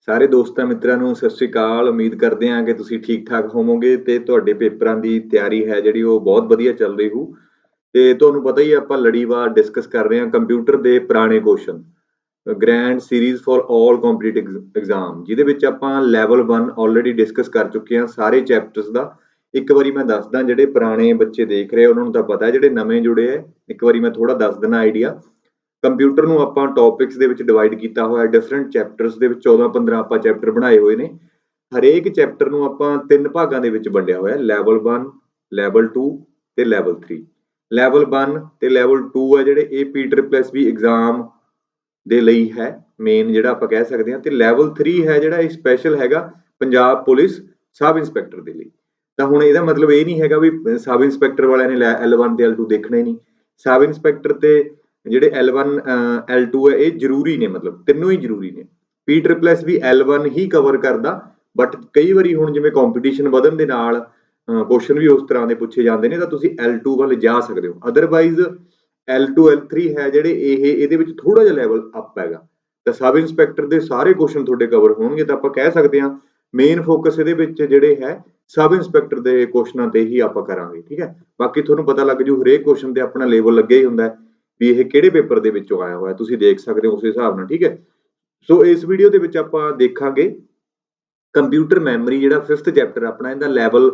ਸਾਰੇ ਦੋਸਤਾਂ ਮਿੱਤਰਾਂ ਨੂੰ ਸਤਿ ਸ਼੍ਰੀ ਅਕਾਲ। ਉਮੀਦ ਕਰਦੇ ਹਾਂ ਕਿ ਤੁਸੀਂ ਠੀਕ ਠਾਕ ਹੋਵੋਗੇ ਤੇ ਤੁਹਾਡੇ ਪੇਪਰਾਂ ਦੀ ਤਿਆਰੀ ਹੈ ਜਿਹੜੀ ਉਹ ਬਹੁਤ ਵਧੀਆ ਚੱਲ ਰਹੀ ਹੋਊ। ਤੇ ਤੁਹਾਨੂੰ ਪਤਾ ਹੀ ਆਪਾਂ ਲੜੀਵਾਰ ਡਿਸਕਸ ਕਰ ਰਹੇ ਹਾਂ ਕੰਪਿਊਟਰ ਦੇ ਪੁਰਾਣੇ question, grand series for all competitive exam, ਜਿਹਦੇ ਵਿੱਚ ਆਪਾਂ ਲੈਵਲ 1 ਆਲਰੇਡੀ ਡਿਸਕਸ ਕਰ ਚੁੱਕੇ ਹਾਂ ਸਾਰੇ ਚੈਪਟਰਸ ਦਾ। ਇੱਕ ਵਾਰੀ ਮੈਂ ਦੱਸਦਾ, ਜਿਹੜੇ ਪੁਰਾਣੇ ਬੱਚੇ ਦੇਖ ਰਹੇ ਉਹਨਾਂ ਨੂੰ ਤਾਂ ਪਤਾ ਹੈ, ਜਿਹੜੇ ਨਵੇਂ ਜੁੜੇ ਹੈ ਇੱਕ ਵਾਰੀ ਮੈਂ ਥੋੜਾ ਦੱਸ ਦੇਣਾ ਆਈਡੀਆ। ਕੰਪਿਊਟਰ ਨੂੰ ਆਪਾਂ ਟੌਪਿਕਸ ਦੇ ਵਿੱਚ ਡਿਵਾਈਡ ਕੀਤਾ ਹੋਇਆ, ਡਿਫਰੈਂਟ ਚੈਪਟਰਸ ਦੇ ਵਿੱਚ 14-15 ਆਪਾਂ ਚੈਪਟਰ ਬਣਾਏ ਹੋਏ ਨੇ। ਹਰੇਕ ਚੈਪਟਰ ਨੂੰ ਆਪਾਂ 3 ਭਾਗਾਂ ਦੇ ਵਿੱਚ ਵੰਡਿਆ ਹੋਇਆ, ਲੈਵਲ 1, ਲੈਵਲ 2 ਤੇ ਲੈਵਲ 3। ਲੈਵਲ 1 ਤੇ ਲੈਵਲ 2 ਹੈ ਜਿਹੜੇ ਇਹ PSSB ਐਗਜ਼ਾਮ ਦੇ ਲਈ ਹੈ ਮੇਨ, ਜਿਹੜਾ ਆਪਾਂ ਕਹਿ ਸਕਦੇ ਹਾਂ। ਤੇ ਲੈਵਲ 3 ਹੈ ਜਿਹੜਾ ਇਹ ਸਪੈਸ਼ਲ ਹੈਗਾ ਪੰਜਾਬ ਪੁਲਿਸ ਸਬ ਇੰਸਪੈਕਟਰ ਦੇ ਲਈ। ਤਾਂ ਹੁਣ ਇਹਦਾ ਮਤਲਬ ਇਹ ਨਹੀਂ ਹੈਗਾ ਵੀ ਸਬ ਇੰਸਪੈਕਟਰ ਵਾਲਿਆਂ ਨੇ L1 ਤੇ L2 ਦੇਖਣਾ ਹੀ ਨਹੀਂ। ਸਬ ਇੰਸਪੈਕਟਰ ਤੇ ਜਿਹੜੇ L1 L2 ਹੈ ਇਹ ਜ਼ਰੂਰੀ ਨੇ, ਮਤਲਬ ਤਿੰਨੋਂ ਹੀ ਜ਼ਰੂਰੀ ਨੇ। PSSB L1 ਹੀ ਕਵਰ ਕਰਦਾ, ਬਟ ਕਈ ਵਾਰੀ ਹੁਣ ਜਿਵੇਂ ਕੰਪੀਟੀਸ਼ਨ ਵਧਣ ਦੇ ਨਾਲ ਕੁਐਸਚਨ ਵੀ ਉਸ ਤਰ੍ਹਾਂ ਦੇ ਪੁੱਛੇ ਜਾਂਦੇ ਨੇ, ਤਾਂ ਤੁਸੀਂ L2 ਵੱਲ ਜਾ ਸਕਦੇ ਹੋ। ਅਦਰਵਾਈਜ਼ L2 L3 ਹੈ ਜਿਹੜੇ ਇਹਦੇ ਵਿੱਚ ਥੋੜਾ ਜਿਹਾ ਲੈਵਲ ਅਪ ਹੈਗਾ, ਤਾਂ ਸਬ ਇੰਸਪੈਕਟਰ ਦੇ ਸਾਰੇ ਕੁਐਸਚਨ ਤੁਹਾਡੇ ਕਵਰ ਹੋਣਗੇ। ਤਾਂ ਆਪਾਂ ਕਹਿ ਸਕਦੇ ਹਾਂ ਮੇਨ ਫੋਕਸ ਇਹਦੇ ਵਿੱਚ ਜਿਹੜੇ ਹੈ ਸਬ ਇੰਸਪੈਕਟਰ ਦੇ ਕੁਐਸਚਨਾਂ ਤੇ ਹੀ ਆਪਾਂ ਕਰਾਂਗੇ, ਠੀਕ ਹੈ। ਬਾਕੀ ਤੁਹਾਨੂੰ ਪਤਾ ਲੱਗ ਜੂ ਹਰੇਕ ਕੁਐਸਚਨ ਤੇ ਆਪਣਾ ਲੈਵਲ ਲੱਗਿਆ ਹੀ ਹੁੰਦਾ ਵੀ ਇਹ ਕਿਹੜੇ ਪੇਪਰ ਦੇ ਵਿੱਚੋਂ ਆਇਆ ਹੋਇਆ, ਤੁਸੀਂ ਦੇਖ ਸਕਦੇ ਹੋ ਉਸ ਹਿਸਾਬ ਨਾਲ, ਠੀਕ ਹੈ। ਸੋ ਇਸ ਵੀਡੀਓ ਦੇ ਵਿੱਚ ਆਪਾਂ ਦੇਖਾਂਗੇ ਕੰਪਿਊਟਰ ਮੈਮਰੀ, ਜਿਹੜਾ 5th ਚੈਪਟਰ ਆਪਣਾ, ਇਹਦਾ ਲੈਵਲ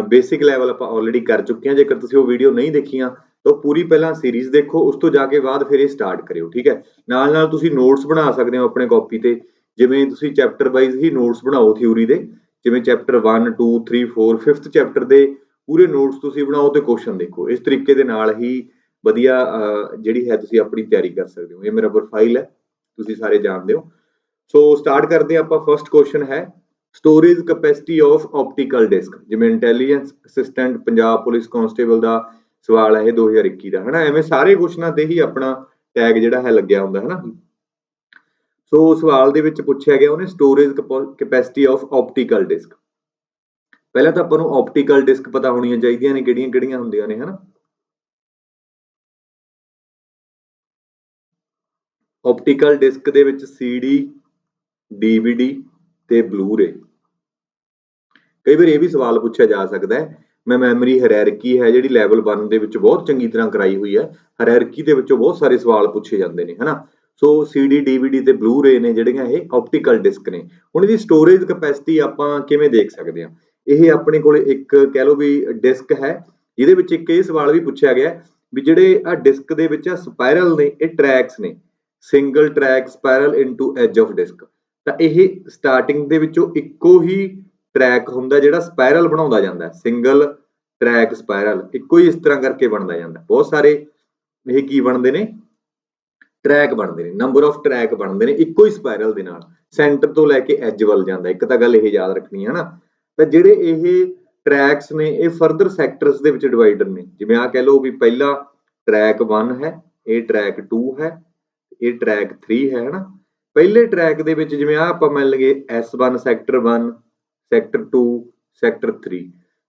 ਬੇਸਿਕ ਲੈਵਲ ਆਪਾਂ ਆਲਰੇਡੀ ਕਰ ਚੁੱਕੇ ਹਾਂ। ਜੇਕਰ ਤੁਸੀਂ ਉਹ ਵੀਡੀਓ ਨਹੀਂ ਦੇਖੀਆਂ ਤਾਂ ਪੂਰੀ ਪਹਿਲਾਂ ਸੀਰੀਜ਼ ਦੇਖੋ, ਉਸ ਤੋਂ ਜਾ ਕੇ ਬਾਅਦ ਫਿਰ ਇਹ ਸਟਾਰਟ ਕਰਿਓ, ਠੀਕ ਹੈ। ਨਾਲ ਨਾਲ ਤੁਸੀਂ ਨੋਟਸ ਬਣਾ ਸਕਦੇ ਹੋ ਆਪਣੇ ਕਾਪੀ ਤੇ, ਜਿਵੇਂ ਤੁਸੀਂ ਚੈਪਟਰ ਵਾਈਜ਼ ਹੀ ਨੋਟਸ ਬਣਾਓ ਥਿਊਰੀ ਦੇ, ਜਿਵੇਂ ਚੈਪਟਰ 1 2 3 4 5th ਚੈਪਟਰ ਦੇ ਪੂਰੇ ਨੋਟਸ ਤੁਸੀਂ ਬਣਾਓ ਤੇ ਕੁਐਸਚਨ ਦੇਖੋ। ਇਸ ਤਰੀਕੇ ਦੇ ਨਾਲ ਹੀ ਵਧੀਆ ਜਿਹੜੀ ਹੈ ਤੁਸੀਂ ਆਪਣੀ ਤਿਆਰੀ ਕਰ ਸਕਦੇ ਹੋ। ਇਹ ਮੇਰਾ ਪ੍ਰੋਫਾਈਲ ਹੈ, ਤੁਸੀਂ ਸਾਰੇ ਜਾਣਦੇ ਹੋ। ਸੋ ਸਟਾਰਟ ਕਰਦੇ ਆਪਾਂ। ਫਰਸਟ ਕੁਐਸਚਨ ਹੈ storage capacity of optical disk. ਜਿਵੇਂ intelligence assistant Punjab police constable ਦਾ ਸਵਾਲ ਹੈ ਇਹ 2021 ਦਾ, ਹਨਾ। ਐਵੇਂ ਸਾਰੇ ਕੁਐਸਚਨਾਂ ਤੇ ਹੀ ਆਪਣਾ ਟੈਗ ਜਿਹੜਾ ਹੈ ਲੱਗਿਆ ਹੁੰਦਾ, ਹਨਾ। ਸੋ ਸਵਾਲ ਦੇ ਵਿੱਚ ਪੁੱਛਿਆ ਗਿਆ ਉਹਨੇ storage capacity of optical disc. ਪਹਿਲਾਂ ਤਾਂ ਆਪਾਂ ਨੂੰ ਆਪਟੀਕਲ ਡਿਸਕ ਪਤਾ ਹੋਣੀਆਂ ਚਾਹੀਦੀਆਂ ਨੇ ਕਿਹੜੀਆਂ ਕਿਹੜੀਆਂ ਹੁੰਦੀਆਂ ਨੇ, ਹਨਾ। ਆਪਟੀਕਲ ਡਿਸਕ ਦੇ ਵਿੱਚ CD, DVD ਤੇ ਬਲੂ-ਰੇ। ਕਈ ਵਾਰ ਇਹ ਵੀ ਸਵਾਲ ਪੁੱਛਿਆ ਜਾ ਸਕਦਾ ਹੈ, ਮੈਂ ਮੈਮਰੀ ਹਾਇਰਾਰਕੀ ਹੈ ਜਿਹੜੀ ਲੈਵਲ 1 ਦੇ ਵਿੱਚ ਬਹੁਤ ਚੰਗੀ ਤਰ੍ਹਾਂ ਕਰਾਈ ਹੋਈ ਹੈ, ਹਾਇਰਾਰਕੀ ਦੇ ਵਿੱਚੋਂ ਬਹੁਤ ਸਾਰੇ ਸਵਾਲ ਪੁੱਛੇ ਜਾਂਦੇ ਨੇ, ਹਨਾ। ਸੋ CD, DVD ਤੇ ਬਲੂ-ਰੇ ਨੇ ਜਿਹੜੀਆਂ ਇਹ ਆਪਟੀਕਲ ਡਿਸਕ ਨੇ। ਹੁਣ ਇਹਦੀ ਸਟੋਰੇਜ ਕੈਪੈਸਿਟੀ ਆਪਾਂ ਕਿਵੇਂ ਦੇਖ ਸਕਦੇ ਹਾਂ? ਇਹ ਆਪਣੇ ਕੋਲ ਇੱਕ ਕਹਿ ਲਓ ਵੀ ਡਿਸਕ ਹੈ, ਜਿਹਦੇ ਵਿੱਚ ਇੱਕ ਇਹ ਸਵਾਲ ਵੀ ਪੁੱਛਿਆ ਗਿਆ ਵੀ ਜਿਹੜੇ ਆ ਡਿਸਕ ਦੇ ਵਿੱਚ ਸਪਾਇਰਲ ਨੇ, ਇਹ ਟਰੈਕਸ ਨੇ, single track spiral into edge of disk. ਤਾਂ ਇਹ ਸਟਾਰਟਿੰਗ ਦੇ ਵਿੱਚੋਂ ਇੱਕੋ ਹੀ ਟਰੈਕ ਹੁੰਦਾ ਜਿਹੜਾ ਸਪਾਇਰਲ ਬਣਾਉਂਦਾ ਜਾਂਦਾ, ਸਿੰਗਲ ਟਰੈਕ ਸਪਾਇਰਲ, ਇੱਕੋ ਹੀ ਇਸ ਤਰ੍ਹਾਂ ਕਰਕੇ ਬਣਦਾ ਜਾਂਦਾ। ਬਹੁਤ ਸਾਰੇ ਇਹ ਕੀ ਬਣਦੇ ਨੇ, ਟਰੈਕ ਬਣਦੇ ਨੇ, ਨੰਬਰ ਆਫ ਟਰੈਕ ਬਣਦੇ ਨੇ ਇੱਕੋ ਹੀ ਸਪਾਇਰਲ ਦੇ ਨਾਲ, ਸੈਂਟਰ ਤੋਂ ਲੈ ਕੇ ਐਜ ਵੱਲ ਜਾਂਦਾ। ਇੱਕ ਤਾਂ ਗੱਲ ਇਹ ਯਾਦ ਰੱਖਣੀ ਹੈ ਨਾ। ਤਾਂ ਜਿਹੜੇ ਇਹ ਟਰੈਕਸ ਨੇ ਇਹ ਫਰਦਰ ਸੈਕਟਰਸ ਦੇ ਵਿੱਚ ਡਿਵਾਈਡਰ ਨੇ। ਜਿਵੇਂ ਆਹ ਕਹਿ ਲਓ ਵੀ ਪਹਿਲਾ ਟਰੈਕ 1 ਹੈ, ਇਹ ਟਰੈਕ 2 ਹੈ, ਇਹ ਟਰੈਕ 3 ਹੈ, ਹਨਾ। ਪਹਿਲੇ ਟਰੈਕ ਦੇ ਵਿੱਚ ਜਿਵੇਂ ਆਹ ਆਪਾਂ ਮਿਲ ਲਗੇ S1 ਸੈਕਟਰ 1, ਸੈਕਟਰ 2, ਸੈਕਟਰ 3।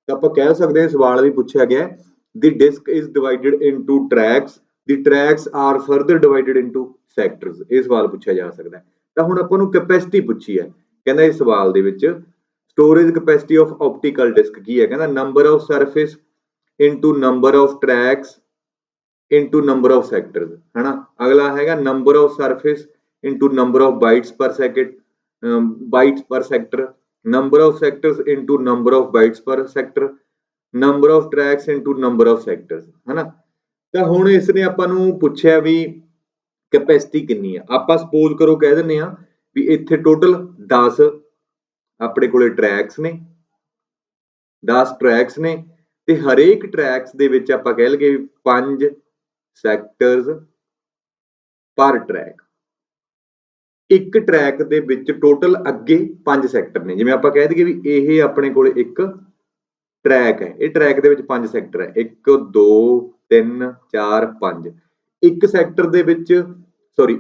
ਤਾਂ ਆਪਾਂ ਕਹਿ ਸਕਦੇ ਹਾਂ ਸਵਾਲ ਵੀ ਪੁੱਛਿਆ ਗਿਆ the disk is divided into tracks, the tracks are further divided into sectors. ਇਹ ਸਵਾਲ ਪੁੱਛਿਆ ਜਾ ਸਕਦਾ। ਤਾਂ ਹੁਣ ਆਪਾਂ ਨੂੰ ਕੈਪੈਸਿਟੀ ਪੁੱਛੀ ਹੈ, ਕਹਿੰਦਾ ਇਸ ਸਵਾਲ ਦੇ ਵਿੱਚ storage capacity of optical disk ਕੀ ਹੈ? ਕਹਿੰਦਾ number of surface into number of tracks into number of sectors, ਹਨਾ। ਅਗਲਾ ਹੈਗਾ number of surface into number of bytes per second, bytes per sector, number of sectors into number of bytes per sector, number of tracks into number of sectors, है ना। ਤਾਂ ਹੁਣ ਇਸ ਨੇ ਆਪਾਂ ਨੂੰ ਪੁੱਛਿਆ ਵੀ ਕੈਪੈਸਿਟੀ ਕਿੰਨੀ ਆ। ਆਪਾਂ ਸਪੋਜ਼ ਕਰੋ ਕਹਿ ਦਿੰਨੇ ਆ ਵੀ ਇੱਥੇ ਟੋਟਲ 10 ਆਪਣੇ ਕੋਲੇ ਟਰੈਕਸ ਨੇ, 10 ਟਰੈਕਸ ਨੇ, ਤੇ ਹਰੇਕ ਟਰੈਕਸ ਦੇ ਵਿੱਚ ਆਪਾਂ ਕਹਿ ਲਈਏ 5 ਸੈਕਟਰਸ ਪਰ ਟਰੈਕ। ਇੱਕ ਟਰੈਕ ਦੇ ਵਿੱਚ ਟੋਟਲ ਅੱਗੇ 5 ਸੈਕਟਰ ਨੇ। ਜਿਵੇਂ ਆਪਾਂ ਕਹਿ ਦਈਏ ਵੀ ਇਹ ਆਪਣੇ ਕੋਲ ਇੱਕ ਟਰੈਕ ਹੈ, ਇਹ ਟਰੈਕ ਦੇ ਵਿੱਚ 5 ਸੈਕਟਰ ਹੈ, 1 2 3 4 5। ਇੱਕ ਸੈਕਟਰ ਦੇ ਵਿੱਚ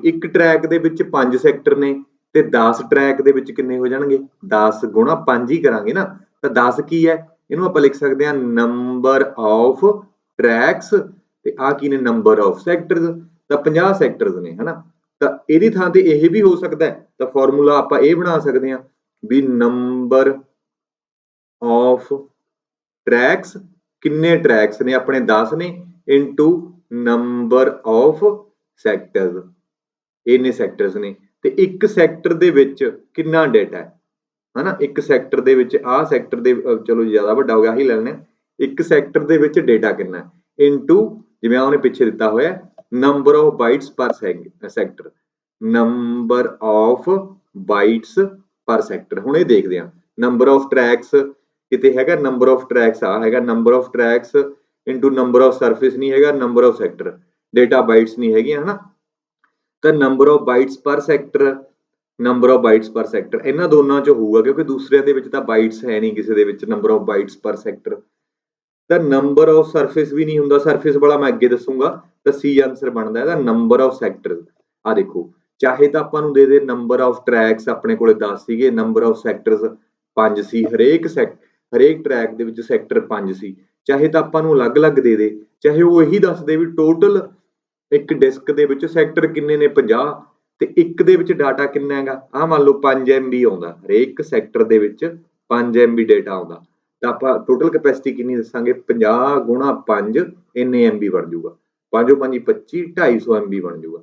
ਇੱਕ ਟਰੈਕ ਦੇ ਵਿੱਚ 5 ਸੈਕਟਰ ਨੇ, ਤੇ 10 ਟਰੈਕ ਦੇ ਵਿੱਚ ਕਿੰਨੇ ਹੋ ਜਾਣਗੇ? 10 ਗੁਣਾ 5 ਹੀ ਕਰਾਂਗੇ ਨਾ। ਤਾਂ 10 ਕੀ ਹੈ? ਇਹਨੂੰ ਆਪਾਂ ਲਿਖ ਸਕਦੇ ਹਾਂ ਨੰਬਰ ਆਫ ਟਰੈਕਸ, ਤੇ ਆਹ ਕੀ ਨੇ? Number of sectors. ਤਾਂ 50 ਸੈਕਟਰਸ ਨੇ, ਹਨਾ। ਤਾਂ ਇਹਦੀ ਥਾਂ ਤੇ ਇਹ ਵੀ ਹੋ ਸਕਦਾ ਹੈ। ਤਾਂ ਫਾਰਮੂਲਾ ਆਪਾਂ ਇਹ ਬਣਾ ਸਕਦੇ ਹਾਂ ਵੀ ਨੰਬਰ ਆਫ ਟਰੈਕਸ, ਕਿੰਨੇ ਟਰੈਕਸ ਨੇ ਆਪਣੇ 10 ਨੇ, ਇਨਟੂ ਨੰਬਰ ਆਫ ਸੈਕਟਰਸ, ਇੰਨੇ ਸੈਕਟਰਸ ਨੇ, ਤੇ ਇੱਕ ਸੈਕਟਰ ਦੇ ਵਿੱਚ ਕਿੰਨਾ ਡਾਟਾ ਹੈ ਹਨਾ। ਇੱਕ ਸੈਕਟਰ ਦੇ ਵਿੱਚ ਆਹ ਸੈਕਟਰ ਦੇ ਚਲੋ ਜ਼ਿਆਦਾ ਵੱਡਾ ਹੋ ਗਿਆ, ਆਹੀ ਲੈ ਲੈਣੇ, ਇੱਕ ਸੈਕਟਰ ਦੇ ਵਿੱਚ ਡਾਟਾ ਕਿੰਨਾ ਹੈ ਇਨਟੂ ਜਿਵੇਂ ਉਹਨੇ ਪਿੱਛੇ ਦਿੱਤਾ ਹੋਇਆ number of bytes per sector, number of bytes per sector. ਹੁਣ ਇਹ ਦੇਖਦੇ ਹਾਂ ਨੰਬਰ ਆਫ ਟਰੈਕਸ ਕਿਤੇ ਹੈਗਾ, ਨੰਬਰ ਆਫ ਟਰੈਕਸ ਆ ਹੈਗਾ, number of tracks into number of surface ਨਹੀਂ ਹੈਗਾ, number of sector, data bites ਨਹੀਂ ਹੈਗੀਆਂ ਹਨਾ। ਤਾਂ number of bytes per sector, number of bytes per sector ਇਹਨਾਂ ਦੋਨਾਂ ਚ ਹੋਊਗਾ, ਕਿਉਂਕਿ ਦੂਸਰਿਆਂ ਦੇ ਵਿੱਚ ਤਾਂ ਬਾਈਟਸ ਹੈ ਨਹੀਂ ਕਿਸੇ ਦੇ ਵਿੱਚ number of bytes per sector. ਤਾਂ ਨੰਬਰ ਆਫ ਸਰਫੇਸ ਵੀ ਨਹੀਂ ਹੁੰਦਾ, ਸਰਫੇਸ ਵਾਲਾ ਮੈਂ ਅੱਗੇ ਦੱਸੂਗਾ। ਤਾਂ ਸੀ ਆਨਸਰ ਬਣਦਾ ਇਹਦਾ ਨੰਬਰ ਆਫ ਸੈਕਟਰ। ਆ ਦੇਖੋ ਚਾਹੇ ਤਾਂ ਆਪਾਂ ਨੂੰ ਦੇ ਦੇ ਨੰਬਰ ਆਫ ਟਰੈਕਸ ਆਪਣੇ ਕੋਲੇ 10 ਸੀਗੇ, ਨੰਬਰ ਆਫ ਸੈਕਟਰਸ 5 ਸੀ, ਹਰੇਕ ਟਰੈਕ ਦੇ ਵਿੱਚ ਸੈਕਟਰ 5 ਸੀ, ਚਾਹੇ ਤਾਂ ਆਪਾਂ ਨੂੰ ਅਲੱਗ-ਅਲੱਗ ਦੇ ਦੇ, ਚਾਹੇ ਉਹ ਇਹੀ ਦੱਸ ਦੇ ਵੀ ਟੋਟਲ ਇੱਕ ਡਿਸਕ ਦੇ ਵਿੱਚ ਸੈਕਟਰ ਕਿੰਨੇ ਨੇ 50 ਤੇ ਇੱਕ ਦੇ ਵਿੱਚ ਡਾਟਾ ਕਿੰਨਾ ਹੈਗਾ, ਆਹ ਮੰਨ ਲਓ 5 MB ਆਉਂਦਾ, ਹਰੇਕ ਸੈਕਟਰ ਦੇ ਵਿੱਚ 5 MB ਡਾਟਾ ਆਉਂਦਾ, ਤਾਂ ਆਪਾਂ ਟੋਟਲ ਕੈਪੈਸਿਟੀ ਕਿੰਨੀ ਦੱਸਾਂਗੇ 50 ਗੁਣਾ 5 ਇੰਨੇ MB ਬਣ ਜਾਊਗਾ, 5 5 25 250 MB ਬਣ ਜਾਊਗਾ।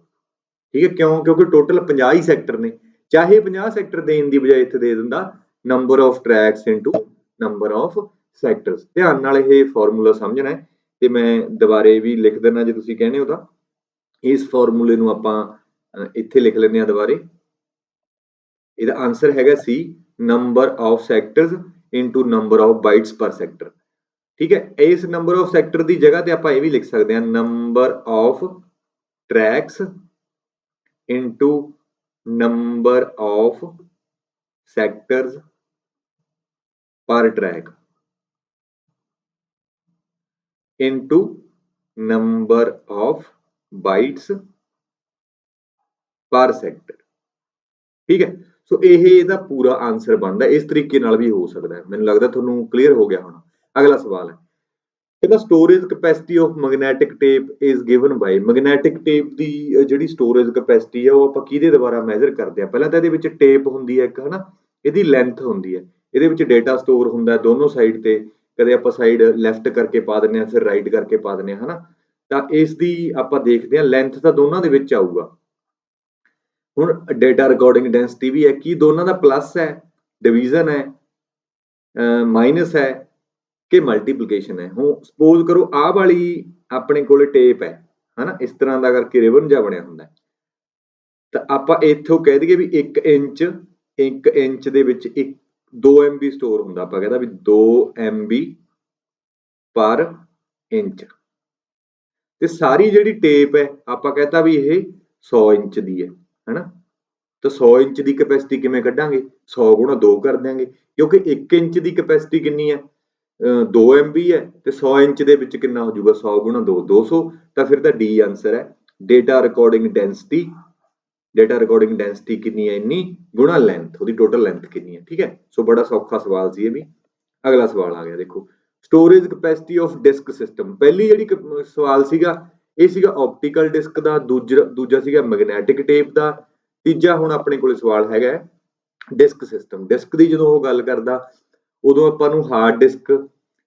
ਠੀਕ ਹੈ, ਕਿਉਂ? ਕਿਉਂਕਿ ਟੋਟਲ 50 ਹੀ ਸੈਕਟਰ ਨੇ, ਚਾਹੇ 50 ਸੈਕਟਰ ਦੇਣ ਦੀ ਬਜਾਏ ਇੱਥੇ ਦੇ ਦਿੰਦਾ number of tracks into number of sectors. ਧਿਆਨ ਨਾਲ ਇਹ ਫਾਰਮੂਲਾ ਸਮਝਣਾ ਹੈ, ਤੇ ਮੈਂ ਦੁਬਾਰੇ ਵੀ ਲਿਖ ਦਿੰਦਾ ਜੇ ਤੁਸੀਂ ਕਹਿੰਦੇ ਹੋ ਤਾਂ। ਇਸ ਫਾਰਮੂਲੇ ਨੂੰ ਆਪਾਂ ਇੱਥੇ ਲਿਖ ਲੈਂਦੇ ਹਾਂ ਦੁਬਾਰੇ, ਇਹਦਾ ਆਨਸਰ ਹੈਗਾ ਸੀ number of sectors into number of bytes per sector. ਠੀਕ ਹੈ, ਇਸ ਨੰਬਰ ਆਫ ਸੈਕਟਰ ਦੀ ਜਗ੍ਹਾ ਤੇ ਆਪਾਂ ਇਹ ਵੀ ਲਿਖ ਸਕਦੇ ਹਾਂ number of tracks into number of sectors per track into number of bytes per sector. ਠੀਕ ਹੈ, ਸੋ ਇਹ ਇਹਦਾ ਪੂਰਾ ਆਨਸਰ ਬਣਦਾ। ਇਸ ਤਰੀਕੇ ਨਾਲ ਵੀ ਹੋ ਸਕਦਾ ਹੈ, ਮੈਨੂੰ ਲੱਗਦਾ ਤੁਹਾਨੂੰ ਕਲੀਅਰ ਹੋ ਗਿਆ ਹੋਣਾ। ਅਗਲਾ ਸਵਾਲ ਹੈ, ਕਹਿੰਦਾ storage capacity of magnetic tape is given by. Magnetic tape ਦੀ ਜਿਹੜੀ ਸਟੋਰੇਜ ਕੈਪੈਸਿਟੀ ਹੈ ਉਹ ਆਪਾਂ ਕਿਹਦੇ ਦੁਆਰਾ ਮੈਜ਼ਰ ਕਰਦੇ ਆ? ਪਹਿਲਾਂ ਤਾਂ ਇਹਦੇ ਵਿੱਚ ਟੇਪ ਹੁੰਦੀ ਹੈ ਇੱਕ ਹਨਾ, ਇਹਦੀ ਲੈਂਥ ਹੁੰਦੀ ਹੈ, ਇਹਦੇ ਵਿੱਚ ਡਾਟਾ ਸਟੋਰ ਹੁੰਦਾ ਦੋਨੋਂ ਸਾਈਡ ਤੇ, ਕਦੇ ਆਪਾਂ ਸਾਈਡ ਲੈਫਟ ਕਰਕੇ ਪਾ ਦਿੰਦੇ ਹਾਂ, ਫਿਰ ਰਾਈਟ ਕਰਕੇ ਪਾ ਦਿੰਦੇ ਹਾਂ ਹਨਾ। ਤਾਂ ਇਸ ਦੀ ਆਪਾਂ ਦੇਖਦੇ ਹਾਂ ਲੈਂਥ ਤਾਂ ਦੋਨਾਂ ਦੇ ਵਿੱਚ ਆਊਗਾ। ਹੁਣ ਡਾਟਾ ਰਿਕਾਰਡਿੰਗ ਡੈਂਸਿਟੀ ਵੀ ਹੈ, ਕੀ ਦੋਨਾਂ ਦਾ ਪਲੱਸ ਹੈ, ਡਿਵੀਜ਼ਨ ਹੈ, ਮਾਈਨਸ ਹੈ ਕਿ ਮਲਟੀਪਲੀਕੇਸ਼ਨ ਹੈ? ਹੁਣ ਸਪੋਜ਼ ਕਰੋ ਆਹ ਵਾਲੀ ਆਪਣੇ ਕੋਲੇ ਟੇਪ ਹੈ ਹਨਾ, ਇਸ ਤਰ੍ਹਾਂ ਦਾ ਕਰਕੇ ਰਿਬਨ ਜਿਹਾ ਬਣਿਆ ਹੁੰਦਾ, ਤਾਂ ਆਪਾਂ ਇੱਥੋਂ ਕਹਿ ਦਈਏ ਵੀ 1 ਇੰਚ ਦੇ ਵਿੱਚ 2 MB ਸਟੋਰ ਹੁੰਦਾ, ਆਪਾਂ ਕਹਿੰਦਾ ਵੀ 2 MB ਪਰ ਇੰਚ, ਤੇ ਸਾਰੀ ਜਿਹੜੀ ਟੇਪ ਹੈ ਆਪਾਂ ਕਹਤਾ ਵੀ ਇਹ 100 ਇੰਚ ਦੀ ਹੈ ਹਨਾ। ਤਾਂ 100 ਇੰਚ ਦੀ ਕੈਪੈਸਿਟੀ ਕਿਵੇਂ ਕੱਢਾਂਗੇ? 100 ਗੁਣਾ 2 ਕਰ ਦਿਆਂਗੇ, ਕਿਉਂਕਿ 1 ਇੰਚ ਦੀ ਕੈਪੈਸਿਟੀ ਕਿੰਨੀ ਹੈ 2 MB ਹੈ, ਤੇ 100 ਇੰਚ ਦੇ ਵਿੱਚ ਕਿੰਨਾ ਹੋ ਜਾਊਗਾ 100 ਗੁਣਾ 2 200। ਤਾਂ ਫਿਰ ਤਾਂ ਡੀ ਆਨਸਰ ਹੈ, data recording density. Data recording density ਕਿੰਨੀ ਹੈ ਇੰਨੀ ਗੁਣਾ ਲੈਂਥ, ਉਹਦੀ ਟੋਟਲ ਲੈਂਥ ਕਿੰਨੀ ਹੈ। ਠੀਕ ਹੈ, ਸੋ ਬੜਾ ਸੌਖਾ ਸਵਾਲ ਸੀ ਇਹ ਵੀ। ਅਗਲਾ ਸਵਾਲ ਆ ਗਿਆ, ਦੇਖੋ storage capacity of disk system. ਪਹਿਲੀ ਜਿਹੜੀ ਸਵਾਲ ਸੀਗਾ ਇਹ ਸੀਗਾ ਆਪਟੀਕਲ ਡਿਸਕ ਦਾ, ਦੂਜਾ ਸੀਗਾ ਮੈਗਨੈਟਿਕ ਟੇਪ ਦਾ, ਤੀਜਾ ਹੁਣ ਆਪਣੇ ਕੋਲ ਸਵਾਲ ਹੈਗਾ ਡਿਸਕ ਸਿਸਟਮ। ਡਿਸਕ ਦੀ ਜਦੋਂ ਉਹ ਗੱਲ ਕਰਦਾ ਉਦੋਂ ਆਪਾਂ ਨੂੰ ਹਾਰਡ ਡਿਸਕ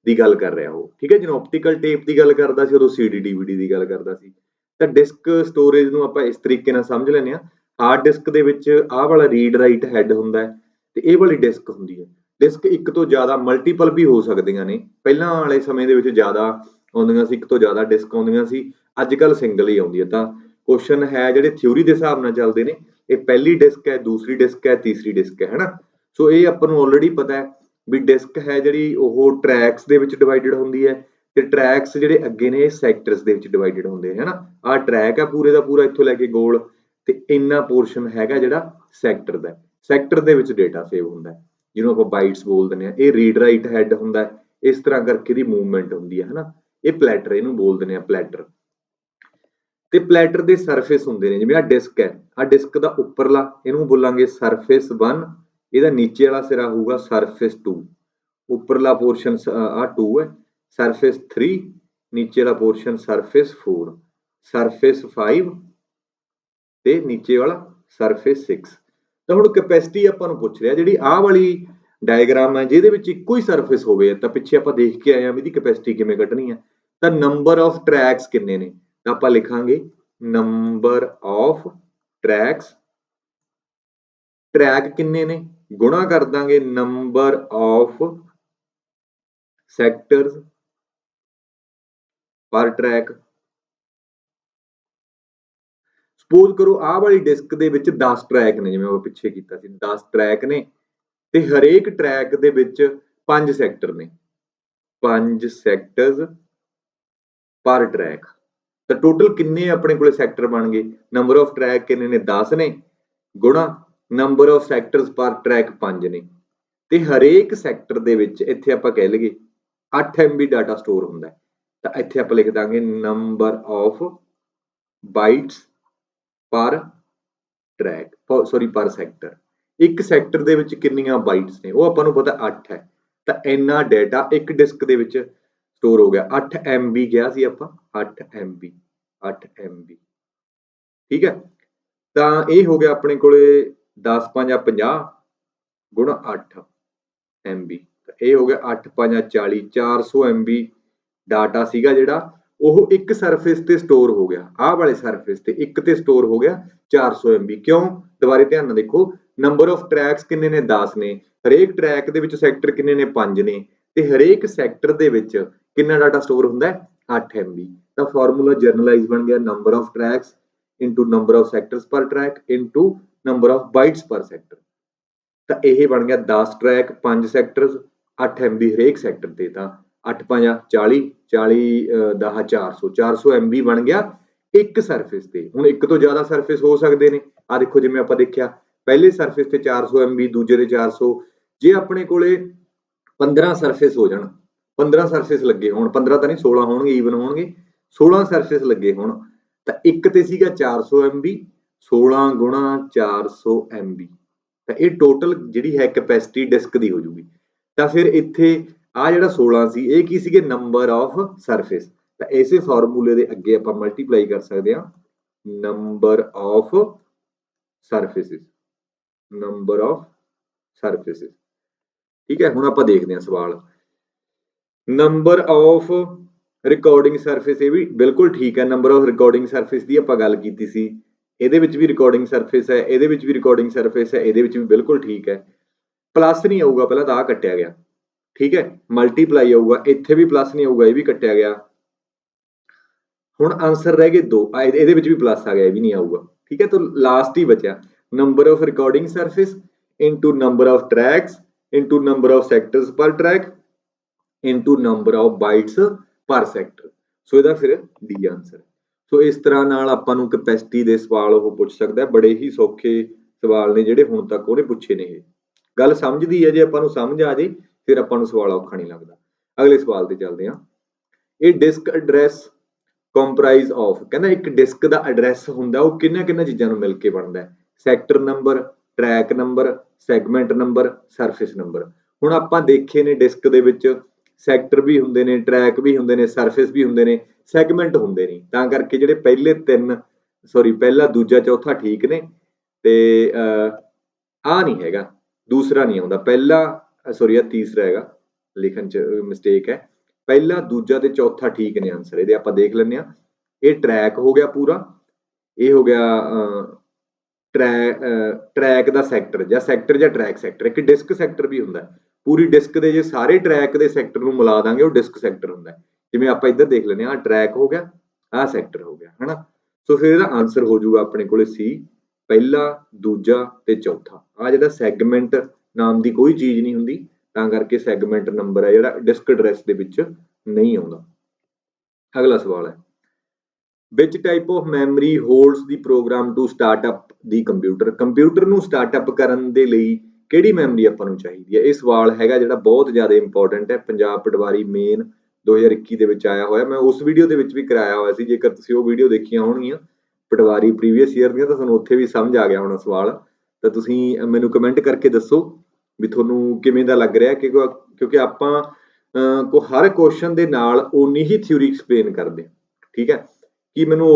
ਦੀ ਗੱਲ ਕਰ ਰਿਹਾ ਉਹ, ਠੀਕ ਹੈ, ਜਦੋਂ ਆਪਟੀਕਲ ਟੇਪ ਦੀ ਗੱਲ ਕਰਦਾ ਸੀ ਉਦੋਂ CD DVD ਦੀ ਗੱਲ ਕਰਦਾ ਸੀ। ਤਾਂ ਡਿਸਕ ਸਟੋਰੇਜ ਨੂੰ ਆਪਾਂ ਇਸ ਤਰੀਕੇ ਨਾਲ ਸਮਝ ਲੈਂਦੇ ਹਾਂ, ਹਾਰਡ ਡਿਸਕ ਦੇ ਵਿੱਚ ਆਹ ਵਾਲਾ ਰੀਡ ਰਾਈਟ ਹੈਡ ਹੁੰਦਾ ਤੇ ਇਹ ਵਾਲੀ ਡਿਸਕ ਹੁੰਦੀ ਹੈ। ਡਿਸਕ ਇੱਕ ਤੋਂ ਜ਼ਿਆਦਾ ਮਲਟੀਪਲ ਵੀ ਹੋ ਸਕਦੀਆਂ ਨੇ, ਪਹਿਲਾਂ ਵਾਲੇ ਸਮੇਂ ਦੇ ਵਿੱਚ ਜ਼ਿਆਦਾ ਆਉਂਦੀਆਂ ਸੀ, ਇੱਕ ਤੋਂ ਜ਼ਿਆਦਾ ਡਿਸਕ ਆਉਂਦੀਆਂ ਸੀ, ਅੱਜ ਕੱਲ੍ਹ ਸਿੰਗਲ ਹੀ ਆਉਂਦੀ ਹੈ। ਤਾਂ ਕੁਐਸਚਨ ਹੈ ਜਿਹੜੇ ਥਿਊਰੀ ਦੇ ਹਿਸਾਬ ਨਾਲ ਚੱਲਦੇ ਨੇ, ਇਹ ਪਹਿਲੀ ਡਿਸਕ ਹੈ, ਦੂਸਰੀ ਡਿਸਕ ਹੈ, ਤੀਸਰੀ ਡਿਸਕ ਹੈ ਹਨਾ। ਸੋ ਇਹ ਆਪਾਂ ਨੂੰ ਆਲਰੇਡੀ ਪਤਾ ਹੈ ਵੀ ਡਿਸਕ ਹੈ ਜਿਹੜੀ ਉਹ ਟਰੈਕਸ ਦੇ ਵਿੱਚ ਡਿਵਾਈਡਡ ਹੁੰਦੀ ਹੈ, ਤੇ ਟਰੈਕਸ ਜਿਹੜੇ ਅੱਗੇ ਨੇ ਇਹ ਸੈਕਟਰਸ ਦੇ ਵਿੱਚ ਡਿਵਾਈਡਡ ਹੁੰਦੇ ਨੇ ਹਨਾ। ਆਹ ਟਰੈਕ ਆ ਪੂਰੇ ਦਾ ਪੂਰਾ ਇੱਥੋਂ ਲੈ ਕੇ ਗੋਲ, ਤੇ ਇੰਨਾ ਪੋਰਸ਼ਨ ਹੈਗਾ ਜਿਹੜਾ ਸੈਕਟਰ ਦਾ, ਸੈਕਟਰ ਦੇ ਵਿੱਚ ਡਾਟਾ ਸੇਵ ਹੁੰਦਾ ਜਿਹਨੂੰ ਆਪਾਂ ਬਾਈਟਸ ਬੋਲ ਦਿੰਦੇ ਆ। ਇਹ ਰੀਡ ਰਾਈਟ ਹੈਡ ਹੁੰਦਾ, ਇਸ ਤਰ੍ਹਾਂ ਕਰਕੇ ਦੀ ਮੂਵਮੈਂਟ ਹੁੰਦੀ ਹੈ ਹਨਾ। ਇਹ ਪਲੈਟਰ ਇਹਨੂੰ ਬੋਲ ਦਿੰਦੇ ਆ, ਪਲੈਟਰ। ਤੇ ਪਲੈਟਰ ਦੇ ਸਰਫੇਸ ਹੁੰਦੇ ਨੇ, ਜਿਵੇਂ ਆਹ ਡਿਸਕ ਹੈ, ਆਹ ਡਿਸਕ ਦਾ ਉੱਪਰਲਾ ਇਹਨੂੰ ਬੋਲਾਂਗੇ ਸਰਫੇਸ 1, ਇਹਦਾ ਨੀਚੇ ਵਾਲਾ ਸਿਰਾ ਹੋਊਗਾ ਸਰਫੇਸ 2, ਉੱਪਰਲਾ ਪੋਰਸ਼ਨ ਆਹ 2 ਹੈ, ਸਰਫੇਸ 3, ਨੀਚੇ ਵਾਲਾ ਪੋਰਸ਼ਨ ਸਰਫੇਸ 4, ਸਰਫੇਸ 5, ਤੇ ਨੀਚੇ ਵਾਲਾ ਸਰਫੇਸ 6। ਤਾਂ ਹੁਣ ਕੈਪੈਸਿਟੀ ਆਪਾਂ ਨੂੰ ਪੁੱਛ ਰਿਹਾ ਜਿਹੜੀ ਆਹ ਵਾਲੀ ਡਾਇਗਰਾਮ ਹੈ ਜਿਹਦੇ ਵਿੱਚ ਇੱਕੋ ਹੀ ਸਰਫੇਸ ਹੋਵੇ ਤਾਂ ਪਿੱਛੇ ਆਪਾਂ ਦੇਖ ਕੇ ਆਏ ਆ ਵੀ ਇਹਦੀ ਕੈਪੈਸਿਟੀ ਕਿਵੇਂ ਕੱਢਣੀ ਹੈ। ਤਾਂ ਨੰਬਰ ਆਫ ਟਰੈਕਸ ਕਿੰਨੇ ਨੇ ਤਾਂ ਆਪਾਂ ਲਿਖਾਂਗੇ ਨੰਬਰ ਆਫ ਟਰੈਕਸ, ਟਰੈਕ ਕਿੰਨੇ ਨੇ ਗੁਣਾ ਕਰ ਦਾਂਗੇ number of sectors per track. Suppose ਕਰੋ ਆਹ ਵਾਲੀ ਡਿਸਕ ਦੇ ਵਿੱਚ 10 ਟਰੈਕ ਨੇ, ਜਿਵੇਂ ਆਪਾਂ ਪਿੱਛੇ ਕੀਤਾ ਸੀ 10 ਟਰੈਕ ਨੇ ਤੇ ਹਰੇਕ ਟਰੈਕ ਦੇ ਵਿੱਚ 5 ਸੈਕਟਰ ਨੇ, 5 ਸੈਕਟਰਸ ਪਰ ਟਰੈਕ। ਤਾਂ ਟੋਟਲ ਕਿੰਨੇ ਆਪਣੇ ਕੋਲੇ ਸੈਕਟਰ ਬਣ ਗਏ, ਨੰਬਰ ਆਫ ਟਰੈਕ ਕਿੰਨੇ ਨੇ 10 ਨੇ ਗੁਣਾ number of sectors per track 5 ਨੇ ਤੇ ਹਰੇਕ ਸੈਕਟਰ ਦੇ ਵਿੱਚ ਇੱਥੇ ਆਪਾਂ ਕਹਿ ਲਈਏ 8 MB ਡਾਟਾ ਸਟੋਰ ਹੁੰਦਾ ਹੈ। ਤਾਂ ਇੱਥੇ ਆਪਾਂ ਲਿਖ ਦਾਂਗੇ ਨੰਬਰ ਆਫ ਬਾਈਟਸ ਪਰ ਟਰੈਕ, ਸੌਰੀ ਪਰ ਸੈਕਟਰ। ਇੱਕ ਸੈਕਟਰ ਦੇ ਵਿੱਚ ਕਿੰਨੀਆਂ ਬਾਈਟਸ ਨੇ ਉਹ ਆਪਾਂ ਨੂੰ ਪਤਾ 8 ਹੈ। ਤਾਂ ਇੰਨਾ ਡਾਟਾ ਇੱਕ ਡਿਸਕ ਦੇ ਵਿੱਚ ਸਟੋਰ ਹੋ ਗਿਆ। 8 MB ਗਿਆ ਸੀ ਆਪਾਂ, 8 MB 8 MB ਠੀਕ ਹੈ। ਤਾਂ ਇਹ ਹੋ ਗਿਆ ਆਪਣੇ ਕੋਲੇ 10 5 50 ਗੁਣਾ 8 MB, ਇਹ ਹੋ ਗਿਆ 8 5 40, 400 MB ਡਾਟਾ ਸੀਗਾ ਜਿਹੜਾ ਉਹ ਇੱਕ ਸਰਫੇਸ ਤੇ ਸਟੋਰ ਹੋ ਗਿਆ। ਆਹ ਵਾਲੇ ਸਰਫੇਸ ਤੇ ਇੱਕ ਤੇ ਸਟੋਰ ਹੋ ਗਿਆ 400 MB। ਕਿਉਂ, ਦੁਬਾਰੇ ਧਿਆਨ ਨਾਲ ਦੇਖੋ, ਨੰਬਰ ਆਫ ਟਰੈਕਸ ਕਿੰਨੇ ਨੇ 10 ਨੇ, ਹਰੇਕ ਟਰੈਕ ਦੇ ਵਿੱਚ ਸੈਕਟਰ ਕਿੰਨੇ ਨੇ 5 ਨੇ ਤੇ ਹਰੇਕ ਸੈਕਟਰ ਦੇ ਵਿੱਚ ਕਿੰਨਾ ਡਾਟਾ ਸਟੋਰ ਹੁੰਦਾ ਹੈ 8 MB। ਤਾਂ ਫਾਰਮੂਲਾ ਜਰਨਲਾਈਜ਼ ਬਣ ਗਿਆ number of tracks into number of sectors per track into number of bytes per sector. ਤਾਂ ਇਹ ਬਣ ਗਿਆ 10 ਟਰੈਕ 5 ਸੈਕਟਰਸ 8 MB ਹਰੇਕ ਸੈਕਟਰ ਤੇ। ਤਾਂ 8 5 40, 40 10 400, 400 MB ਬਣ ਗਿਆ ਇੱਕ ਸਰਫੇਸ ਤੇ। ਹੁਣ ਇੱਕ ਤੋਂ ਜ਼ਿਆਦਾ ਸਰਫੇਸ ਹੋ ਸਕਦੇ ਨੇ, ਆ ਦੇਖੋ ਜਿਵੇਂ ਆਪਾਂ ਦੇਖਿਆ ਪਹਿਲੇ ਸਰਫੇਸ ਤੇ 400 MB, ਦੂਜੇ ਤੇ 400। ਜੇ ਆਪਣੇ ਕੋਲੇ 15 ਸਰਫੇਸ ਹੋ ਜਾਣ, 15 ਸਰਫੇਸ ਲੱਗੇ ਹੋਣ, 15 ਤਾਂ ਨਹੀਂ 16 ਹੋਣਗੇ, ਈਵਨ ਹੋਣਗੇ, 16 ਸਰਫੇਸ ਲੱਗੇ ਹੋਣ ਤਾਂ ਇੱਕ ਤੇ ਸੀਗਾ 400 MB, 16 ਗੁਣਾ 400 MB। ਤਾਂ ਇਹ ਟੋਟਲ ਜਿਹੜੀ ਹੈ ਕੈਪੈਸਿਟੀ ਡਿਸਕ ਦੀ ਹੋ ਜੂਗੀ। ਤਾਂ ਫਿਰ ਇੱਥੇ ਆ ਜਿਹੜਾ 16 ਸੀ ਇਹ ਕੀ ਸੀਗੇ ਨੰਬਰ ਆਫ ਸਰਫੇਸ। ਤਾਂ ਇਸੇ ਫਾਰਮੂਲੇ ਦੇ ਅੱਗੇ ਆਪਾਂ ਮਲਟੀਪਲਾਈ ਕਰ ਸਕਦੇ ਹਾਂ ਨੰਬਰ ਆਫ ਸਰਫੇਸਿਸ, ਨੰਬਰ ਆਫ ਸਰਫੇਸਿਸ। ਠੀਕ ਹੈ, ਹੁਣ ਆਪਾਂ ਦੇਖਦੇ ਹਾਂ ਸਵਾਲ ਨੰਬਰ ਆਫ ਰਿਕਾਰਡਿੰਗ ਸਰਫੇਸ। ਇਹ ਵੀ ਬਿਲਕੁਲ ਠੀਕ ਹੈ, ਨੰਬਰ ਆਫ ਰਿਕਾਰਡਿੰਗ ਸਰਫੇਸ ਦੀ ਆਪਾਂ ਗੱਲ ਕੀਤੀ ਸੀ, ਇਹਦੇ ਵਿੱਚ ਵੀ ਰਿਕਾਰਡਿੰਗ ਸਰਫੇਸ ਹੈ, ਇਹਦੇ ਵਿੱਚ ਵੀ ਰਿਕਾਰਡਿੰਗ ਸਰਫੇਸ ਹੈ, ਇਹਦੇ ਵਿੱਚ ਵੀ ਬਿਲਕੁਲ ਠੀਕ ਹੈ। ਪਲੱਸ ਨਹੀਂ ਆਊਗਾ, ਪਹਿਲਾਂ ਤਾਂ ਆ ਕੱਟਿਆ ਗਿਆ, ਠੀਕ ਹੈ। ਮਲਟੀਪਲਾਈ ਆਊਗਾ, ਇੱਥੇ ਵੀ ਪਲੱਸ ਨਹੀਂ ਆਊਗਾ, ਇਹ ਵੀ ਕੱਟਿਆ ਗਿਆ। ਹੁਣ ਆਨਸਰ ਰਹਿ ਗਏ ਦੋ, ਇਹਦੇ ਵਿੱਚ ਵੀ ਪਲੱਸ ਆ ਗਿਆ, ਇਹ ਵੀ ਨਹੀਂ ਆਊਗਾ, ਠੀਕ ਹੈ। ਤਾਂ ਲਾਸਟ ਹੀ ਬਚਿਆ number of recording surface into number of tracks into number of sectors per track into number of bytes per sector. So ਇਹਦਾ ਫਿਰ ਡੀ ਆਨਸਰ। ਸੋ ਇਸ ਤਰ੍ਹਾਂ ਨਾਲ ਆਪਾਂ ਨੂੰ ਕੈਪੈਸਿਟੀ ਦੇ ਸਵਾਲ ਉਹ ਪੁੱਛ ਸਕਦਾ। ਬੜੇ ਹੀ ਸੌਖੇ ਸਵਾਲ ਨੇ ਜਿਹੜੇ ਹੁਣ ਤੱਕ ਉਹਨੇ ਪੁੱਛੇ ਨੇ। ਇਹ ਗੱਲ ਸਮਝਦੀ ਹੈ, ਜੇ ਆਪਾਂ ਨੂੰ ਸਮਝ ਆ ਜੇ ਫਿਰ ਆਪਾਂ ਨੂੰ ਸਵਾਲ ਔਖਾ ਨਹੀਂ ਲੱਗਦਾ। ਅਗਲੇ ਸਵਾਲ ਤੇ ਚੱਲਦੇ ਹਾਂ। ਇਹ ਡਿਸਕ ਐਡਰੈਸ ਕੰਪਰਾਈਜ਼ ਆਫ, ਕਹਿੰਦਾ ਇੱਕ ਡਿਸਕ ਦਾ ਐਡਰੈਸ ਹੁੰਦਾ ਉਹ ਕਿੰਨਾ ਕਿੰਨਾ ਚੀਜ਼ਾਂ ਨੂੰ ਮਿਲ ਕੇ ਬਣਦਾ। Sector number, track number, segment number, surface number. ਹੁਣ ਆਪਾਂ ਦੇਖੇ ਨੇ ਡਿਸਕ ਦੇ ਵਿੱਚ ਸੈਕਟਰ ਵੀ ਹੁੰਦੇ ਨੇ, ਟਰੈਕ ਵੀ ਹੁੰਦੇ ਨੇ, ਸਰਫੇਸ ਵੀ ਹੁੰਦੇ ਨੇ, ਸੈਗਮੈਂਟ ਹੁੰਦੇ ਨਹੀਂ। ਤਾਂ ਕਰਕੇ ਜਿਹੜੇ ਪਹਿਲੇ ਤਿੰਨ ਪਹਿਲਾ ਦੂਜਾ ਚੌਥਾ ਠੀਕ ਨੇ ਤੇ ਆ ਨਹੀਂ ਹੈਗਾ, ਦੂਸਰਾ ਨਹੀਂ ਆਉਂਦਾ। ਪਹਿਲਾ ਆ ਤੀਸਰਾ ਹੈਗਾ, ਲਿਖਣ 'ਚ ਮਿਸਟੇਕ ਹੈ। ਪਹਿਲਾ ਦੂਜਾ ਤੇ ਚੌਥਾ ਠੀਕ ਨੇ ਆਨਸਰ ਇਹਦੇ। ਆਪਾਂ ਦੇਖ ਲੈਂਦੇ ਹਾਂ। ਇਹ ਟਰੈਕ ਹੋ ਗਿਆ ਪੂਰਾ, ਇਹ ਹੋ ਗਿਆ ਟਰੈਕ ਦਾ ਸੈਕਟਰ ਜਾਂ ਟਰੈਕ ਸੈਕਟਰ। ਇੱਕ ਡਿਸਕ ਸੈਕਟਰ ਵੀ ਹੁੰਦਾ, ਪੂਰੀ ਡਿਸਕ ਦੇ ਜੇ ਸਾਰੇ ਟਰੈਕ ਦੇ ਸੈਕਟਰ ਨੂੰ ਮਿਲਾ ਦਾਂਗੇ ਉਹ ਡਿਸਕ ਸੈਕਟਰ ਹੁੰਦਾ। ਜਿਵੇਂ ਆਪਾਂ ਇੱਧਰ ਦੇਖ ਲੈਂਦੇ ਹਾਂ, ਟਰੈਕ ਹੋ ਗਿਆ, ਆਹ ਸੈਕਟਰ ਹੋ ਗਿਆ, ਹਨਾ। ਸੋ ਫਿਰ ਇਹਦਾ ਆਨਸਰ ਹੋ ਜਾਊਗਾ ਆਪਣੇ ਕੋਲੇ ਸੀ, ਪਹਿਲਾ ਦੂਜਾ ਤੇ ਚੌਥਾ। ਆ ਜਿਹੜਾ ਸੈਗਮੈਂਟ ਨਾਮ ਦੀ ਕੋਈ ਚੀਜ਼ ਨਹੀਂ ਹੁੰਦੀ, ਤਾਂ ਕਰਕੇ ਸੈਗਮੈਂਟ ਨੰਬਰ ਹੈ ਜਿਹੜਾ ਡਿਸਕ ਐਡਰੈਸ ਦੇ ਵਿੱਚ ਨਹੀਂ ਆਉਂਦਾ। ਅਗਲਾ ਸਵਾਲ ਹੈ ਵਿਚ type of memory holds the programme to start up the computer. Computer ਨੂੰ ਸਟਾਰਟ ਅਪ ਕਰਨ ਦੇ ਲਈ ਕਿਹੜੀ ਮੈਮਰੀ ਆਪਾਂ ਨੂੰ ਚਾਹੀਦੀ ਹੈ। ਇਹ ਸਵਾਲ ਹੈਗਾ ਜਿਹੜਾ ਬਹੁਤ ਜ਼ਿਆਦਾ ਇੰਪੋਰਟੈਂਟ ਹੈ। ਪੰਜਾਬ ਪਟਵਾਰੀ ਮੇਨ 2021 ਦੇ ਵਿੱਚ ਆਇਆ ਹੋਇਆ। ਮੈਂ ਉਸ ਵੀਡੀਓ ਦੇ ਵਿੱਚ ਵੀ ਕਰਾਇਆ ਹੋਇਆ ਸੀ, ਜੇਕਰ ਤੁਸੀਂ ਉਹ ਵੀਡੀਓ ਦੇਖੀਆਂ ਹੋਣਗੀਆਂ ਪਟਵਾਰੀ ਪ੍ਰੀਵੀਅਸ ਈਅਰ ਦੀਆਂ, ਤਾਂ ਤੁਹਾਨੂੰ ਉੱਥੇ ਵੀ ਸਮਝ ਆ ਗਿਆ ਹੋਣਾ ਸਵਾਲ। ਤਾਂ ਤੁਸੀਂ ਮੈਨੂੰ ਕਮੈਂਟ ਕਰਕੇ ਦੱਸੋ ਵੀ ਤੁਹਾਨੂੰ ਕਿਵੇਂ ਦਾ ਲੱਗ ਰਿਹਾ, ਕਿਉਂਕਿ ਆਪਾਂ ਹਰ ਕੁਐਸਚਨ ਦੇ ਨਾਲ ਓਨੀ ਹੀ ਥਿਊਰੀ ਐਕਸਪਲੇਨ ਕਰਦੇ ਹਾਂ, ਠੀਕ ਹੈ। ਕਿ ਮੈਨੂੰ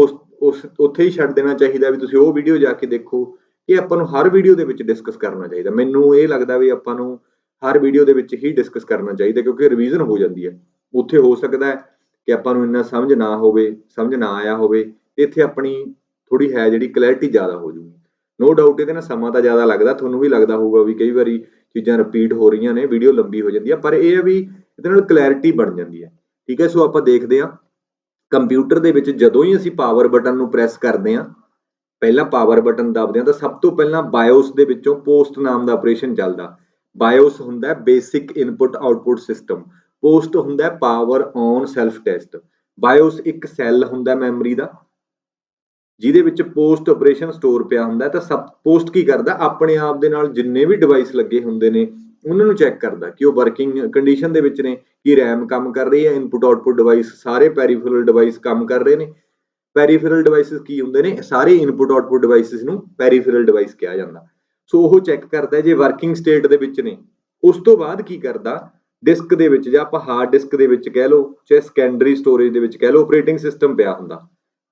ਉਸ ਉੱਥੇ ਹੀ ਛੱਡ ਦੇਣਾ ਚਾਹੀਦਾ ਵੀ ਤੁਸੀਂ ਉਹ ਵੀਡੀਓ ਜਾ ਕੇ ਦੇਖੋ। ਇਹ ਆਪਾਂ ਨੂੰ ਹਰ ਵੀਡੀਓ ਦੇ ਵਿੱਚ ਡਿਸਕਸ ਕਰਨਾ ਚਾਹੀਦਾ। ਮੈਨੂੰ ਇਹ ਲੱਗਦਾ ਵੀ ਆਪਾਂ ਨੂੰ ਹਰ ਵੀਡੀਓ ਦੇ ਵਿੱਚ ਹੀ ਡਿਸਕਸ ਕਰਨਾ ਚਾਹੀਦਾ, ਕਿਉਂਕਿ ਰਿਵੀਜ਼ਨ ਹੋ ਜਾਂਦੀ ਹੈ। ਉੱਥੇ ਹੋ ਸਕਦਾ ਹੈ ਕਿ ਆਪਾਂ ਨੂੰ ਇੰਨਾ ਸਮਝ ਨਾ ਹੋਵੇ, ਸਮਝ ਨਾ ਆਇਆ ਹੋਵੇ, ਇੱਥੇ ਆਪਣੀ ਥੋੜੀ ਹੈ ਜਿਹੜੀ ਕਲੈਰਿਟੀ ਜ਼ਿਆਦਾ ਹੋ ਜੂਗੀ। ਨੋ ਡਾਊਟ ਇਹਦੇ ਨਾਲ ਸਮਾਂ ਤਾਂ ਜ਼ਿਆਦਾ ਲੱਗਦਾ, ਤੁਹਾਨੂੰ ਵੀ ਲੱਗਦਾ ਹੋਊਗਾ ਵੀ ਕਈ ਵਾਰੀ ਚੀਜ਼ਾਂ ਰਿਪੀਟ ਹੋ ਰਹੀਆਂ ਨੇ, ਵੀਡੀਓ ਲੰਬੀ ਹੋ ਜਾਂਦੀ ਹੈ, ਪਰ ਇਹ ਹੈ ਵੀ ਇਹਦੇ ਨਾਲ ਕਲੈਰਿਟੀ ਬਣ ਜਾਂਦੀ ਹੈ। ਠੀਕ ਹੈ, ਸੋ ਆਪਾਂ ਦੇਖਦੇ ਹਾਂ ਕੰਪਿਊਟਰ ਦੇ ਵਿੱਚ ਜਦੋਂ ਹੀ ਅਸੀਂ ਪਾਵਰ ਬਟਨ ਨੂੰ ਪ੍ਰੈਸ ਕਰਦੇ ਹਾਂ, ਪਹਿਲਾਂ ਪਾਵਰ ਬਟਨ ਦਬਦੇ ਹਾਂ ਤਾਂ ਸਭ ਤੋਂ ਪਹਿਲਾਂ ਬਾਇਓਸ ਦੇ ਵਿੱਚੋਂ ਪੋਸਟ ਨਾਮ ਦਾ ਆਪਰੇਸ਼ਨ ਚੱਲਦਾ। ਬਾਇਓਸ ਹੁੰਦਾ basic input output system, post ਹੁੰਦਾ ਪਾਵਰ ਔਨ ਸੈਲਫ ਟੈਸਟ। ਬਾਇਓਸ ਇੱਕ ਸੈੱਲ ਹੁੰਦਾ ਮੈਮਰੀ ਦਾ ਜਿਹਦੇ ਵਿੱਚ ਪੋਸਟ ਆਪਰੇਸ਼ਨ ਸਟੋਰ ਪਿਆ ਹੁੰਦਾ। ਤਾਂ ਸਬ ਪੋਸਟ ਕੀ ਕਰਦਾ, ਆਪਣੇ ਆਪ ਦੇ ਨਾਲ ਜਿੰਨੇ ਵੀ ਡਿਵਾਈਸ ਲੱਗੇ ਹੁੰਦੇ ਨੇ ਉਹਨਾਂ ਨੂੰ ਚੈੱਕ ਕਰਦਾ ਕਿ ਉਹ ਵਰਕਿੰਗ ਕੰਡੀਸ਼ਨ ਦੇ ਵਿੱਚ ਨੇ, ਕਿ ਰੈਮ ਕੰਮ ਕਰ ਰਹੀ ਹੈ, ਇਨਪੁਟ ਆਊਟਪੁੱਟ ਡਿਵਾਈਸ ਸਾਰੇ ਪੈਰੀਫਿਰਲ ਡਿਵਾਈਸ ਕੰਮ ਕਰ ਰਹੇ ਨੇ। ਪੈਰੀਫਿਰਲ ਡਿਵਾਈਸਿਸ ਕੀ ਹੁੰਦੇ ਨੇ, ਸਾਰੇ ਇਨਪੁਟ ਆਊਟਪੁੱਟ ਡਿਵਾਈਸਿਸ ਨੂੰ ਪੈਰੀਫਿਰਲ ਡਿਵਾਈਸ ਕਿਹਾ ਜਾਂਦਾ। ਸੋ ਉਹ ਚੈੱਕ ਕਰਦਾ ਜੇ ਵਰਕਿੰਗ ਸਟੇਟ ਦੇ ਵਿੱਚ ਨੇ। ਉਸ ਤੋਂ ਬਾਅਦ ਕੀ ਕਰਦਾ, ਡਿਸਕ ਦੇ ਵਿੱਚ ਜਾਂ ਆਪਾਂ ਹਾਰਡ ਡਿਸਕ ਦੇ ਵਿੱਚ ਕਹਿ ਲਓ, ਚਾਹੇ ਸੈਕੰਡਰੀ ਸਟੋਰੇਜ ਦੇ ਵਿੱਚ ਕਹਿ ਲਓ, ਆਪਰੇਟਿੰਗ ਸਿਸਟਮ ਪਿਆ ਹੁੰਦਾ।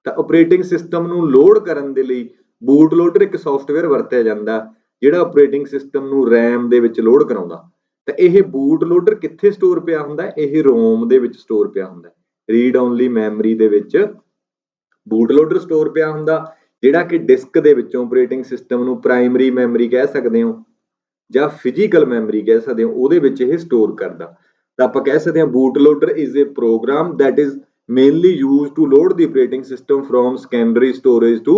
ਤਾਂ ਆਪਰੇਟਿੰਗ ਸਿਸਟਮ ਨੂੰ ਲੋਡ ਕਰਨ ਦੇ ਲਈ ਬੂਟ ਲੋਡਰ ਇੱਕ ਸੌਫਟਵੇਅਰ ਵਰਤਿਆ ਜਾਂਦਾ ਜਿਹੜਾ ਆਪਰੇਟਿੰਗ ਸਿਸਟਮ ਨੂੰ ਰੈਮ ਦੇ ਵਿੱਚ ਲੋਡ ਕਰਾਉਂਦਾ। ਤਾਂ ਇਹ ਬੂਟ ਲੋਡਰ ਕਿੱਥੇ ਸਟੋਰ ਪਿਆ ਹੁੰਦਾ, ਇਹ ਰੋਮ ਦੇ ਵਿੱਚ ਸਟੋਰ ਪਿਆ ਹੁੰਦਾ। ਰੀਡ ਓਨਲੀ ਮੈਮਰੀ ਦੇ ਵਿੱਚ ਬੂਟ ਲੋਡਰ ਸਟੋਰ ਪਿਆ ਹੁੰਦਾ, ਜਿਹੜਾ ਕਿ ਡਿਸਕ ਦੇ ਵਿੱਚੋਂ ਆਪਰੇਟਿੰਗ ਸਿਸਟਮ ਨੂੰ ਪ੍ਰਾਇਮਰੀ ਮੈਮਰੀ ਕਹਿ ਸਕਦੇ ਹੋ ਜਾਂ ਫਿਜ਼ੀਕਲ ਮੈਮਰੀ ਕਹਿ ਸਕਦੇ ਹੋ, ਉਹਦੇ ਵਿੱਚ ਇਹ ਸਟੋਰ ਕਰਦਾ। ਤਾਂ ਆਪਾਂ ਕਹਿ ਸਕਦੇ ਹਾਂ boot loader is a program that is mainly use to load the operating system from secondary storage to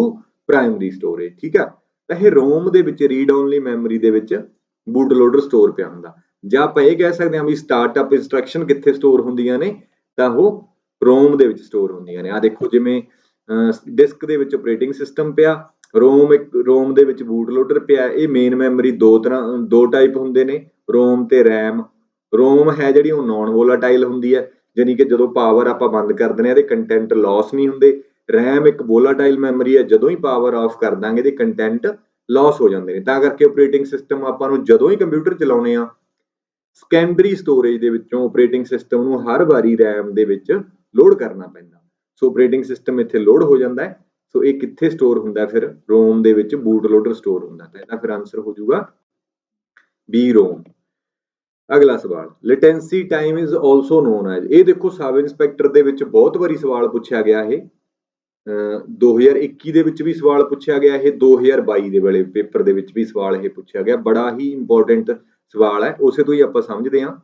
primary storage. ਠੀਕ ਆ, ਤਾਂ ਇਹ ਰੋਮ ਦੇ ਵਿੱਚ ਰੀਡ ਓਨਲੀ ਮੈਮਰੀ ਦੇ ਵਿੱਚ ਬੂਟ ਲੋਡਰ ਸਟੋਰ ਪਿਆ ਹੁੰਦਾ। ਜਾਂ ਆਪਾਂ ਇਹ ਕਹਿ ਸਕਦੇ ਹਾਂ ਵੀ ਸਟਾਰਟਅਪ ਇੰਸਟਰਕਸ਼ਨ ਕਿੱਥੇ ਸਟੋਰ ਹੁੰਦੀਆਂ ਨੇ, ਤਾਂ ਉਹ ਰੋਮ ਦੇ ਵਿੱਚ ਸਟੋਰ ਹੁੰਦੀਆਂ ਨੇ। ਆ ਦੇਖੋ, ਜਿਵੇਂ ਡਿਸਕ ਦੇ ਵਿੱਚ ਆਪਰੇਟਿੰਗ ਸਿਸਟਮ ਪਿਆ, ਰੋਮ ਦੇ ਵਿੱਚ ਬੂਟ ਲੋਡਰ ਪਿਆ। ਇਹ ਮੇਨ ਮੈਮਰੀ ਦੋ ਟਾਈਪ ਹੁੰਦੇ ਨੇ, ਰੋਮ ਤੇ ਰੈਮ। ਰੋਮ ਹੈ ਜਿਹੜੀ ਉਹ ਨਾਨ ਵੋਲਾਟਾਈਲ ਹੁੰਦੀ ਹੈ, ਯਾਨੀ ਕਿ ਜਦੋਂ ਪਾਵਰ ਆਪਾਂ ਬੰਦ ਕਰ ਦਿੰਦੇ ਆ ਇਹਦੇ ਕੰਟੈਂਟ ਲਾਸ ਨਹੀਂ ਹੁੰਦੇ। ਰੈਮ ਇੱਕ ਵੋਲਾਟਾਈਲ ਮੈਮਰੀ ਹੈ, ਜਦੋਂ ਹੀ ਪਾਵਰ ਆਫ ਕਰ ਦਾਂਗੇ ਇਹਦੇ ਕੰਟੈਂਟ ਲਾਸ ਹੋ ਜਾਂਦੇ ਨੇ। ਤਾਂ ਕਰਕੇ ਆਪਰੇਟਿੰਗ ਸਿਸਟਮ ਆਪਾਂ ਨੂੰ ਜਦੋਂ ਹੀ ਕੰਪਿਊਟਰ ਚਲਾਉਣੇ ਆ, ਸੈਕੰਡਰੀ ਸਟੋਰੇਜ ਦੇ ਵਿੱਚੋਂ ਆਪਰੇਟਿੰਗ ਸਿਸਟਮ ਨੂੰ ਹਰ ਵਾਰੀ ਰੈਮ ਦੇ ਵਿੱਚ ਲੋਡ ਕਰਨਾ ਪੈਂਦਾ। ਸੋ ਆਪਰੇਟਿੰਗ ਸਿਸਟਮ ਇੱਥੇ ਲੋਡ ਹੋ ਜਾਂਦਾ ਹੈ। ਸੋ ਇਹ ਕਿੱਥੇ ਸਟੋਰ ਹੁੰਦਾ, ਫਿਰ ਰੋਮ ਦੇ ਵਿੱਚ ਬੂਟ ਲੋਡਰ ਸਟੋਰ ਹੁੰਦਾ। ਤਾਂ ਇਹਦਾ ਫਿਰ ਆਨਸਰ ਹੋ ਜਾਊਗਾ ਬੀ, ਰੋਮ। ਅਗਲਾ ਸਵਾਲ, latency time is also known as. ਇਹ ਦੇਖੋ ਸਬ ਇੰਸਪੈਕਟਰ ਦੇ ਵਿੱਚ ਬਹੁਤ ਵਾਰੀ ਸਵਾਲ ਪੁੱਛਿਆ ਗਿਆ। ਇਹ 2021 ਦੇ ਵਿੱਚ ਵੀ ਸਵਾਲ ਪੁੱਛਿਆ ਗਿਆ, ਇਹ 2022 ਦੇ ਵੇਲੇ ਪੇਪਰ ਦੇ ਵਿੱਚ ਵੀ ਸਵਾਲ ਇਹ ਪੁੱਛਿਆ ਗਿਆ। ਬੜਾ ਹੀ ਇੰਪੋਰਟੈਂਟ ਸਵਾਲ ਹੈ, ਉਸੇ ਤੋਂ ਹੀ ਆਪਾਂ ਸਮਝਦੇ ਹਾਂ।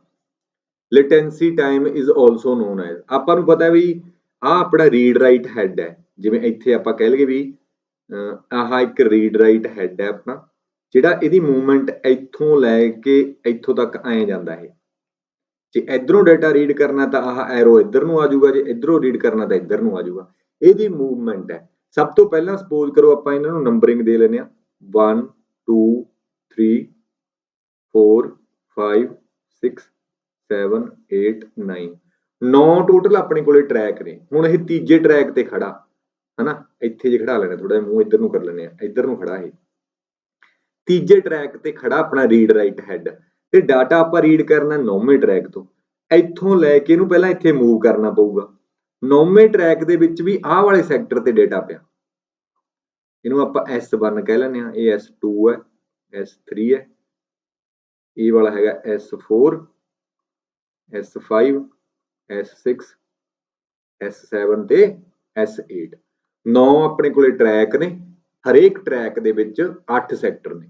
Latency time is also known as, ਆਪਾਂ ਨੂੰ ਪਤਾ ਵੀ ਆਹ ਆਪਣਾ ਰੀਡ ਰਾਈਟ ਹੈਡ ਹੈ। ਜਿਵੇਂ ਇੱਥੇ ਆਪਾਂ ਕਹਿ ਲਈਏ ਵੀ ਆਹ ਇੱਕ ਰੀਡ ਰਾਈਟ ਹੈਡ ਹੈ ਆਪਣਾ, ਜਿਹੜਾ ਇਹਦੀ ਮੂਵਮੈਂਟ ਇੱਥੋਂ ਲੈ ਕੇ ਇੱਥੋਂ ਤੱਕ ਆਏ ਜਾਂਦਾ ਹੈ। ਜੇ ਇਧਰੋਂ ਡਾਟਾ ਰੀਡ ਕਰਨਾ ਤਾਂ ਆਹ ਐਰੋ ਇੱਧਰ ਨੂੰ ਆ ਜਾਊਗਾ, ਜੇ ਇਧਰੋਂ ਰੀਡ ਕਰਨਾ ਤਾਂ ਇੱਧਰ ਨੂੰ ਆ ਜਾਊਗਾ। ਇਹਦੀ ਮੂਵਮੈਂਟ ਹੈ। ਸਭ ਤੋਂ ਪਹਿਲਾਂ ਸਪੋਜ਼ ਕਰੋ ਆਪਾਂ ਇਹਨਾਂ ਨੂੰ ਨੰਬਰਿੰਗ ਦੇ ਲੈਂਦੇ ਹਾਂ, 1 2 3 4 5 6 7 8 9 9 ਟੋਟਲ ਆਪਣੇ ਕੋਲੇ ਟਰੈਕ ਨੇ। ਹੁਣ ਇਹ ਤੀਜੇ ਟਰੈਕ ਤੇ ਖੜਾ ਹਨਾ, ਇੱਥੇ ਜੇ ਖੜਾ ਲੈਣਾ, ਥੋੜਾ ਮੂੰਹ ਇੱਧਰ ਨੂੰ ਕਰ ਲੈਣੇ ਆ, ਇੱਧਰ ਨੂੰ ਖੜਾ ਇਹ ਤੀਜੇ ਟਰੈਕ ਤੇ ਖੜਾ ਆਪਣਾ ਰੀਡ ਰਾਈਟ ਹੈਡ। ਤੇ ਡਾਟਾ ਆਪਾਂ ਰੀਡ ਕਰਨਾ 9ਵੇਂ ਟਰੈਕ ਤੋਂ, ਇੱਥੋਂ ਲੈ ਕੇ ਇਹਨੂੰ ਪਹਿਲਾਂ ਇੱਥੇ ਮੂਵ ਕਰਨਾ ਪਊਗਾ। 9ਵੇਂ ਟਰੈਕ ਦੇ ਵਿੱਚ ਵੀ ਆਹ ਵਾਲੇ ਸੈਕਟਰ ਤੇ ਡਾਟਾ ਪਿਆ, ਇਹਨੂੰ ਆਪਾਂ S1 ਕਹਿ ਲੈਂਦੇ ਆ, ਇਹ S2 ਹੈ, S3 ਹੈ, ਇਹ ਵਾਲਾ ਹੈਗਾ S4, S5, S6, S7 ਤੇ S8। 9 ਆਪਣੇ ਕੋਲੇ ਟਰੈਕ ਨੇ, ਹਰੇਕ ਟਰੈਕ ਦੇ ਵਿੱਚ 8 ਸੈਕਟਰ ਨੇ।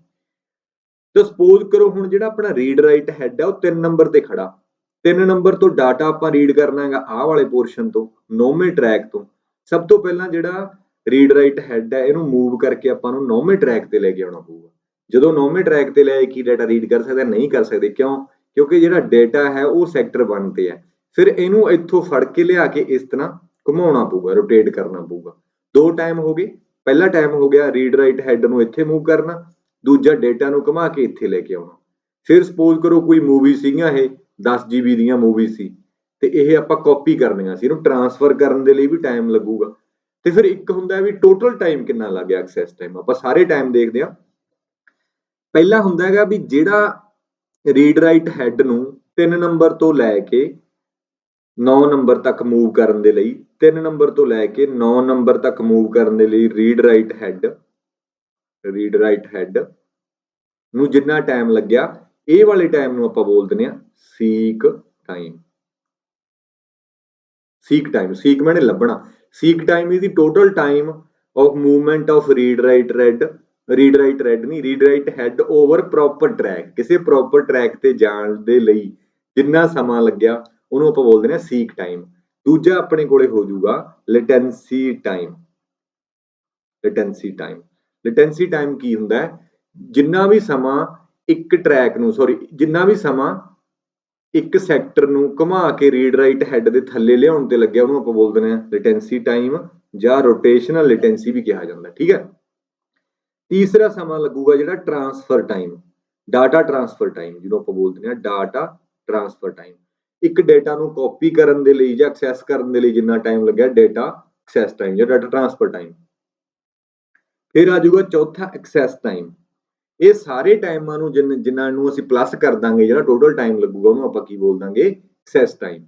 ਤਾਂ ਸਪੋਜ਼ ਕਰੋ ਹੁਣ ਜਿਹੜਾ ਆਪਣਾ ਰੀਡ ਰਾਈਟ ਹੈਡ ਹੈ ਉਹ 3 ਨੰਬਰ ਤੇ ਖੜਾ। 3 ਨੰਬਰ ਤੋਂ ਡਾਟਾ ਆਪਾਂ ਰੀਡ ਕਰਨਾ ਹੈਗਾ ਆਹ ਵਾਲੇ ਪੋਰਸ਼ਨ ਤੋਂ, 9ਵੇਂ ਟਰੈਕ ਤੋਂ। ਸਭ ਤੋਂ ਪਹਿਲਾਂ ਜਿਹੜਾ ਰੀਡ ਰਾਈਟ ਹੈਡ ਹੈ ਇਹਨੂੰ ਮੂਵ ਕਰਕੇ ਆਪਾਂ ਨੂੰ 9ਵੇਂ ਟਰੈਕ ਤੇ ਲੈ ਕੇ ਆਉਣਾ ਪਊਗਾ। ਜਦੋਂ 9ਵੇਂ ਟਰੈਕ ਤੇ ਲੈ ਕੇ ਡਾਟਾ ਰੀਡ ਕਰ ਸਕਦਾ, ਨਹੀਂ ਕਰ ਸਕਦੇ, ਕਿਉਂ? ਕਿਉਂਕਿ ਜਿਹੜਾ ਡਾਟਾ ਹੈ ਉਹ ਸੈਕਟਰ 1 ਤੇ ਹੈ। ਫਿਰ ਇਹਨੂੰ ਇੱਥੋਂ ਫੜ ਕੇ ਲਿਆ ਕੇ ਇਸ ਤਰ੍ਹਾਂ ਘੁਮਾਉਣਾ ਪਊਗਾ, ਰੋਟੇਟ ਕਰਨਾ ਪਊਗਾ। 2 ਟਾਈਮ ਹੋ ਗਏ। ਪਹਿਲਾ ਟਾਈਮ ਹੋ ਗਿਆ ਰੀਡ ਰਾਈਟ ਹੈਡ ਨੂੰ ਇੱਥੇ ਮੂਵ ਕਰਨਾ, ਦੂਜਾ ਡਾਟਾ ਨੂੰ ਘੁਮਾ ਕੇ ਇੱਥੇ ਲੈ ਕੇ ਆਉਣਾ। ਫਿਰ ਸਪੋਜ਼ ਕਰੋ ਕੋਈ ਮੂਵੀ ਸੀਗੀਆਂ, ਇਹ 10 GB ਦੀਆਂ ਮੂਵੀ ਸੀ ਤੇ ਇਹ ਆਪਾਂ ਕਾਪੀ ਕਰਨੀਆਂ ਸੀ, ਇਹਨੂੰ ਟ੍ਰਾਂਸਫਰ ਕਰਨ ਦੇ ਲਈ ਵੀ ਟਾਈਮ ਲੱਗੂਗਾ। ਤੇ ਫਿਰ ਇੱਕ ਹੁੰਦਾ ਵੀ ਟੋਟਲ ਟਾਈਮ ਕਿੰਨਾ ਲੱਗ ਗਿਆ, ਐਕਸੈਸ ਟਾਈਮ। ਆਪਾਂ ਸਾਰੇ ਟਾਈਮ ਦੇਖਦੇ ਹਾਂ। ਪਹਿਲਾ ਹੁੰਦਾ ਹੈਗਾ ਵੀ ਜਿਹੜਾ ਰੀਡ ਰਾਈਟ ਹੈਡ ਨੂੰ 3 ਨੰਬਰ ਤੋਂ ਲੈ ਕੇ 9 ਨੰਬਰ ਤੱਕ ਮੂਵ ਕਰਨ ਦੇ ਲਈ 3 ਨੰਬਰ ਤੋਂ ਲੈ ਕੇ 9 ਨੰਬਰ ਤੱਕ ਮੂਵ ਕਰਨ ਦੇ ਲਈ ਰੀਡ ਰਾਈਟ ਹੈਡ ਨੂੰ ਜਿੰਨਾ ਟਾਈਮ ਲੱਗਿਆ ਇਹ ਵਾਲੇ ਟਾਈਮ ਨੂੰ ਆਪਾਂ ਬੋਲ ਦਿੰਦੇ ਆ ਸੀਕ ਟਾਈਮ ਸੀਕ ਮੈਨੇ ਲੱਭਣਾ seek time is the total time of movement of read write head over proper track ਕਿਸੇ ਪ੍ਰੋਪਰ ਟਰੈਕ ਤੇ ਜਾਣ ਦੇ ਲਈ ਜਿੰਨਾ ਸਮਾਂ ਲੱਗਿਆ ਉਹਨੂੰ ਆਪਾਂ ਬੋਲਦੇ ਨੇ ਸੀਕ ਟਾਈਮ। ਦੂਜਾ ਆਪਣੇ ਕੋਲੇ ਹੋ ਜਾਊਗਾ ਲੇਟੈਂਸੀ ਟਾਈਮ ਕੀ ਹੁੰਦਾ ਹੈ ਜਿੰਨਾ ਵੀ ਸਮਾਂ ਇੱਕ ਟਰੈਕ ਨੂੰ ਜਿੰਨਾ ਵੀ ਸਮਾਂ ਇੱਕ ਸੈਕਟਰ ਨੂੰ ਘੁਮਾ ਕੇ ਰੀਡ ਰਾਈਟ ਹੈਡ ਦੇ ਥੱਲੇ ਲਿਆਉਣ ਤੇ ਲੱਗਿਆ ਉਹਨੂੰ ਆਪਾਂ ਬੋਲ ਦਿੰਦੇ ਆ ਲੇਟੈਂਸੀ ਟਾਈਮ ਜਾਂ ਰੋਟੇਸ਼ਨਲ ਲੇਟੈਂਸੀ ਵੀ ਕਿਹਾ ਜਾਂਦਾ ਠੀਕ ਹੈ। ਤੀਸਰਾ ਸਮਾਂ ਲੱਗੂਗਾ ਜਿਹੜਾ transfer time data transfer time ਜਿਹਨੂੰ ਆਪਾਂ ਬੋਲਦੇ ਆ ਡਾਟਾ ਟਰਾਂਸਫਰ ਟਾਈਮ ਇੱਕ ਡਾਟਾ ਨੂੰ ਕਾਪੀ ਕਰਨ ਦੇ ਲਈ ਜਾਂ ਐਕਸੈਸ ਕਰਨ ਦੇ ਲਈ ਜਿੰਨਾ ਟਾਈਮ ਲੱਗਿਆ ਡਾਟਾ ਐਕਸੈਸ ਟਾਈਮ ਜਾਂ ਡਾਟਾ ਟਰਾਂਸਫਰ ਟਾਈਮ। ਫਿਰ ਆ ਜਾਊਗਾ ਚੌਥਾ ਐਕਸੈਸ ਟਾਈਮ ਇਹ ਸਾਰੇ ਟਾਈਮਾਂ ਨੂੰ ਜਿਨ੍ਹਾਂ ਨੂੰ ਅਸੀਂ ਪਲੱਸ ਕਰ ਦਾਂਗੇ ਜਿਹੜਾ ਟੋਟਲ ਟਾਈਮ ਲੱਗੂਗਾ ਉਹਨੂੰ ਆਪਾਂ ਕੀ ਬੋਲ ਦਾਂਗੇ ਐਕਸੈਸ ਟਾਈਮ।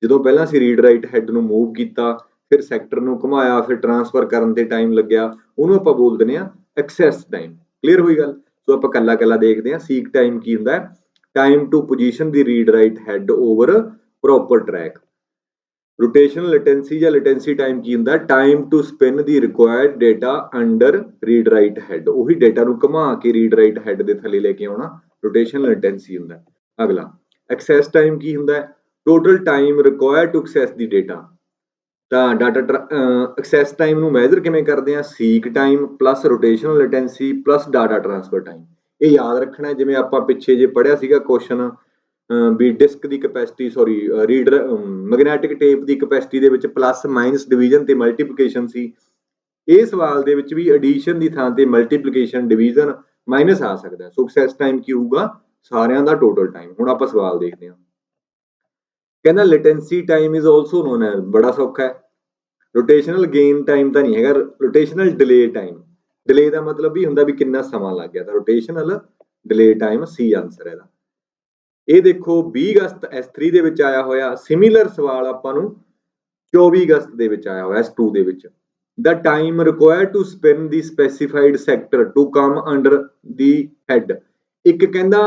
ਜਦੋਂ ਪਹਿਲਾਂ ਅਸੀਂ ਰੀਡ ਰਾਈਟ ਹੈਡ ਨੂੰ ਮੂਵ ਕੀਤਾ ਫਿਰ ਸੈਕਟਰ ਨੂੰ ਘੁਮਾਇਆ ਫਿਰ ਟਰਾਂਸਫਰ ਕਰਨ ਤੇ ਟਾਈਮ ਲੱਗਿਆ ਉਹਨੂੰ ਆਪਾਂ ਬੋਲ ਦਿੰਦੇ ਆ ਐਕਸੈਸ ਟਾਈਮ। ਕਲੀਅਰ ਹੋਈ ਗੱਲ। ਸੋ ਆਪਾਂ ਕੱਲਾ ਦੇਖਦੇ ਆ ਸੀਕ ਟਾਈਮ ਕੀ ਹੁੰਦਾ ਹੈ time to position the read write head over proper track. Rotational latency ਜਾਂ ਲੇਟੈਂਸੀ ਟਾਈਮ ਕੀ ਹੁੰਦਾ time to spin the required data under read write head ਉਹੀ ਡਾਟਾ ਨੂੰ ਘੁਮਾ ਕੇ ਰੀਡ ਰਾਈਟ ਹੈਡ ਦੇ ਥੱਲੇ ਲੈ ਕੇ ਆਉਣਾ ਰੋਟੇਸ਼ਨਲ ਲੇਟੈਂਸੀ ਹੁੰਦਾ। ਅਗਲਾ ਐਕਸੈਸ ਟਾਈਮ ਕੀ ਹੁੰਦਾ total time required to access the data. ਤਾਂ ਡਾਟਾ ਐਕਸੈਸ ਟਾਈਮ ਨੂੰ ਮੈਜ਼ਰ ਕਿਵੇਂ ਕਰਦੇ ਆ seek time plus rotational latency plus data transfer time. ਇਹ ਯਾਦ ਰੱਖਣਾ ਜਿਵੇਂ ਆਪਾਂ ਪਿੱਛੇ ਜੇ ਪੜਿਆ ਸੀਗਾ ਕੁਐਸਚਨ ਵੀ ਡਿਸਕ ਦੀ ਕੈਪੈਸਿਟੀ ਰੀਡਰ ਮੈਗਨੈਟਿਕ ਟੇਪ ਦੀ ਕੈਪੈਸਿਟੀ ਦੇ ਵਿੱਚ ਪਲੱਸ ਮਾਈਨਸ ਡਿਵੀਜ਼ਨ ਤੇ ਮਲਟੀਪਲੀਕੇਸ਼ਨ ਸੀ। ਇਹ ਸਵਾਲ ਦੇ ਵਿੱਚ ਵੀ ਐਡੀਸ਼ਨ ਦੀ ਥਾਂ ਤੇ ਮਲਟੀਪਲੀਕੇਸ਼ਨ ਡਿਵੀਜ਼ਨ ਮਾਈਨਸ ਆ ਸਕਦਾ ਸੋ ਐਕਸੈਸ ਟਾਈਮ ਕੀ ਹੋਊਗਾ ਸਾਰਿਆਂ ਦਾ ਟੋਟਲ ਟਾਈਮ। ਹੁਣ ਆਪਾਂ ਸਵਾਲ ਦੇਖਦੇ ਹਾਂ ਕਹਿੰਦਾ latency time is also known as ਬੜਾ ਸੌਖਾ ਹੈ ਰੋਟੇਸ਼ਨਲ ਗੇਨ ਟਾਈਮ ਤਾਂ ਨਹੀਂ ਹੈਗਾ ਰੋਟੇਸ਼ਨਲ ਡਿਲੇ ਟਾਈਮ। ਡਿਲੇ ਦਾ ਮਤਲਬ ਵੀ ਹੁੰਦਾ ਵੀ ਕਿੰਨਾ ਸਮਾਂ ਲੱਗ ਗਿਆ ਤਾਂ ਰੋਟੇਸ਼ਨਲ ਡਿਲੇ ਟਾਈਮ ਸੀ ਆਨਸਰ ਇਹਦਾ। ਇਹ ਦੇਖੋ 20 ਅਗਸਤ S3 ਦੇ ਵਿੱਚ ਆਇਆ ਹੋਇਆ ਸਿਮਿਲਰ ਸਵਾਲ ਆਪਾਂ ਨੂੰ 24 ਅਗਸਤ ਦੇ ਵਿੱਚ ਆਇਆ ਹੋਇਆ S2 ਦੇ ਵਿੱਚ the time required to spin the specified sector to come under the head। ਇੱਕ ਕਹਿੰਦਾ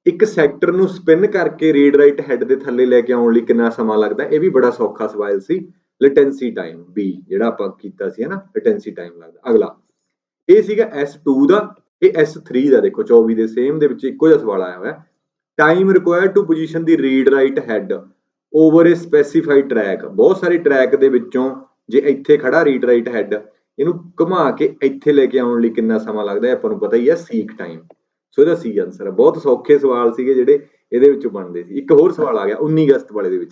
ਇੱਕ ਸੈਕਟਰ ਨੂੰ ਸਪਿਨ ਕਰਕੇ ਰੀਡ ਰਾਈਟ ਹੈਡ ਦੇ ਥੱਲੇ ਲੈ ਕੇ ਆਉਣ ਲਈ ਕਿੰਨਾ ਸਮਾਂ ਲੱਗਦਾ ਇਹ ਵੀ ਬੜਾ ਸੌਖਾ ਸਵਾਲ ਸੀ ਲੇਟੈਂਸੀ ਟਾਈਮ B ਜਿਹੜਾ ਆਪਾਂ ਕੀਤਾ ਸੀ ਨਾ ਲੇਟੈਂਸੀ ਟਾਈਮ ਲੱਗਦਾ। ਅਗਲਾ ਇਹ ਸੀਗਾ S2 ਦਾ ਇਹ S3 ਦਾ ਦੇਖੋ 24 ਦੇ ਸੇਮ ਦੇ ਵਿੱਚ ਇੱਕੋ ਜਿਹਾ ਸਵਾਲ ਆਇਆ ਹੋਇਆ time required to position the read write head over a specified track. ਬਹੁਤ ਸਾਰੇ ਟਰੈਕ ਦੇ ਵਿੱਚੋਂ ਜੇ ਇੱਥੇ ਖੜਾ ਰੀਡ ਰਾਈਟ ਹੈਡ ਇਹਨੂੰ ਘੁਮਾ ਕੇ ਇੱਥੇ ਲੈ ਕੇ ਆਉਣ ਲਈ ਕਿੰਨਾ ਸਮਾਂ ਲੱਗਦਾ ਆਪਾਂ ਨੂੰ ਪਤਾ ਹੀ ਹੈ ਸੀਕ ਟਾਈਮ। ਸੋ ਇਹਦਾ ਸੀ ਆਨਸਰ ਹੈ। ਬਹੁਤ ਸੌਖੇ ਸਵਾਲ ਸੀਗੇ ਜਿਹੜੇ ਇਹਦੇ ਵਿੱਚੋਂ ਬਣਦੇ ਸੀ। ਇੱਕ ਹੋਰ ਸਵਾਲ ਆ ਗਿਆ 19 ਅਗਸਤ ਵਾਲੇ ਦੇ ਵਿੱਚ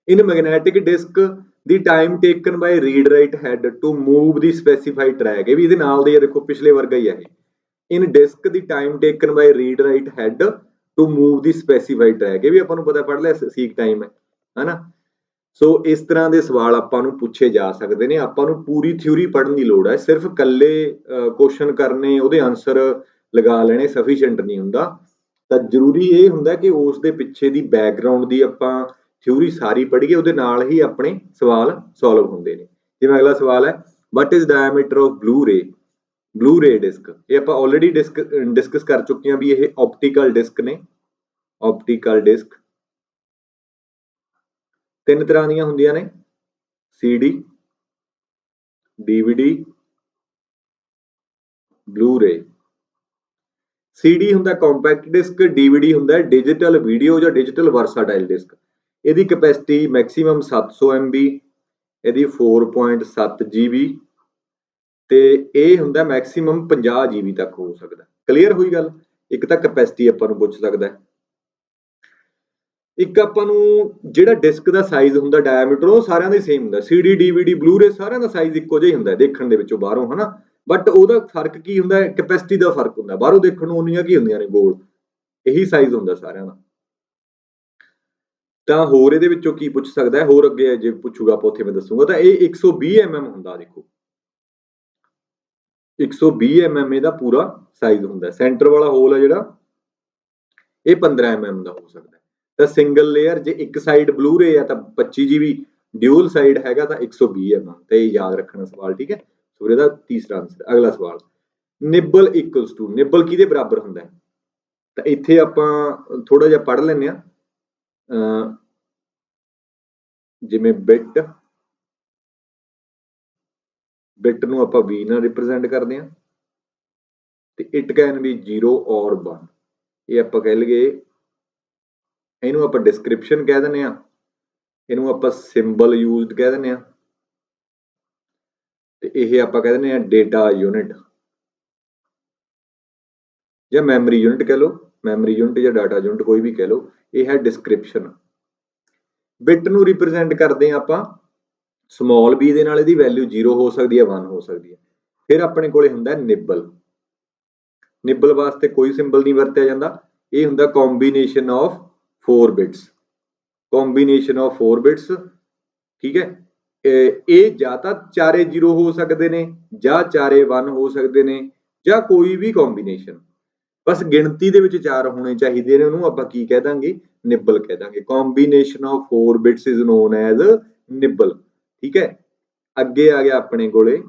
in magnetic disk the time taken by read write head to move the specified track. ਇਹ ਵੀ ਇਹਦੇ ਨਾਲ ਦੇ ਦੇਖੋ ਪਿਛਲੇ ਵਰਗਾ ਹੀ ਹੈ ਇਹ in disk the time taken by read write head to move the specified track. ਇਹ ਵੀ ਆਪਾਂ ਨੂੰ ਪਤਾ ਪੜ ਲਿਆ ਸੀਕ ਟਾਈਮ ਹੈ ਹਨਾ। ਸੋ ਇਸ ਤਰ੍ਹਾਂ ਦੇ ਸਵਾਲ ਆਪਾਂ ਨੂੰ ਪੁੱਛੇ ਜਾ ਸਕਦੇ ਨੇ। ਆਪਾਂ ਨੂੰ ਪੂਰੀ ਥਿਊਰੀ ਪੜ੍ਹਨ ਦੀ ਲੋੜ ਹੈ ਸਿਰਫ ਕੱਲੇ ਕੁਐਸਚਨ ਕਰਨੇ ਉਹਦੇ ਆਨਸਰ ਲਗਾ ਲੈਣੇ ਸਫੀਸ਼ੀਐਂਟ ਨਹੀਂ ਹੁੰਦਾ। ਤਾਂ ਜ਼ਰੂਰੀ ਇਹ ਹੁੰਦਾ ਕਿ ਉਸ ਦੇ ਪਿੱਛੇ ਦੀ ਬੈਕਗ੍ਰਾਉਂਡ ਦੀ ਆਪਾਂ ਥਿਊਰੀ ਸਾਰੀ ਪੜ੍ਹੀਏ ਉਹਦੇ ਨਾਲ ਹੀ ਆਪਣੇ ਸਵਾਲ ਸੋਲਵ ਹੁੰਦੇ ਨੇ। ਜਿਵੇਂ ਅਗਲਾ ਸਵਾਲ ਹੈ what is diameter of blue ਰੇ ਡਿਸਕ। ਇਹ ਆਪਾਂ ਆਲਰੇਡੀ ਡਿਸਕਸ ਕਰ ਚੁੱਕੇ ਹਾਂ ਵੀ ਇਹ ਆਪਟੀਕਲ ਡਿਸਕ ਨੇ। ਆਪਟੀਕਲ ਡਿਸਕ ਤਿੰਨ ਤਰ੍ਹਾਂ ਦੀਆਂ ਹੁੰਦੀਆਂ ਨੇ CD DVD ਬਲੂ-ਰੇ। CD ਹੁੰਦਾ ਕੰਪੈਕਟ ਡਿਸਕ DVD ਹੁੰਦਾ ਡਿਜੀਟਲ ਵੀਡੀਓ ਜਾਂ ਡਿਜੀਟਲ ਵਰਸਾਟਾਈਲ ਡਿਸਕ। ਇਹਦੀ ਕੈਪੈਸਿਟੀ ਮੈਕਸਿਮਮ 700 MB ਇਹਦੀ 4.7 GB ਤੇ ਇਹ ਹੁੰਦਾ ਮੈਕਸਿਮਮ 50 GB ਤੱਕ ਹੋ ਸਕਦਾ। ਕਲੀਅਰ ਹੋਈ ਗੱਲ। ਇੱਕ ਤਾਂ ਕੈਪੈਸਿਟੀ ਆਪਾਂ ਨੂੰ ਪੁੱਛ ਸਕਦਾ ਇੱਕ ਆਪਾਂ ਨੂੰ ਜਿਹੜਾ ਡਿਸਕ ਦਾ ਸਾਈਜ਼ ਹੁੰਦਾ ਡਾਇਆਮੀਟਰ ਉਹ ਸਾਰਿਆਂ ਦਾ ਹੀ ਸੇਮ ਹੁੰਦਾ CD DVD ਬਲੂ-ਰੇ ਸਾਰਿਆਂ ਦਾ ਸਾਈਜ਼ ਇੱਕੋ ਜਿਹਾ ਹੀ ਹੁੰਦਾ ਦੇਖਣ ਦੇ ਵਿੱਚੋਂ ਬਾਹਰੋਂ ਹਨਾ। ਬਟ ਉਹਦਾ ਫਰਕ ਕੀ ਹੁੰਦਾ ਕੈਪੈਸਿਟੀ ਦਾ ਫਰਕ ਹੁੰਦਾ ਬਾਹਰੋਂ ਦੇਖਣ ਨੂੰ ਉਨੀਆਂ ਕੀ ਹੁੰਦੀਆਂ ਨੇ ਗੋਲ ਇਹੀ ਸਾਈਜ਼ ਹੁੰਦਾ ਸਾਰਿਆਂ ਦਾ। ਤਾਂ ਹੋਰ ਇਹਦੇ ਵਿੱਚੋਂ ਕੀ ਪੁੱਛ ਸਕਦਾ ਹੋਰ ਅੱਗੇ ਜੇ ਪੁੱਛੂਗਾ ਆਪਾਂ ਉੱਥੇ ਮੈਂ ਦੱਸੂਗਾ। ਤਾਂ ਇਹ 120 mm ਹੁੰਦਾ ਦੇਖੋ 120 mm ਇਹਦਾ ਪੂਰਾ ਸਾਈਜ਼ ਹੁੰਦਾ। ਸੈਂਟਰ ਵਾਲਾ ਹੋਲ ਹੈ ਜਿਹੜਾ ਇਹ 15 mm ਦਾ ਹੋ ਸਕਦਾ। ਤਾਂ ਸਿੰਗਲ ਲੇਅਰ ਜੇ ਇੱਕ ਸਾਈਡ ਬਲੂ-ਰੇ ਆ ਤਾਂ 25 GB, ਡਿਊਲ ਸਾਈਡ ਹੈਗਾ ਤਾਂ 120 mm। ਤੇ ਇਹ ਯਾਦ ਰੱਖਣਾ ਸਵਾਲ, ਠੀਕ ਹੈ। ਸੋ ਇਹਦਾ ਤੀਸਰਾ ਆਨਸਰ। ਅਗਲਾ ਸਵਾਲ, ਨਿਬਲ ਇਕੁਅਲਸ ਟੂ, ਨਿਬਲ ਕਿਹਦੇ ਬਰਾਬਰ ਹੁੰਦਾ ਹੈ? ਤਾਂ ਇੱਥੇ ਆਪਾਂ ਥੋੜਾ ਜਿਹਾ ਪੜ੍ਹ ਲੈਂਦੇ ਆ। ਜਿਵੇਂ ਬਿਟ ਨੂੰ ਆਪਾਂ v ਨਾਲ ਰਿਪਰੈਜ਼ੈਂਟ ਕਰਦੇ ਆ, ਤੇ ਇਟ ਕੈਨ ਬੀ 0 ਔਰ 1। ਇਹ ਆਪਾਂ ਕਹਿ ਲਈਏ, ਇਹਨੂੰ ਆਪਾਂ ਡਿਸਕ੍ਰਿਪਸ਼ਨ ਕਹਿ ਦਿੰਦੇ ਆ, ਇਹਨੂੰ ਆਪਾਂ ਸਿੰਬਲ ਯੂਜ਼ਡ ਕਹਿ ਦਿੰਦੇ ਆ, ਤੇ ਇਹ ਆਪਾਂ ਕਹਿ ਦਿੰਦੇ ਆ ਡੇਟਾ ਯੂਨਿਟ ਜਾਂ ਮੈਮਰੀ ਯੂਨਿਟ ਕਹਿ ਲਓ, ਮੈਮਰੀ ਯੂਨਿਟ ਜਾਂ ਡਾਟਾ ਯੂਨਿਟ ਕੋਈ ਵੀ ਕਹਿ ਲਓ। ਇਹ ਹੈ ਡਿਸਕ੍ਰਿਪਸ਼ਨ। ਬਿਟ ਨੂੰ ਰਿਪਰੈਜ਼ੈਂਟ ਕਰਦੇ ਆ ਆਪਾਂ ਸਮਾਲ b ਦੇ ਨਾਲ, ਇਹਦੀ ਵੈਲਿਊ 0 ਹੋ ਸਕਦੀ ਹੈ, 1 ਹੋ ਸਕਦੀ ਹੈ। ਫਿਰ ਆਪਣੇ ਕੋਲੇ ਹੁੰਦਾ ਨਿਬਲ। ਨਿਬਲ ਵਾਸਤੇ ਕੋਈ ਸਿੰਬਲ ਨਹੀਂ ਵਰਤਿਆ ਜਾਂਦਾ, ਇਹ ਹੁੰਦਾ combination of 4 bits, combination of 4 bits, ਠੀਕ ਹੈ। ਇਹ ਜਾਂ ਤਾਂ ਚਾਰੇ 0 ਹੋ ਸਕਦੇ ਨੇ, ਜਾਂ ਚਾਰੇ 1 ਹੋ ਸਕਦੇ ਨੇ, ਜਾਂ ਕੋਈ ਵੀ ਕੰਬੀਨੇਸ਼ਨ, ਬਸ ਗਿਣਤੀ ਦੇ ਵਿੱਚ 4 ਹੋਣੇ ਚਾਹੀਦੇ ਨੇ। ਉਹਨੂੰ ਆਪਾਂ ਕੀ ਕਹਿ ਦਾਂਗੇ? ਨਿਬਲ ਕਹਿ ਦਾਂਗੇ। Combination of 4 bits is known as nibble, ਠੀਕ ਹੈ। ਅੱਗੇ ਆ ਗਿਆ ਆਪਣੇ ਕੋਲੇ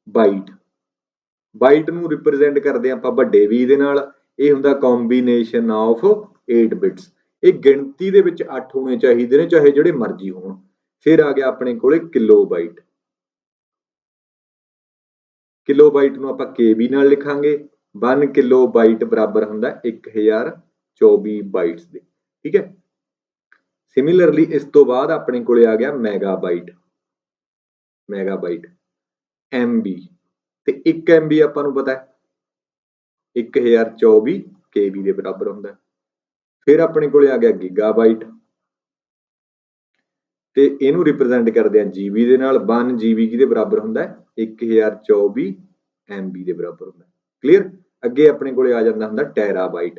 ਬਾਈਟ। ਬਾਈਟ ਨੂੰ ਰਿਪਰੈਜ਼ੈਂਟ ਕਰਦੇ ਆਪਾਂ ਵੱਡੇ v ਦੇ ਨਾਲ, ਇਹ ਹੁੰਦਾ ਕੰਬੀਨੇਸ਼ਨ ਆਫ 8 ਬਿਟਸ। ਇਹ ਗਿਣਤੀ ਦੇ ਵਿੱਚ 8 ਹੋਣੇ ਚਾਹੀਦੇ ਨੇ, ਚਾਹੇ ਜਿਹੜੇ ਮਰਜ਼ੀ ਹੋਣ। ਫਿਰ ਆ ਗਿਆ ਆਪਣੇ ਕੋਲੇ ਕਿਲੋਬਾਈਟ। ਕਿਲੋਬਾਈਟ ਨੂੰ ਆਪਾਂ kb ਨਾਲ ਲਿਖਾਂਗੇ। 1 ਕਿਲੋਬਾਈਟ ਬਰਾਬਰ ਹੁੰਦਾ 1024 ਬਾਈਟਸ ਦੇ, ਠੀਕ ਹੈ। ਸਿਮਿਲਰਲੀ ਇਸ ਤੋਂ ਬਾਅਦ ਆਪਣੇ ਕੋਲੇ ਆ ਗਿਆ ਮੈਗਾਬਾਈਟ। ਮੈਗਾਬਾਈਟ MB, ਤੇ 1 MB ਆਪਾਂ ਨੂੰ ਪਤਾ ਹੈ 1024 KB ਦੇ ਬਰਾਬਰ ਹੁੰਦਾ। ਫਿਰ ਆਪਣੇ ਕੋਲੇ ਆ ਗਿਆ ਗੀਗਾਬਾਈਟ, ਤੇ ਇਹਨੂੰ ਰਿਪਰੈਜ਼ੈਂਟ ਕਰਦੇ ਆ GB ਦੇ ਨਾਲ। 1 GB ਕਿਹਦੇ ਬਰਾਬਰ ਹੁੰਦਾ? 1024 MB ਦੇ ਬਰਾਬਰ ਹੁੰਦਾ। ਕਲੀਅਰ। ਅੱਗੇ ਆਪਣੇ ਕੋਲੇ ਆ ਜਾਂਦਾ ਹੁੰਦਾ ਟੈਰਾਬਾਈਟ।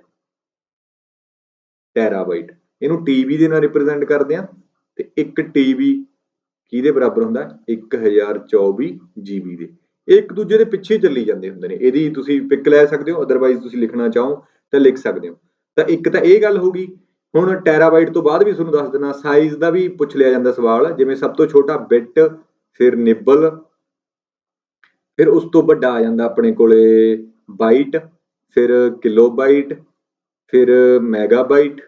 ਟੈਰਾਬਾਈਟ ਇਹਨੂੰ TB ਦੇ ਨਾਲ ਰਿਪਰੈਜ਼ੈਂਟ ਕਰਦੇ ਆ, ਤੇ 1 TB ਕਿਹਦੇ ਬਰਾਬਰ ਹੁੰਦਾ? 1024 GB ਦੇ। ਇਹ ਇੱਕ ਦੂਜੇ ਦੇ ਪਿੱਛੇ ਚੱਲੀ ਜਾਂਦੇ ਹੁੰਦੇ ਨੇ। ਇਹਦੀ ਤੁਸੀਂ ਪਿਕ ਲੈ ਸਕਦੇ ਹੋ, ਅਦਰਵਾਈਜ਼ ਤੁਸੀਂ ਲਿਖਣਾ ਚਾਹੋ ਤਾਂ ਲਿਖ ਸਕਦੇ ਹੋ। ਤਾਂ ਇੱਕ ਤਾਂ ਇਹ ਗੱਲ ਹੋ ਗਈ। ਹੁਣ ਟੈਰਾਬਾਈਟ ਤੋਂ ਬਾਅਦ ਵੀ ਤੁਹਾਨੂੰ ਦੱਸ ਦੇਣਾ, ਸਾਈਜ਼ ਦਾ ਵੀ ਪੁੱਛ ਲਿਆ ਜਾਂਦਾ ਸਵਾਲ। ਜਿਵੇਂ ਸਭ ਤੋਂ ਛੋਟਾ ਬਿਟ, ਫਿਰ ਨਿਬਲ, ਫਿਰ ਉਸ ਤੋਂ ਵੱਡਾ ਆ ਜਾਂਦਾ ਆਪਣੇ ਕੋਲੇ ਬਾਈਟ, ਫਿਰ ਕਿਲੋਬਾਈਟ, ਫਿਰ ਮੈਗਾਬਾਈਟ,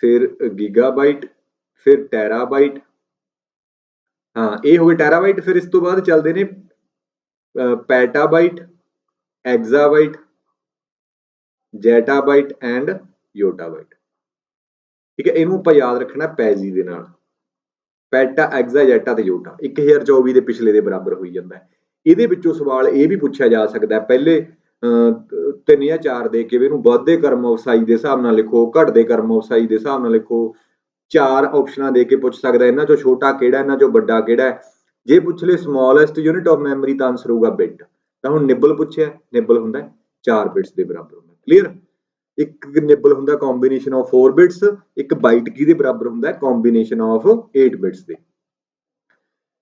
ਫਿਰ ਗੀਗਾਬਾਈਟ, ਫਿਰ ਟੈਰਾਬਾਈਟ। ਹਾਂ, ਇਹ ਹੋ ਗਏ ਟੈਰਾਬਾਈਟ। ਫਿਰ ਇਸ ਤੋਂ ਬਾਅਦ ਚੱਲਦੇ ਨੇ ਪੈਟਾਬਾਈਟ, ਐਗਜ਼ਾਬਾਈਟ, ਜੈਟਾਬਾਈਟ ਐਂਡ ਯੋਟਾਬਾਈਟ, ਠੀਕ ਹੈ। ਇਹਨੂੰ ਆਪਾਂ ਯਾਦ ਰੱਖਣਾ ਪੈਜੀ ਦੇ ਨਾਲ। ਪੈਟਾ, ਐਗਜ਼ਾ, ਜੈਟਾ ਤੇ ਯੋਟਾ 1024 ਦੇ ਪਿਛਲੇ ਦੇ ਬਰਾਬਰ ਹੋਈ ਜਾਂਦਾ ਹੈ। ਇਹਦੇ ਵਿੱਚੋਂ ਸਵਾਲ ਇਹ ਵੀ ਪੁੱਛਿਆ ਜਾ ਸਕਦਾ ਹੈ, ਪਹਿਲੇ 3 ਜਾਂ 4 ਦੇ ਕੇ ਵੀ ਇਹਨੂੰ ਵੱਧਦੇ ਕਰਮ ਔਫਸਾਈ ਦੇ ਹਿਸਾਬ ਨਾਲ ਲਿਖੋ, ਘਟਦੇ ਕਰਮ ਔਫਸਾਈ ਦੇ ਹਿਸਾਬ ਨਾਲ ਲਿਖੋ। 4 ਆਪਸ਼ਨਾਂ ਦੇ ਕੇ ਪੁੱਛ ਸਕਦਾ, ਇਹਨਾਂ ਚੋਂ ਛੋਟਾ ਕਿਹੜਾ, ਇਹਨਾਂ ਚੋਂ ਵੱਡਾ ਕਿਹੜਾ ਹੈ। ਜੇ ਪੁੱਛ ਲੈ ਸਮੋਲੈਸਟ ਯੂਨਿਟ ਆਫ ਮੈਮਰੀ ਤਾਂ ਆਨਸਰ ਹੋਊਗਾ ਬਿਟ। ਤਾਂ ਹੁਣ ਨਿਬਲ ਪੁੱਛਿਆ, ਨਿਬਲ ਹੁੰਦਾ 4 ਬਿਟਸ ਦੇ ਬਰਾਬਰ ਹੁੰਦਾ। ਕਲੀਅਰ। ਇੱਕ ਨਿਬਲ ਹੁੰਦਾ ਕੰਬੀਨੇਸ਼ਨ ਆਫ 4 ਬਿਟਸ, ਇੱਕ ਬਾਈਟ ਕਿਹਦੇ ਬਰਾਬਰ ਹੁੰਦਾ? ਕੰਬੀਨੇਸ਼ਨ ਆਫ 8 ਬਿਟਸ ਦੇ।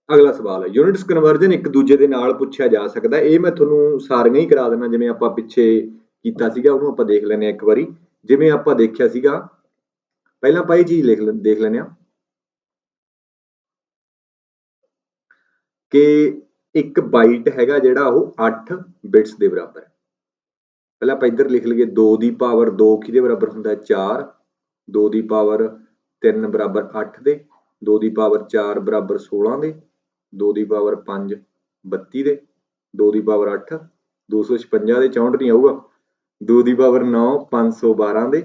ਅਗਲਾ ਸਵਾਲ ਹੈ ਯੂਨਿਟਸ ਕਨਵਰਜਨ ਇੱਕ ਦੂਜੇ ਦੇ ਨਾਲ ਪੁੱਛਿਆ ਜਾ ਸਕਦਾ। ਇਹ ਮੈਂ ਤੁਹਾਨੂੰ ਸਾਰੀਆਂ ਹੀ ਕਰਾ ਦੇਣਾ, ਜਿਵੇਂ ਆਪਾਂ ਪਿੱਛੇ ਕੀਤਾ ਸੀਗਾ ਉਹਨੂੰ ਆਪਾਂ ਦੇਖ ਲੈਂਦੇ ਹਾਂ ਇੱਕ ਵਾਰੀ। ਜਿਵੇਂ ਆਪਾਂ ਦੇਖਿਆ ਸੀਗਾ, ਪਹਿਲਾਂ ਆਪਾਂ ਇਹ ਚੀਜ਼ ਦੇਖ ਲੈਂਦੇ ਹਾਂ ਕਿ ਇੱਕ ਬਾਈਟ ਹੈਗਾ ਜਿਹੜਾ ਉਹ 8 ਬਿਟਸ ਦੇ ਬਰਾਬਰ ਹੈ। ਪਹਿਲਾਂ ਆਪਾਂ ਇੱਧਰ ਲਿਖ ਲਈਏ 2 ਦੀ ਪਾਵਰ 2 ਕਿਹਦੇ ਬਰਾਬਰ ਹੁੰਦਾ? 4। 2 ਦੀ ਪਾਵਰ 3 ਬਰਾਬਰ 8 ਦੇ, 2 ਦੀ ਪਾਵਰ 4 ਬਰਾਬਰ 16 ਦੇ, 2 ਦੀ ਪਾਵਰ 5 32 ਦੇ, 2 ਦੀ ਪਾਵਰ 8 256 ਦੇ, 64 ਨਹੀਂ ਆਊਗਾ, 2 ਦੀ ਪਾਵਰ 9 512 ਦੇ,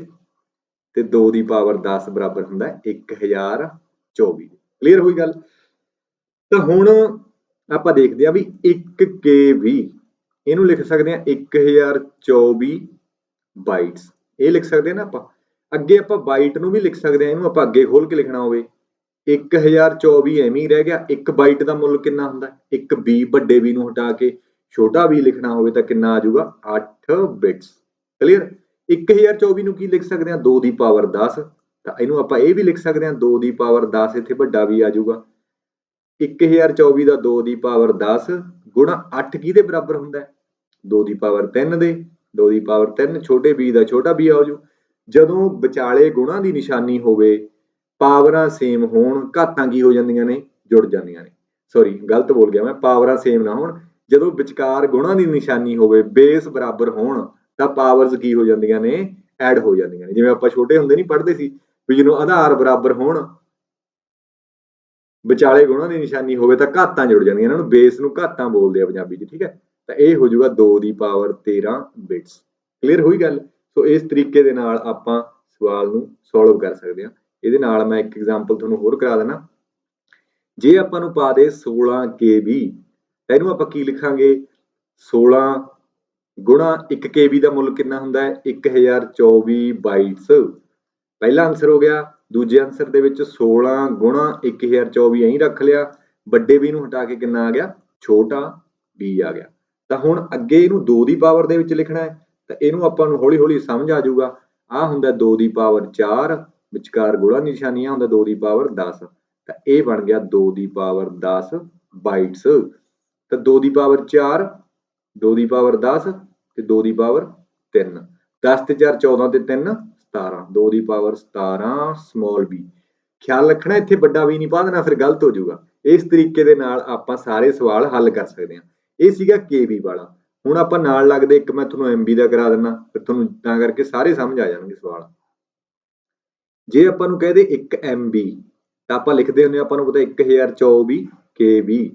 ਤੇ 2 ਦੀ ਪਾਵਰ 10 ਬਰਾਬਰ ਹੁੰਦਾ 1024। ਕਲੀਅਰ ਹੋਈ ਗੱਲ। ਤਾਂ ਹੁਣ ਆਪਾਂ ਦੇਖਦੇ ਆ ਵੀ 1 KB ਇਹਨੂੰ ਲਿਖ ਸਕਦੇ ਆ 1024 ਬਾਈਟਸ, ਇਹ ਲਿਖ ਸਕਦੇ ਆ ਨਾ ਆਪਾਂ। ਅੱਗੇ ਆਪਾਂ ਬਾਈਟ ਨੂੰ ਵੀ ਲਿਖ ਸਕਦੇ ਆ, ਇਹਨੂੰ ਆਪਾਂ ਅੱਗੇ ਖੋਲ ਕੇ ਲਿਖਣਾ ਹੋਵੇ 1024 ਐਵੇਂ ਹੀ ਰਹਿ ਗਿਆ। 1 ਬਾਈਟ ਦਾ ਮੁੱਲ ਕਿੰਨਾ ਹੁੰਦਾ? 1 B, ਵੱਡੇ B ਨੂੰ ਹਟਾ ਕੇ ਛੋਟਾ b ਲਿਖਣਾ ਹੋਵੇ ਤਾਂ ਕਿੰਨਾ ਆ ਜਾਊਗਾ? 8 ਬਿਟਸ। ਕਲੀਅਰ। 1024 ਨੂੰ ਕੀ ਲਿਖ ਸਕਦੇ ਆ? 2 ਦੀ ਪਾਵਰ 10। ਤਾਂ ਇਹਨੂੰ ਆਪਾਂ ਇਹ ਵੀ ਲਿਖ ਸਕਦੇ ਆ 2 ਦੀ ਪਾਵਰ 10, ਇੱਥੇ ਵੱਡਾ b ਆ ਜਾਊਗਾ। 1024 ਦਾ 2 ਦੀ ਪਾਵਰ 10 ਗੁਣਾ 8 ਕਿਹਦੇ ਬਰਾਬਰ ਹੁੰਦਾ? 2 ਦੀ ਪਾਵਰ 3 ਦੇ। 2 ਦੀ ਪਾਵਰ 3 ਛੋਟੇ b ਦਾ ਛੋਟਾ b ਆ ਜਾਊ। ਜਦੋਂ ਵਿਚਾਲੇ ਗੁਣਾਂ ਦੀ ਨਿਸ਼ਾਨੀ ਹੋਵੇ, ਪਾਵਰਾਂ ਸੇਮ ਹੋਣ, ਘਾਤਾਂ ਕੀ ਹੋ ਜਾਂਦੀਆਂ ਨੇ, ਜੁੜ ਜਾਂਦੀਆਂ ਨੇ। ਸੌਰੀ ਗਲਤ ਬੋਲ ਗਿਆ ਮੈਂ, ਪਾਵਰਾਂ ਸੇਮ ਨਾ ਹੋਣ, ਜਦੋਂ ਵਿਚਕਾਰ ਗੁਣਾਂ ਦੀ ਨਿਸ਼ਾਨੀ ਹੋਵੇ, ਬੇਸ ਬਰਾਬਰ ਹੋਣ, ਤਾਂ ਪਾਵਰਸ ਕੀ ਹੋ ਜਾਂਦੀਆਂ ਨੇ, ਐਡ ਹੋ ਜਾਂਦੀਆਂ ਨੇ। ਜਿਵੇਂ ਆਪਾਂ ਛੋਟੇ ਹੁੰਦੇ ਨਹੀਂ ਪੜ੍ਹਦੇ ਸੀ ਵੀ ਜਦੋਂ ਆਧਾਰ ਬਰਾਬਰ ਹੋਣ, ਵਿਚਾਲੇ ਗੁਣਾਂ ਦੀ ਨਿਸ਼ਾਨੀ ਹੋਵੇ ਤਾਂ ਘਾਤਾਂ ਜੁੜ ਜਾਂਦੀਆਂ, ਇਹਨਾਂ ਨੂੰ ਬੇਸ ਨੂੰ ਘਾਤਾਂ ਬੋਲਦੇ ਆ ਪੰਜਾਬੀ 'ਚ, ਠੀਕ ਹੈ। ਤਾਂ ਇਹ ਹੋ ਜਾਊਗਾ 2 ਦੀ ਪਾਵਰ 13 ਬਿਟਸ। ਕਲੀਅਰ ਹੋਈ ਗੱਲ। ਸੋ ਇਸ ਤਰੀਕੇ ਦੇ ਨਾਲ ਆਪਾਂ ਸਵਾਲ ਨੂੰ ਸੋਲਵ ਕਰ ਸਕਦੇ ਹਾਂ। ਇਹਦੇ ਨਾਲ ਮੈਂ ਇੱਕ ਐਗਜ਼ਾਮਪਲ ਤੁਹਾਨੂੰ ਹੋਰ ਕਰਾ ਦੇਣਾ। ਜੇ ਆਪਾਂ ਨੂੰ ਪਾ ਦੇ 16 KB, ਇਹਨੂੰ ਆਪਾਂ ਕੀ ਲਿਖਾਂਗੇ, 16 ਗੁਣਾ 1 KB ਦਾ ਮੁੱਲ ਕਿੰਨਾ ਹੁੰਦਾ ਹੈ, 1024 ਬਾਈਟਸ। ਪਹਿਲਾ ਆਨਸਰ ਹੋ ਗਿਆ। ਦੂਜੇ ਆਨਸਰ ਦੇ ਵਿੱਚ 16 ਗੁਣਾ 1024 ਐਂ ਰੱਖ ਲਿਆ, ਵੱਡੇ b ਨੂੰ ਹਟਾ ਕੇ ਕਿੰਨਾ ਆ ਗਿਆ, ਛੋਟਾ b ਆ ਗਿਆ। ਤਾਂ ਹੁਣ ਅੱਗੇ ਇਹਨੂੰ 2 ਦੀ ਪਾਵਰ ਦੇ ਵਿੱਚ ਲਿਖਣਾ ਹੈ, ਤਾਂ ਇਹਨੂੰ ਆਪਾਂ ਨੂੰ ਹੌਲੀ ਹੌਲੀ ਸਮਝ ਆ ਜਾਊਗਾ। ਆ ਹੁੰਦਾ 2 ਦੀ ਪਾਵਰ 4, ਵਿਚਕਾਰ ਗੁਣਾ ਨਿਸ਼ਾਨੀਆਂ ਹੁੰਦਾ 2 ਦੀ ਪਾਵਰ 10, ਤਾਂ ਇਹ ਬਣ ਗਿਆ 2 ਦੀ ਪਾਵਰ 10 ਬਾਈਟਸ। ਤਾਂ 2 ਦੀ ਪਾਵਰ 4, 2 ਦੀ ਪਾਵਰ 10 ਤੇ 2 ਦੀ ਪਾਵਰ 3, 10 ਤੇ 4 14 ਤੇ 3 17, 2 ਦੀ ਪਾਵਰ 17 ਸਮਾਲ b। ਖਿਆਲ ਰੱਖਣਾ ਇੱਥੇ ਵੱਡਾ ਵੀ ਨਹੀਂ ਪਾ ਦੇਣਾ, ਫਿਰ ਗਲਤ ਹੋ ਜਾਊਗਾ। ਇਸ ਤਰੀਕੇ ਦੇ ਨਾਲ ਆਪਾਂ ਸਾਰੇ ਸਵਾਲ ਹੱਲ ਕਰ ਸਕਦੇ ਹਾਂ। ਇਹ ਸੀਗਾ KB ਵਾਲਾ। ਹੁਣ ਆਪਾਂ ਨਾਲ ਲੱਗਦੇ ਇੱਕ ਮੈਂ ਤੁਹਾਨੂੰ MB ਦਾ ਕਰਾ ਦਿੰਦਾ, ਫਿਰ ਤੁਹਾਨੂੰ ਤਾਂ ਕਰਕੇ ਸਾਰੇ ਸਮਝ ਆ ਜਾਣਗੇ ਸਵਾਲ। ਜੇ ਆਪਾਂ ਨੂੰ ਕਹਦੇ 1 MB, ਤਾਂ ਆਪਾਂ ਲਿਖਦੇ ਹੁੰਦੇ, ਆਪਾਂ ਨੂੰ ਪਤਾ 1024 KB।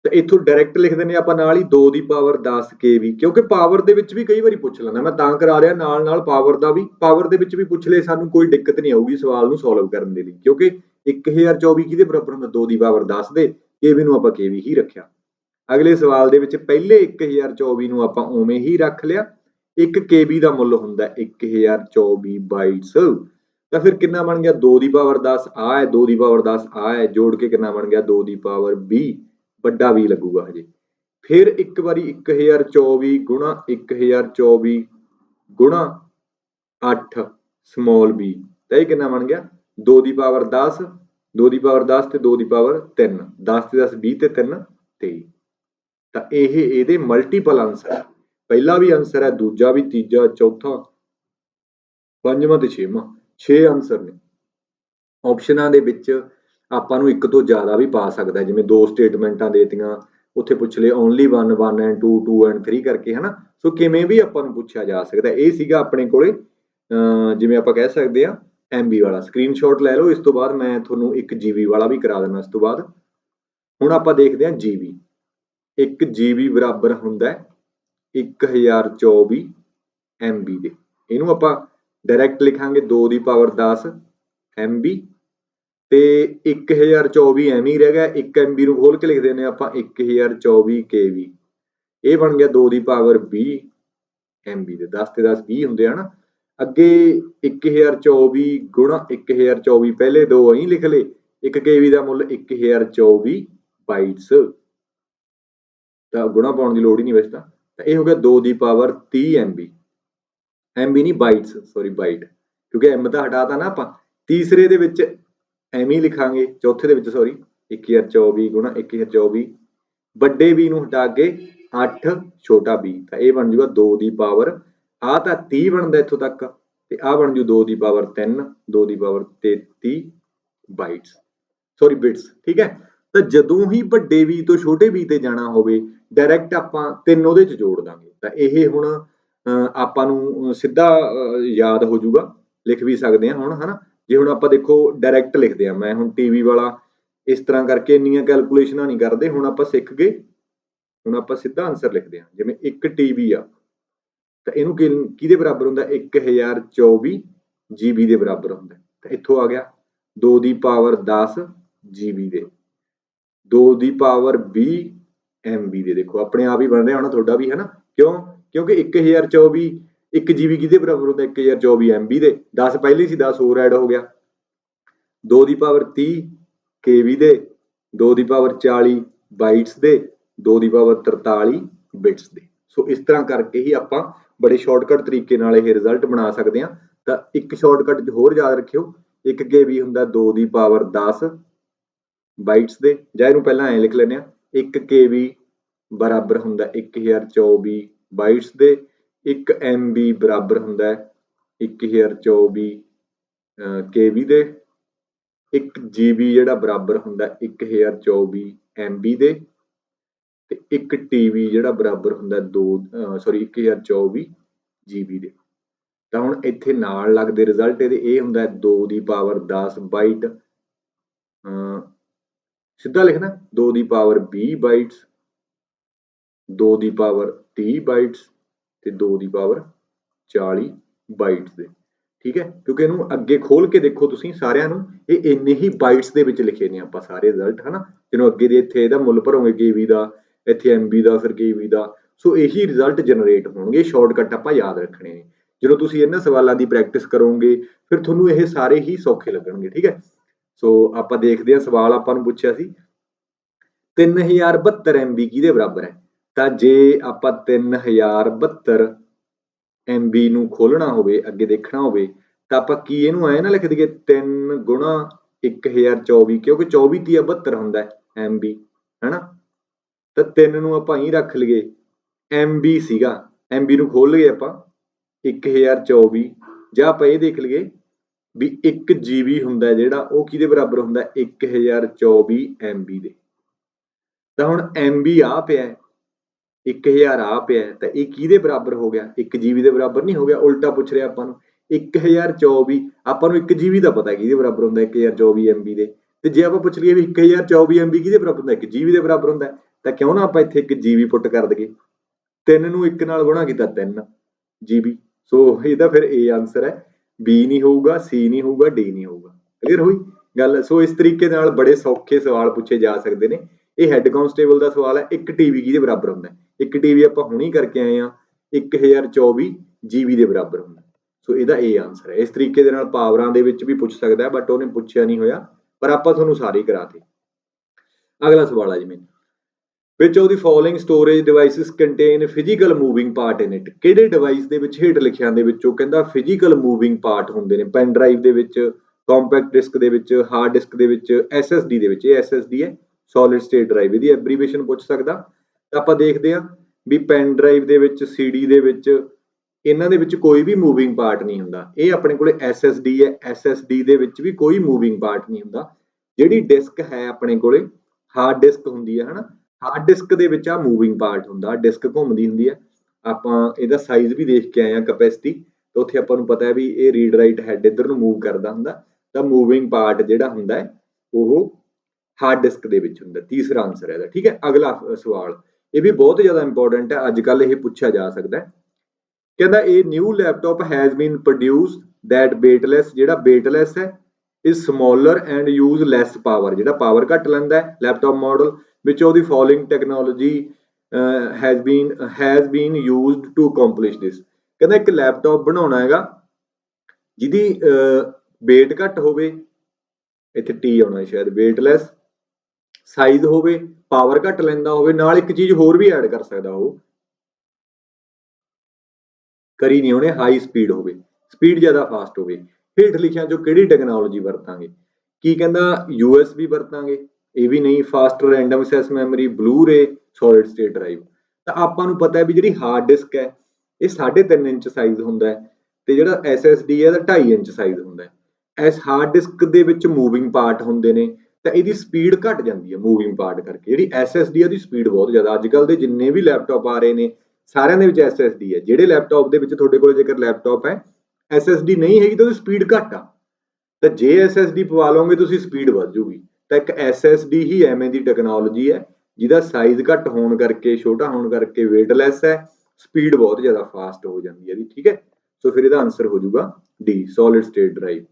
ਤਾਂ ਇੱਥੋਂ ਡਾਇਰੈਕਟ ਲਿਖ ਦਿੰਦੇ ਆਪਾਂ ਨਾਲ ਹੀ 2 ਦੀ ਪਾਵਰ 10 KB, ਕਿਉਂਕਿ ਪਾਵਰ ਦੇ ਵਿੱਚ ਵੀ ਕਈ ਵਾਰੀ ਪੁੱਛ ਲੈਂਦਾ, ਮੈਂ ਤਾਂ ਕਰਾ ਰਿਹਾ ਨਾਲ ਨਾਲ ਪਾਵਰ ਦਾ ਵੀ। ਪਾਵਰ ਦੇ ਵਿੱਚ ਵੀ ਪੁੱਛ ਲਏ, ਸਾਨੂੰ ਕੋਈ ਦਿੱਕਤ ਨਹੀਂ ਆਊਗੀ ਸਵਾਲ ਨੂੰ ਸੋਲਵ ਕਰਨ ਦੇ ਲਈ, ਕਿਉਂਕਿ 1024 ਕਿਹਦੇ ਬਰਾਬਰ ਹੁੰਦਾ, 2 ਦੀ ਪਾਵਰ 10 ਦੇ। KB ਨੂੰ ਆਪਾਂ KB ਹੀ ਰੱਖਿਆ। ਅਗਲੇ ਸਵਾਲ ਦੇ ਵਿੱਚ ਪਹਿਲੇ 1024 ਨੂੰ ਆਪਾਂ ਉਵੇਂ ਹੀ ਰੱਖ ਲਿਆ। 1 KB ਦਾ ਮੁੱਲ ਹੁੰਦਾ 1024 ਬਾਈਟਸ। ਤਾਂ ਫਿਰ ਕਿੰਨਾ ਬਣ ਗਿਆ, 2 ਦੀ ਪਾਵਰ 10 ਆ ਹੈ, 2 ਦੀ ਪਾਵਰ 10 ਆ ਹੈ, ਜੋੜ ਕੇ ਕਿੰਨਾ ਬਣ ਗਿਆ, 2 ਦੀ ਪਾਵਰ 20, ਵੱਡਾ ਵੀ ਲੱਗੂਗਾ ਹਜੇ। ਫਿਰ ਇੱਕ ਵਾਰੀ 1024 ਗੁਣਾ 1024 ਗੁਣਾ 8 ਸਮਾਲ b, ਤਾਂ ਇਹ ਕਿੰਨਾ ਬਣ ਗਿਆ, 2 ਦੀ ਪਾਵਰ 10, 2 ਦੀ ਪਾਵਰ 10 ਤੇ 2 ਦੀ ਪਾਵਰ 3, 10 ਤੇ 10 20 ਤੇ 3 23। ਤਾਂ ਇਹ ਇਹਦੇ ਮਲਟੀਪਲ ਆਨਸਰ ਹੈ। ਪਹਿਲਾ ਵੀ ਆਨਸਰ ਹੈ, ਦੂਜਾ ਵੀ, ਤੀਜਾ, ਚੌਥਾ, ਪੰਜਵਾਂ ਤੇ ਛੇਵਾਂ, 6 ਆਨਸਰ ਨੇ। ਆਪਸ਼ਨਾਂ ਦੇ ਵਿੱਚ ਆਪਾਂ ਨੂੰ ਇੱਕ ਤੋਂ ਜ਼ਿਆਦਾ ਵੀ ਪਾ ਸਕਦਾ, ਜਿਵੇਂ 2 ਸਟੇਟਮੈਂਟਾਂ ਦੇਤੀਆਂ, ਉੱਥੇ ਪੁੱਛ ਲਏ ਓਨਲੀ 1 1 ਐਂਡ 2 2 ਐਂਡ 3 ਕਰਕੇ, ਹਨਾ। ਸੋ ਕਿਵੇਂ ਵੀ ਆਪਾਂ ਨੂੰ ਪੁੱਛਿਆ ਜਾ ਸਕਦਾ। ਇਹ ਸੀਗਾ ਆਪਣੇ ਕੋਲੇ ਜਿਵੇਂ ਆਪਾਂ ਕਹਿ ਸਕਦੇ ਆ MB ਵਾਲਾ। ਸਕਰੀਨਸ਼ਾਟ ਲੈ ਲਓ। ਇਸ ਤੋਂ ਬਾਅਦ ਮੈਂ ਤੁਹਾਨੂੰ ਇੱਕ GB ਵਾਲਾ ਵੀ ਕਰਾ ਦੇਣਾ ਇਸ ਤੋਂ ਬਾਅਦ। ਹੁਣ ਆਪਾਂ ਦੇਖਦੇ ਹਾਂ GB। 1 GB ਬਰਾਬਰ ਹੁੰਦਾ 1024 MB ਦੇ। ਇਹਨੂੰ ਆਪਾਂ ਡਾਇਰੈਕਟ ਲਿਖਾਂਗੇ 2 ਦੀ ਪਾਵਰ 10 MB ਤੇ 1024 ਐਵੇਂ ਹੀ ਰਹਿ ਗਿਆ। 1 MB ਨੂੰ ਖੋਲ ਕੇ ਲਿਖ ਦਿੰਦੇ ਆਪਾਂ 1024 KB। ਇਹ ਬਣ ਗਿਆ 2 ਦੀ ਪਾਵਰ 20 MB ਦੇ। 10 ਤੇ 10 20 ਹੁੰਦੇ ਹਨ। ਅੱਗੇ 1024 ਗੁਣਾ 1024, ਪਹਿਲੇ ਦੋ ਐਂ ਲਿਖ ਲਏ। 1 KB ਦਾ ਮੁੱਲ 1024 ਬਾਈਟਸ, ਤਾਂ ਗੁਣਾ ਪਾਉਣ ਦੀ ਲੋੜ ਹੀ ਨਹੀਂ ਵੈਸੇ ਤਾਂ ਇਹ ਹੋ ਗਿਆ 2 ਦੀ ਪਾਵਰ 30 MB। MB ਨਹੀਂ ਬਾਈਟਸ, ਸੌਰੀ ਬਾਈਟ, ਕਿਉਂਕਿ M ਤਾਂ ਹਟਾਤਾ ਨਾ ਆਪਾਂ। ਤੀਸਰੇ ਦੇ ਵਿੱਚ ਐਵੇਂ ਹੀ ਲਿਖਾਂਗੇ, ਚੌਥੇ ਦੇ ਵਿੱਚ ਸੌਰੀ 1024 ਗੁਣਾ 1024, ਵੱਡੇ b ਨੂੰ ਹਟਾ ਕੇ 8 ਛੋਟਾ b, ਤਾਂ ਇਹ ਬਣ ਜੂਗਾ 2 ਦੀ ਪਾਵਰ, ਆ ਤਾਂ 30 ਬਣਦਾ ਇੱਥੋਂ ਤੱਕ, ਤੇ ਆ ਬਣ ਜੂ 2 ਦੀ ਪਾਵਰ 3, 2 ਦੀ ਪਾਵਰ 33 ਬਾਈਟਸ, ਸੌਰੀ ਬਿਟਸ, ਠੀਕ ਹੈ। ਤਾਂ ਜਦੋਂ ਹੀ ਵੱਡੇ b ਤੋਂ ਛੋਟੇ b ਤੇ ਜਾਣਾ ਹੋਵੇ, ਡਾਇਰੈਕਟ ਆਪਾਂ 3 ਉਹਦੇ ਚ ਜੋੜ ਦਾਂਗੇ। ਤਾਂ ਇਹ ਹੁਣ ਆਪਾਂ ਨੂੰ ਸਿੱਧਾ ਯਾਦ ਹੋ ਜਾਊਗਾ, ਲਿਖ ਵੀ ਸਕਦੇ ਹਾਂ ਹੁਣ, ਹਨਾ। ਜੇ ਹੁਣ ਆਪਾਂ ਦੇਖੋ ਡਾਇਰੈਕਟ ਲਿਖਦੇ ਆ, ਮੈਂ ਹੁਣ TV ਵਾਲਾ ਇਸ ਤਰ੍ਹਾਂ ਕਰਕੇ ਇੰਨੀਆਂ ਕੈਲਕੂਲੇਸ਼ਨਾਂ ਨਹੀਂ ਕਰਦੇ, ਹੁਣ ਆਪਾਂ ਸਿੱਖ ਗਏ। ਹੁਣ ਆਪਾਂ ਸਿੱਧਾ ਆਨਸਰ ਲਿਖਦੇ ਹਾਂ, ਜਿਵੇਂ 1 TB ਆ, ਤਾਂ ਇਹਨੂੰ ਕਿਹਦੇ ਬਰਾਬਰ ਹੁੰਦਾ, 1024 GB ਦੇ ਬਰਾਬਰ ਹੁੰਦਾ। ਤਾਂ ਇੱਥੋਂ ਆ ਗਿਆ 2 ਦੀ ਪਾਵਰ 10 GB ਦੇ, 2 ਦੀ ਪਾਵਰ 20 MB ਦੇ। ਦੇਖੋ ਆਪਣੇ ਆਪ ਹੀ ਬਣ ਰਿਹਾ ਹੋਣਾ ਤੁਹਾਡਾ ਵੀ, ਹਨਾ। ਕਿਉਂ? ਕਿਉਂਕਿ 1024 1 GB ਕਿਹਦੇ ਬਰਾਬਰ ਹੁੰਦਾ, 1024 MB ਦੇ। 10 ਪਹਿਲੇ ਸੀ, 10 ਹੋਰ ਐਡ ਹੋ ਗਿਆ। 2 ਦੀ ਪਾਵਰ 30 KB ਦੇ, 2 ਦੀ ਪਾਵਰ 40 ਬਾਈਟਸ ਦੇ, 2 ਦੀ ਪਾਵਰ 43 ਬਿਟਸ ਦੇ। ਸੋ ਇਸ ਤਰ੍ਹਾਂ ਕਰਕੇ ਹੀ ਆਪਾਂ ਬੜੇ ਸ਼ਾਰਟਕਟ ਤਰੀਕੇ ਨਾਲ ਇਹ ਰਿਜ਼ਲਟ ਬਣਾ ਸਕਦੇ ਹਾਂ। ਤਾਂ ਇੱਕ ਸ਼ਾਰਟਕਟ ਹੋਰ ਯਾਦ ਰੱਖਿਓ, 1 KB ਹੁੰਦਾ 2 ਦੀ ਪਾਵਰ 10 ਬਾਈਟਸ ਦੇ, ਜਾਂ ਇਹਨੂੰ ਪਹਿਲਾਂ ਐਂ ਲਿਖ ਲੈਂਦੇ ਹਾਂ, 1 KB ਬਰਾਬਰ ਹੁੰਦਾ 1024 ਬਾਈਟਸ ਦੇ, 1 MB ਬਰਾਬਰ ਹੁੰਦਾ 1024 KB ਦੇ, 1 GB ਜਿਹੜਾ ਬਰਾਬਰ ਹੁੰਦਾ 1024 MB ਦੇ, ਤੇ 1 TB ਜਿਹੜਾ ਬਰਾਬਰ ਹੁੰਦਾ 1024 GB ਦੇ। ਤਾਂ ਹੁਣ ਇੱਥੇ ਨਾਲ ਲੱਗਦੇ ਰਿਜ਼ਲਟ ਇਹਦੇ ਇਹ ਹੁੰਦਾ 2 ਦੀ ਪਾਵਰ 10 ਬਾਈਟ, ਸਿੱਧਾ ਲਿਖਣਾ 2 ਦੀ ਪਾਵਰ 20 ਬਾਈਟਸ, 2 ਦੀ ਪਾਵਰ 30 ਬਾਈਟਸ ਤੇ 2 ਦੀ ਪਾਵਰ 40 ਬਾਈਟਸ ਦੇ। ਠੀਕ ਹੈ, ਕਿਉਂਕਿ ਇਹਨੂੰ ਅੱਗੇ ਖੋਲ ਕੇ ਦੇਖੋ ਤੁਸੀਂ ਸਾਰਿਆਂ ਨੂੰ, ਇਹ ਇੰਨੇ ਹੀ ਬਾਈਟਸ ਦੇ ਵਿੱਚ ਲਿਖੇ ਨੇ ਆਪਾਂ ਸਾਰੇ ਰਿਜ਼ਲਟ, ਹਨਾ। ਜਿਹਨੂੰ ਅੱਗੇ ਦੇ ਇੱਥੇ ਇਹਦਾ ਮੁੱਲ ਭਰੋਗੇ KB ਦਾ, ਇੱਥੇ MB ਦਾ, ਫਿਰ KB ਦਾ, ਸੋ ਇਹੀ ਰਿਜ਼ਲਟ ਜਨਰੇਟ ਹੋਣਗੇ। ਸ਼ਾਰਟਕਟ ਆਪਾਂ ਯਾਦ ਰੱਖਣੇ ਨੇ। ਜਦੋਂ ਤੁਸੀਂ ਇਹਨਾਂ ਸਵਾਲਾਂ ਦੀ ਪ੍ਰੈਕਟਿਸ ਕਰੋਗੇ ਫਿਰ ਤੁਹਾਨੂੰ ਇਹ ਸਾਰੇ ਹੀ ਸੌਖੇ ਲੱਗਣਗੇ। ਠੀਕ ਹੈ, ਸੋ ਆਪਾਂ ਦੇਖਦੇ ਹਾਂ ਸਵਾਲ ਆਪਾਂ ਨੂੰ ਪੁੱਛਿਆ ਸੀ 3072 MB ਕਿਹਦੇ ਬਰਾਬਰ ਹੈ। ਤਾਂ ਜੇ ਆਪਾਂ 3072 MB ਨੂੰ ਖੋਲਣਾ ਹੋਵੇ, ਅੱਗੇ ਦੇਖਣਾ ਹੋਵੇ, ਤਾਂ ਆਪਾਂ ਕੀ ਇਹਨੂੰ ਐ ਨਾ ਲਿਖ ਦਈਏ 3 ਗੁਣਾ 1024, ਕਿਉਂਕਿ 24 ਤੀਆ 72 ਹੁੰਦਾ MB, ਹੈਨਾ। ਤਾਂ 3 ਨੂੰ ਆਪਾਂ ਹੀ ਰੱਖ ਲਈਏ, MB ਸੀਗਾ, MB ਨੂੰ ਖੋਲ ਲਈਏ ਆਪਾਂ 1024, ਜਾਂ ਆਪਾਂ ਇਹ ਦੇਖ ਲਈਏ ਵੀ 1 GB ਹੁੰਦਾ ਜਿਹੜਾ ਉਹ ਕਿਹਦੇ ਬਰਾਬਰ ਹੁੰਦਾ 1024 MB ਦੇ। ਤਾਂ ਹੁਣ MB ਆ ਪਿਆ 1000 ਆ ਪਿਆ, ਤਾਂ ਇਹ ਕਿਹਦੇ ਬਰਾਬਰ ਹੋ ਗਿਆ 1 GB ਦੇ ਬਰਾਬਰ ਨਹੀਂ ਹੋ ਗਿਆ। ਉਲਟਾ ਪੁੱਛ ਰਿਹਾ ਆਪਾਂ ਨੂੰ 1024, ਆਪਾਂ ਨੂੰ 1 GB ਦਾ ਪਤਾ ਕਿਹਦੇ ਬਰਾਬਰ ਹੁੰਦਾ 1024 MB ਦੇ, ਤੇ ਜੇ ਆਪਾਂ ਪੁੱਛ ਲਈਏ ਵੀ 1024 MB ਕਿਹਦੇ ਬਰਾਬਰ ਹੁੰਦਾ 1 GB ਦੇ ਬਰਾਬਰ ਹੁੰਦਾ, ਤਾਂ ਕਿਉਂ ਨਾ ਆਪਾਂ ਇੱਥੇ 1 GB ਪੁੱਟ ਕਰ ਦਈਏ। 3 ਨੂੰ 1 ਨਾਲ ਗੁਣਾ ਕੀਤਾ 3 GB, ਸੋ ਇਹਦਾ ਫਿਰ A ਆਨਸਰ ਹੈ। B ਨਹੀਂ ਹੋਊਗਾ, C ਨਹੀਂ ਹੋਊਗਾ, D ਨਹੀਂ ਹੋਊਗਾ। ਕਲੀਅਰ ਹੋਈ ਗੱਲ। ਸੋ ਇਸ ਤਰੀਕੇ ਨਾਲ ਬੜੇ ਸੌਖੇ ਸਵਾਲ ਪੁੱਛੇ ਜਾ ਸਕਦੇ ਨੇ। ਇਹ ਹੈੱਡ ਕਾਂਸਟੇਬਲ ਦਾ ਸਵਾਲ ਹੈ, 1 TB ਕਿਹਦੇ ਬਰਾਬਰ ਹੁੰਦਾ 1 TB ਆਪਾਂ ਹੁਣੀ ਕਰਕੇ ਆਏ ਆ 1024 GB ਦੇ ਬਰਾਬਰ ਹੁੰਦਾ। ਸੋ ਇਹਦਾ ਇਹ ਆਨਸਰ ਹੈ। ਇਸ ਤਰੀਕੇ ਦੇ ਨਾਲ ਪਾਵਰਾਂ ਦੇ ਵਿੱਚ ਵੀ ਪੁੱਛ ਸਕਦਾ, ਬਟ ਉਹਨੇ ਪੁੱਛਿਆ ਨਹੀਂ ਹੋਇਆ, ਪਰ ਆਪਾਂ ਤੁਹਾਨੂੰ ਸਾਰੇ ਕਰਾਤੇ। ਅਗਲਾ ਸਵਾਲ ਹੈ ਜੀ, which of the following storage devices contain physical moving part in it। ਕਿਹੜੇ ਡਿਵਾਈਸ ਦੇ ਵਿੱਚ ਹੇਠ ਲਿਖਿਆਂ ਦੇ ਵਿੱਚੋਂ ਕਹਿੰਦਾ ਫਿਜ਼ੀਕਲ ਮੂਵਿੰਗ ਪਾਰਟ ਹੁੰਦੇ ਨੇ। ਪੈਨ ਡਰਾਈਵ ਦੇ ਵਿੱਚ, ਕੰਪੈਕਟ ਡਿਸਕ ਦੇ ਵਿੱਚ, ਹਾਰਡ ਡਿਸਕ ਦੇ ਵਿੱਚ, SSD ਦੇ ਵਿੱਚ। ਇਹ SSD ਹੈ, ਸੋਲਿਡ ਸਟੇਟ ਡਰਾਈਵ, ਇਹਦੀ ਐਬਰੀਵੇਸ਼ਨ ਪੁੱਛ ਸਕਦਾ। ਤਾਂ ਆਪਾਂ ਦੇਖਦੇ ਹਾਂ ਵੀ ਪੈਨ ਡਰਾਈਵ ਦੇ ਵਿੱਚ, CD ਦੇ ਵਿੱਚ, ਇਹਨਾਂ ਦੇ ਵਿੱਚ ਕੋਈ ਵੀ ਮੂਵਿੰਗ ਪਾਰਟ ਨਹੀਂ ਹੁੰਦਾ। ਇਹ ਆਪਣੇ ਕੋਲੇ SSD ਹੈ, SSD ਦੇ ਵਿੱਚ ਵੀ ਕੋਈ ਮੂਵਿੰਗ ਪਾਰਟ ਨਹੀਂ ਹੁੰਦਾ। ਜਿਹੜੀ ਡਿਸਕ ਹੈ ਆਪਣੇ ਕੋਲੇ ਹਾਰਡ ਡਿਸਕ ਹੁੰਦੀ ਹੈ, ਹਨਾ। ਹਾਰਡ ਡਿਸਕ ਦੇ ਵਿੱਚ ਆ ਮੂਵਿੰਗ ਪਾਰਟ ਹੁੰਦਾ, ਡਿਸਕ ਘੁੰਮਦੀ ਹੁੰਦੀ ਹੈ। ਆਪਾਂ ਇਹਦਾ ਸਾਈਜ਼ ਵੀ ਦੇਖ ਕੇ ਆਏ ਆ, ਕੈਪੈਸਿਟੀ, ਤਾਂ ਉੱਥੇ ਆਪਾਂ ਨੂੰ ਪਤਾ ਹੈ ਵੀ ਇਹ ਰੀਡ ਰਾਈਟ ਹੈਡ ਇੱਧਰ ਨੂੰ ਮੂਵ ਕਰਦਾ ਹੁੰਦਾ। ਤਾਂ ਮੂਵਿੰਗ ਪਾਰਟ ਜਿਹੜਾ ਹੁੰਦਾ ਹੈ ਉਹ ਹਾਰਡ ਡਿਸਕ ਦੇ ਵਿੱਚ ਹੁੰਦਾ। ਤੀਸਰਾ ਆਨਸਰ ਹੈ ਇਹਦਾ। ਠੀਕ ਹੈ, ਅਗਲਾ ਸਵਾਲ ਇਹ ਵੀ ਬਹੁਤ ਜ਼ਿਆਦਾ ਇੰਪੋਰਟੈਂਟ ਹੈ, ਅੱਜ ਕੱਲ ਇਹ ਪੁੱਛਿਆ ਜਾ ਸਕਦਾ ਹੈ। ਕਹਿੰਦਾ ਇਹ new laptop has been produced that weightless, ਜਿਹੜਾ ਵੇਟਲੈਸ ਹੈ, is smaller and use less power, ਜਿਹੜਾ ਪਾਵਰ ਘੱਟ ਲੈਂਦਾ ਹੈ laptop model, which of the following technology has been used to accomplish this। ਕਹਿੰਦਾ ਇੱਕ ਲੈਪਟਾਪ ਬਣਾਉਣਾ ਹੈਗਾ ਜਿਹਦੀ weight ਘੱਟ ਹੋਵੇ, ਇੱਥੇ T ਆਉਣਾ ਸ਼ਾਇਦ, weightless, ਸਾਈਜ਼ ਹੋਵੇ, ਪਾਵਰ ਘੱਟ ਲੈਂਦਾ ਹੋਵੇ, ਨਾਲ ਇੱਕ ਚੀਜ਼ ਹੋਰ ਵੀ ਐਡ ਕਰ ਸਕਦਾ, ਉਹ ਕਰੀ ਨਹੀਂ ਉਹਨੇ, ਹਾਈ ਸਪੀਡ ਹੋਵੇ, ਸਪੀਡ ਜ਼ਿਆਦਾ ਫਾਸਟ ਹੋਵੇ। ਹੇਠ ਲਿਖਿਆਂ ਚੋਂ ਕਿਹੜੀ ਟੈਕਨੋਲੋਜੀ ਵਰਤਾਂਗੇ। ਕੀ ਕਹਿੰਦਾ USB ਵਰਤਾਂਗੇ, ਇਹ ਵੀ ਨਹੀਂ। Fast random access memory, Blu-ray, solid state drive. ਤਾਂ ਆਪਾਂ ਨੂੰ ਪਤਾ ਹੈ ਵੀ ਜਿਹੜੀ ਹਾਰਡ ਡਿਸਕ ਹੈ ਇਹ 3.5 ਇੰਚ ਸਾਈਜ਼ ਹੁੰਦਾ ਹੈ, ਤੇ ਜਿਹੜਾ SSD ਹੈ ਇਹਦਾ 2.5 ਇੰਚ ਸਾਈਜ਼ ਹੁੰਦਾ ਹੈ। ਇਸ ਹਾਰਡ ਡਿਸਕ ਦੇ ਵਿੱਚ ਮੂਵਿੰਗ ਪਾਰਟ ਹੁੰਦੇ ਨੇ, ਤਾਂ ਇਹਦੀ ਸਪੀਡ ਘਟ ਜਾਂਦੀ ਹੈ ਮੂਵਿੰਗ ਪਾਰਟ ਕਰਕੇ। ਜਿਹੜੀ SSD ਹੈ ਉਹਦੀ ਸਪੀਡ ਬਹੁਤ ਜ਼ਿਆਦਾ। ਅੱਜ ਕੱਲ ਦੇ ਜਿੰਨੇ ਵੀ ਲੈਪਟਾਪ ਆ ਰਹੇ ਨੇ ਸਾਰਿਆਂ ਦੇ ਵਿੱਚ SSD ਹੈ। ਜਿਹੜੇ ਲੈਪਟਾਪ ਦੇ ਵਿੱਚ ਤੁਹਾਡੇ ਕੋਲ ਜੇਕਰ ਲੈਪਟਾਪ ਹੈ SSD ਨਹੀਂ ਹੈਗੀ ਤਾਂ ਉਹਦੀ ਸਪੀਡ ਘੱਟ ਆ, ਤਾਂ ਜੇ SSD ਪਵਾ ਲਓਗੇ ਤੁਸੀਂ ਸਪੀਡ ਵੱਧ ਜੂਗੀ। ਤਾਂ ਇੱਕ SSD ਹੀ ਐਵੇਂ ਦੀ ਟੈਕਨੋਲੋਜੀ ਹੈ ਜਿਹਦਾ ਸਾਈਜ਼ ਘੱਟ ਹੋਣ ਕਰਕੇ, ਛੋਟਾ ਹੋਣ ਕਰਕੇ ਵੇਟਲੈਸ ਹੈ, ਸਪੀਡ ਬਹੁਤ ਜ਼ਿਆਦਾ ਫਾਸਟ ਹੋ ਜਾਂਦੀ ਹੈ ਜੀ। ਠੀਕ ਹੈ, ਸੋ ਫਿਰ ਇਹਦਾ ਆਨਸਰ ਹੋ ਜਾਊਗਾ D, ਸੋਲਿਡ ਸਟੇਟ ਡਰਾਈਵ।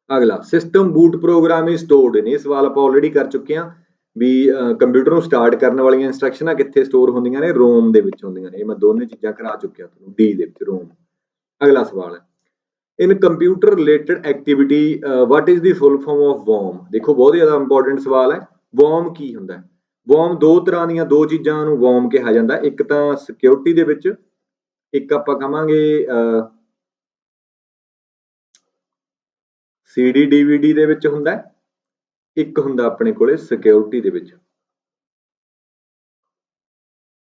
ਅਗਲਾ, system boot program is stored in. ਇਹ ਸਵਾਲ ਆਪਾਂ ਆਲਰੇਡੀ ਕਰ ਚੁੱਕੇ ਹਾਂ ਵੀ ਕੰਪਿਊਟਰ ਨੂੰ ਸਟਾਰਟ ਕਰਨ ਵਾਲੀਆਂ ਇੰਸਟਰਕਸ਼ਨਾਂ ਕਿੱਥੇ ਸਟੋਰ ਹੁੰਦੀਆਂ ਨੇ, ਰੋਮ ਦੇ ਵਿੱਚ ਹੁੰਦੀਆਂ ਨੇ। ਇਹ ਮੈਂ ਦੋਨੇ ਚੀਜ਼ਾਂ ਕਰਾ ਚੁੱਕਿਆ ਤੁਹਾਨੂੰ, D ਦੇ ਵਿੱਚ, ਰੋਮ। ਅਗਲਾ ਸਵਾਲ ਹੈ, in computer related activity what is the full form of ਵੋਮ। ਦੇਖੋ ਬਹੁਤ ਜ਼ਿਆਦਾ ਇੰਪੋਰਟੈਂਟ ਸਵਾਲ ਹੈ। ਵੋਮ ਕੀ ਹੁੰਦਾ ਹੈ? ਵੋਮ ਦੋ ਤਰ੍ਹਾਂ ਦੀਆਂ, ਦੋ ਚੀਜ਼ਾਂ ਨੂੰ ਵੋਮ ਕਿਹਾ ਜਾਂਦਾ। ਇੱਕ ਤਾਂ ਸਿਕਿਉਰਿਟੀ ਦੇ ਵਿੱਚ, ਇੱਕ ਆਪਾਂ ਕਹਾਂਗੇ CD DVD ਦੇ ਵਿੱਚ ਹੁੰਦਾ, ਇੱਕ ਹੁੰਦਾ ਆਪਣੇ ਕੋਲੇ ਸਿਕਿਉਰਿਟੀ ਦੇ ਵਿੱਚ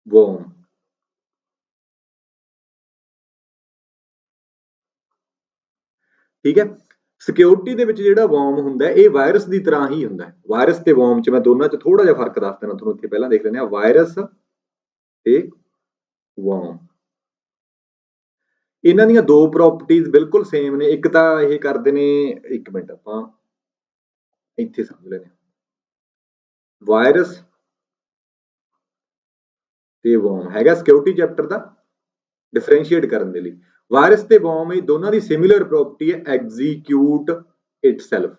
ਵੋਮ। ਠੀਕ ਹੈ। ਸਿਕਿਉਰਿਟੀ ਦੇ ਵਿੱਚ ਜਿਹੜਾ ਵਰਮ ਹੁੰਦਾ ਇਹ ਵਾਇਰਸ ਦੀ ਤਰ੍ਹਾਂ ਹੀ ਹੁੰਦਾ। ਵਾਇਰਸ ਤੇ ਵਰਮ 'ਚ ਮੈਂ ਦੋਨਾਂ 'ਚ ਥੋੜਾ ਜਿਹਾ ਫਰਕ ਦੱਸ ਦੇਣਾ ਤੁਹਾਨੂੰ। ਇੱਥੇ ਪਹਿਲਾਂ ਦੇਖ ਲੈਂਦੇ ਆ ਵਾਇਰਸ ਤੇ ਵਰਮ। ਇਹਨਾਂ ਦੀਆਂ ਦੋ ਪ੍ਰੋਪਰਟੀਜ਼ ਬਿਲਕੁਲ ਸੇਮ ਨੇ। ਇੱਕ ਤਾਂ ਇਹ ਕਰਦੇ ਨੇ, ਇੱਕ ਮਿੰਟ ਆਪਾਂ ਇੱਥੇ ਸਮਝ ਲੈਂਦੇ ਹਾਂ। ਵਾਇਰਸ ਤੇ ਵਰਮ ਹੈਗਾ ਸਿਕਿਉਰਿਟੀ ਚੈਪਟਰ ਦਾ ਡਿਫਰੈਂਸ਼ੀਏਟ ਕਰਨ ਦੇ ਲਈ। ਵਾਇਰਸ ਤੇ ਵਰਮ ਇਹ ਦੋਨਾਂ ਦੀ ਸਿਮਿਲਰ ਪ੍ਰੋਪਰਟੀ ਹੈ ਐਗਜ਼ੀਕਿਊਟ ਇਟਸੈਲਫ।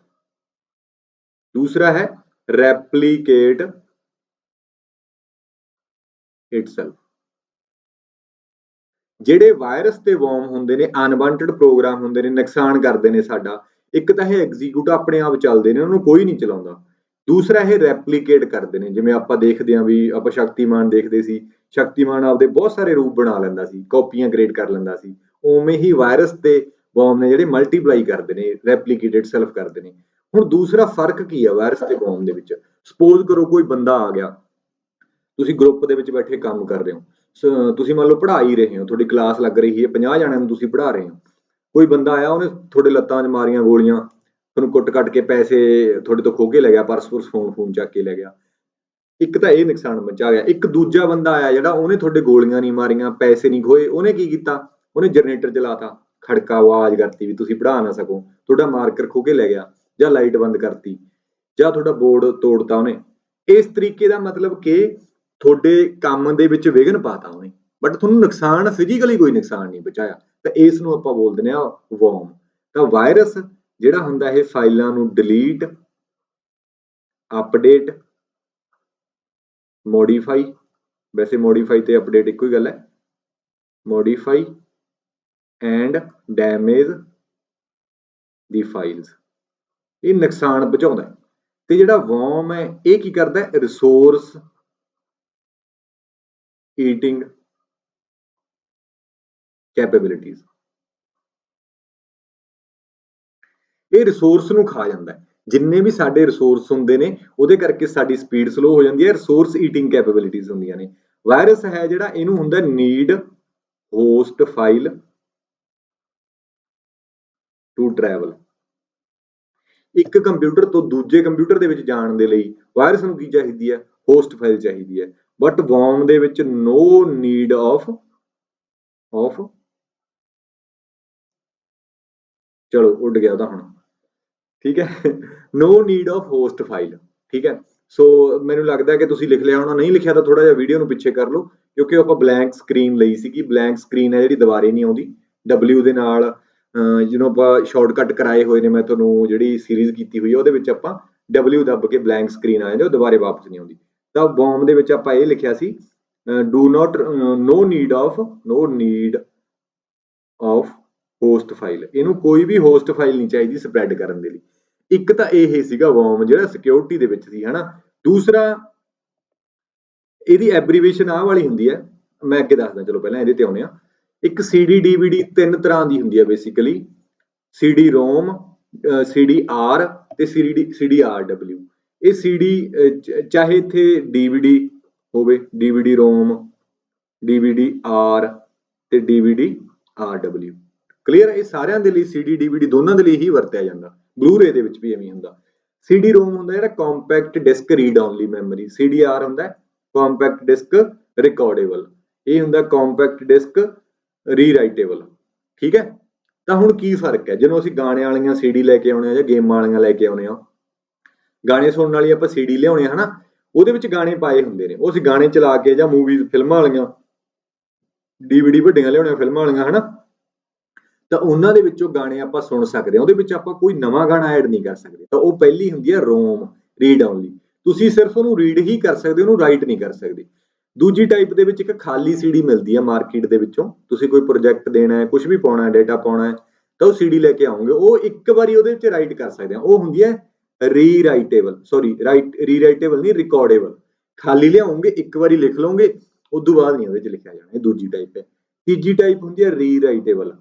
ਦੂਸਰਾ ਹੈ ਰੈਪਲੀਕੇਟ ਇਟਸੈਲਫ। ਜਿਹੜੇ ਵਾਇਰਸ ਤੇ ਵਰਮ ਹੁੰਦੇ ਨੇ ਅਨਵਾਂਟਡ ਪ੍ਰੋਗਰਾਮ ਹੁੰਦੇ ਨੇ, ਨੁਕਸਾਨ ਕਰਦੇ ਨੇ ਸਾਡਾ। ਇੱਕ ਤਾਂ ਇਹ ਐਗਜ਼ੀਕਿਊਟ ਆਪਣੇ ਆਪ ਚੱਲਦੇ ਨੇ, ਉਹਨੂੰ ਕੋਈ ਨਹੀਂ ਚਲਾਉਂਦਾ। ਦੂਸਰਾ ਇਹ ਰੈਪਲੀਕੇਟ ਕਰਦੇ ਨੇ। ਜਿਵੇਂ ਆਪਾਂ ਦੇਖਦੇ ਹਾਂ ਵੀ ਆਪਾਂ ਸ਼ਕਤੀਮਾਨ ਦੇਖਦੇ ਸੀ, ਸ਼ਕਤੀਮਾਨ ਆਪਦੇ ਬਹੁਤ ਸਾਰੇ ਰੂਪ ਬਣਾ ਲੈਂਦਾ ਸੀ, ਕਾਪੀਆਂ ਕ੍ਰੀਏਟ ਕਰ ਲੈਂਦਾ ਸੀ। ਉਵੇਂ ਹੀ ਵਾਇਰਸ ਤੇ ਵਰਮ ਨੇ ਜਿਹੜੇ ਮਲਟੀਪਲਾਈ ਕਰਦੇ ਨੇ, ਰੈਪਲੀਕੇਟ ਇਟਸੈਲਫ ਕਰਦੇ ਨੇ। ਹੁਣ ਦੂਸਰਾ ਫਰਕ ਕੀ ਹੈ ਵਾਇਰਸ ਤੇ ਵਰਮ ਦੇ ਵਿੱਚ? ਸਪੋਜ਼ ਕਰੋ ਕੋਈ ਬੰਦਾ ਆ ਗਿਆ, ਤੁਸੀਂ ਗਰੁੱਪ ਦੇ ਵਿੱਚ ਬੈਠੇ ਕੰਮ ਕਰ ਰਹੇ ਹੋ, ਤੁਸੀਂ ਮੰਨ ਲਓ ਪੜ੍ਹਾ ਹੀ ਰਹੇ ਹੋ, ਤੁਹਾਡੀ ਕਲਾਸ ਲੱਗ ਰਹੀ ਹੈ, 50 ਜਣਿਆਂ ਨੂੰ ਤੁਸੀਂ ਪੜ੍ਹਾ ਰਹੇ ਹੋ। ਕੋਈ ਬੰਦਾ ਆਇਆ, ਉਹਨੇ ਤੁਹਾਡੇ ਲੱਤਾਂ 'ਚ ਮਾਰੀਆਂ ਗੋਲੀਆਂ, ਤੁਹਾਨੂੰ ਕੁੱਟ-ਕੱਟ ਕੇ ਪੈਸੇ ਤੁਹਾਡੇ ਤੋਂ ਖੋਹ ਕੇ ਲੈ ਗਿਆ, ਪਰਸ-ਪੁਰਸ, ਫੋਨ ਚੱਕ ਕੇ ਲੈ ਗਿਆ। ਇੱਕ ਤਾਂ ਇਹ ਨੁਕਸਾਨ ਮਚਾ ਗਿਆ। ਇੱਕ ਦੂਜਾ ਬੰਦਾ ਆਇਆ ਜਿਹੜਾ ਉਹਨੇ ਤੁਹਾਡੇ ਗੋਲੀਆਂ ਨਹੀਂ ਮਾਰੀਆਂ, ਪੈਸੇ ਨਹੀਂ ਖੋਏ, ਉਹਨੇ ਕੀ ਕੀਤਾ? ਉਹਨੇ ਜਨਰੇਟਰ ਚਲਾਤਾ, ਖੜਕਾ ਆਵਾਜ਼ ਕਰਤੀ ਵੀ ਤੁਸੀਂ ਪੜ੍ਹਾ ਨਾ ਸਕੋ, ਤੁਹਾਡਾ ਮਾਰਕਰ ਖੋਹ ਕੇ ਲੈ ਗਿਆ, ਜਾਂ ਲਾਈਟ ਬੰਦ ਕਰਤੀ, ਜਾਂ ਤੁਹਾਡਾ ਬੋਰਡ ਤੋੜਤਾ ਉਹਨੇ। ਇਸ ਤਰੀਕੇ ਦਾ ਮਤਲਬ ਕਿ ਤੁਹਾਡੇ ਕੰਮ ਦੇ ਵਿੱਚ ਵਿਘਨ ਪਾਤਾ ਉਹਨੇ, ਬਟ ਤੁਹਾਨੂੰ ਨੁਕਸਾਨ ਫਿਜ਼ੀਕਲੀ ਕੋਈ ਨੁਕਸਾਨ ਨਹੀਂ ਪਹੁੰਚਾਇਆ। ਤਾਂ ਇਸ ਨੂੰ ਆਪਾਂ ਬੋਲ ਦਿੰਦੇ ਆ ਵਰਮ। ਤਾਂ ਵਾਇਰਸ ਜਿਹੜਾ ਹੁੰਦਾ ਇਹ ਫਾਈਲਾਂ ਨੂੰ ਡਿਲੀਟ, ਅਪਡੇਟ, ਮੋਡੀਫਾਈ, ਵੈਸੇ ਮੋਡੀਫਾਈ ਤੇ ਅਪਡੇਟ ਇੱਕੋ ਹੀ ਗੱਲ ਹੈ, modify and damage the files, ਇਹ ਨੁਕਸਾਨ ਪਹੁੰਚਾਉਂਦਾ ਹੈ। ਤੇ ਜਿਹੜਾ ਵਰਮ ਹੈ ਇਹ ਕੀ ਕਰਦਾ ਹੈ? Resource eating capabilities. ਇਹ ਰਿਸੋਰਸ ਨੂੰ ਖਾ ਜਾਂਦਾ ਹੈ। ਜਿੰਨੇ ਵੀ ਸਾਡੇ ਰਿਸੋਰਸ ਹੁੰਦੇ ਨੇ ਉਹਦੇ ਕਰਕੇ ਸਾਡੀ ਸਪੀਡ ਸਲੋ ਹੋ ਜਾਂਦੀ ਹੈ। ਰਿਸੋਰਸ ਈਟਿੰਗ ਕੈਪੇਬਿਲਿਟੀਜ਼ ਹੁੰਦੀਆਂ ਨੇ। ਵਾਇਰਸ ਹੈ ਜਿਹੜਾ, ਇਹਨੂੰ ਹੁੰਦਾ need host file to travel. ਇੱਕ ਕੰਪਿਊਟਰ ਤੋਂ ਦੂਜੇ ਕੰਪਿਊਟਰ ਦੇ ਵਿੱਚ ਜਾਣ ਦੇ ਲਈ ਵਾਇਰਸ ਨੂੰ ਕੀ ਚਾਹੀਦੀ ਹੈ? ਹੋਸਟ ਫਾਈਲ ਚਾਹੀਦੀ ਹੈ। ਬਟ ਵਰਮ ਦੇ ਵਿੱਚ ਨੋ ਨੀਡ ਆਫ ਚਲੋ ਉੱਡ ਗਿਆ ਉਹਦਾ ਹੁਣ, ਠੀਕ ਹੈ, no need of host file. ਠੀਕ ਹੈ, ਸੋ ਮੈਨੂੰ ਲੱਗਦਾ ਕਿ ਤੁਸੀਂ ਲਿਖ ਲਿਆ ਹੋਣਾ। ਨਹੀਂ ਲਿਖਿਆ ਤਾਂ ਥੋੜਾ ਜਿਹਾ ਵੀਡੀਓ ਨੂੰ ਪਿੱਛੇ ਕਰ ਲਓ, ਕਿਉਂਕਿ ਆਪਾਂ ਬਲੈਂਕ ਸਕਰੀਨ ਲਈ ਸੀਗੀ। ਬਲੈਂਕ ਸਕਰੀਨ ਹੈ ਜਿਹੜੀ ਦੁਬਾਰੇ ਨਹੀਂ ਆਉਂਦੀ। W ਦੇ ਨਾਲ ਜਿਹਨੂੰ ਆਪਾਂ ਸ਼ਾਰਟਕਟ ਕਰਾਏ ਹੋਏ ਨੇ, ਮੈਂ ਤੁਹਾਨੂੰ ਜਿਹੜੀ ਸੀਰੀਜ਼ ਕੀਤੀ ਹੋਈ ਹੈ ਉਹਦੇ ਵਿੱਚ ਆਪਾਂ W ਦੱਬ ਕੇ ਬਲੈਂਕ ਸਕਰੀਨ ਆ ਜਾਂਦੀ, ਉਹ ਦੁਬਾਰੇ ਵਾਪਸ ਨਹੀਂ ਆਉਂਦੀ। ਤਾਂ ਵਰਮ ਦੇ ਵਿੱਚ ਆਪਾਂ ਇਹ ਲਿਖਿਆ ਸੀ no need of host file. ਇਹਨੂੰ ਕੋਈ ਵੀ ਹੋਸਟ ਫਾਈਲ ਨਹੀਂ ਚਾਹੀਦੀ ਸਪਰੈਡ ਕਰਨ ਦੇ ਲਈ। ਇੱਕ ਤਾਂ ਇਹ ਸੀਗਾ ਵਰਮ ਜਿਹੜਾ ਸਿਕਿਉਰਿਟੀ ਦੇ ਵਿੱਚ ਸੀ, ਹਨਾ। ਦੂਸਰਾ ਇਹਦੀ ਐਬਰੀਵੇਸ਼ਨ ਆਹ ਵਾਲੀ ਹੁੰਦੀ ਹੈ, ਮੈਂ ਅੱਗੇ ਦੱਸਦਾ, ਚਲੋ ਪਹਿਲਾਂ ਇਹਦੇ ਤੇ ਆਉਂਦੇ ਆ। ਇੱਕ CD DVD ਤਿੰਨ ਤਰ੍ਹਾਂ ਦੀ ਹੁੰਦੀ ਹੈ basically, CD ROM, CD R ਤੇ CD RW। ਇਹ CD ਚਾਹੇ ਇੱਥੇ DVD ਹੋਵੇ, DVD ROM, DVD R ਤੇ DVD RW, ਕਲੀਅਰ ਹੈ। ਇਹ ਸਾਰਿਆਂ ਦੇ ਲਈ CD DVD ਦੋਨਾਂ ਦੇ ਲਈ ਹੀ ਵਰਤਿਆ ਜਾਂਦਾ। ਬਲੂ-ਰੇ ਦੇ ਵਿੱਚ ਵੀ ਐਵੇਂ ਹੁੰਦਾ। CD ROM ਹੁੰਦਾ ਜਿਹੜਾ compact disc read only memory. CD R ਹੁੰਦਾ ਕੰਪੈਕਟ ਡਿਸਕ ਰਿਕਾਰਡੇਬਲ। ਇਹ ਹੁੰਦਾ ਕੰਪੈਕਟ ਡਿਸਕ ਰੀਰਾਈਟੇਬਲ। ਠੀਕ ਹੈ, ਤਾਂ ਹੁਣ ਕੀ ਫਰਕ ਹੈ? ਜਦੋਂ ਅਸੀਂ ਗਾਣੇ ਵਾਲੀਆਂ CD ਲੈ ਕੇ ਆਉਣੇ ਆ ਜਾਂ ਗੇਮਾਂ ਵਾਲੀਆਂ ਲੈ ਕੇ ਆਉਣੇ ਆ, ਗਾਣੇ ਸੁਣਨ ਵਾਲੀ ਆਪਾਂ CD ਲਿਆਉਣੇ ਆ, ਹਨਾ, ਉਹਦੇ ਵਿੱਚ ਗਾਣੇ ਪਾਏ ਹੁੰਦੇ ਨੇ। ਉਹ ਅਸੀਂ ਗਾਣੇ ਚਲਾ ਕੇ, ਜਾਂ ਮੂਵੀਜ਼ ਫਿਲਮਾਂ ਵਾਲੀਆਂ DVD ਵੱਡੀਆਂ ਲਿਆਉਣੀਆਂ ਫਿਲਮਾਂ ਵਾਲੀਆਂ, ਹਨਾ, ਤਾਂ ਉਹਨਾਂ ਦੇ ਵਿੱਚੋਂ ਗਾਣੇ ਆਪਾਂ ਸੁਣ ਸਕਦੇ ਹਾਂ। ਉਹਦੇ ਵਿੱਚ ਆਪਾਂ ਕੋਈ ਨਵਾਂ ਗਾਣਾ ਐਡ ਨਹੀਂ ਕਰ ਸਕਦੇ। ਤਾਂ ਉਹ ਪਹਿਲੀ ਹੁੰਦੀ ਹੈ ROM, ਰੀਡ ਓਨਲੀ। ਤੁਸੀਂ ਸਿਰਫ ਉਹਨੂੰ ਰੀਡ ਹੀ ਕਰ ਸਕਦੇ, ਉਹਨੂੰ ਰਾਈਟ ਨਹੀਂ ਕਰ ਸਕਦੇ। ਦੂਜੀ ਟਾਈਪ ਦੇ ਵਿੱਚ ਇੱਕ ਖਾਲੀ CD ਮਿਲਦੀ ਹੈ ਮਾਰਕੀਟ ਦੇ ਵਿੱਚੋਂ। ਤੁਸੀਂ ਕੋਈ ਪ੍ਰੋਜੈਕਟ ਦੇਣਾ ਹੈ, ਕੁਝ ਵੀ ਪਾਉਣਾ ਹੈ, ਡਾਟਾ ਪਾਉਣਾ ਹੈ, ਤਾਂ ਉਹ CD ਲੈ ਕੇ ਆਉਂਗੇ। ਉਹ ਇੱਕ ਵਾਰੀ ਉਹਦੇ ਵਿੱਚ ਰਾਈਟ ਕਰ ਸਕਦੇ ਆ। ਉਹ ਹੁੰਦੀ ਹੈ ਰੀਰਾਈਟੇਬਲ ਨਹੀਂ, ਰਿਕਾਰਡੇਬਲ। ਖਾਲੀ ਲਿਆਉਂਗੇ, ਇੱਕ ਵਾਰੀ ਲਿਖ ਲਓਗੇ, ਉਦੋਂ ਬਾਅਦ ਨਹੀਂ ਉਹਦੇ 'ਚ ਲਿਖਿਆ ਜਾਣਾ। ਇਹ ਦੂਜੀ ਟਾਈਪ ਹੈ। ਤੀਜੀ ਟਾਈਪ ਹੁੰਦੀ ਹੈ ਰੀਰਾਈਟੇਬਲ।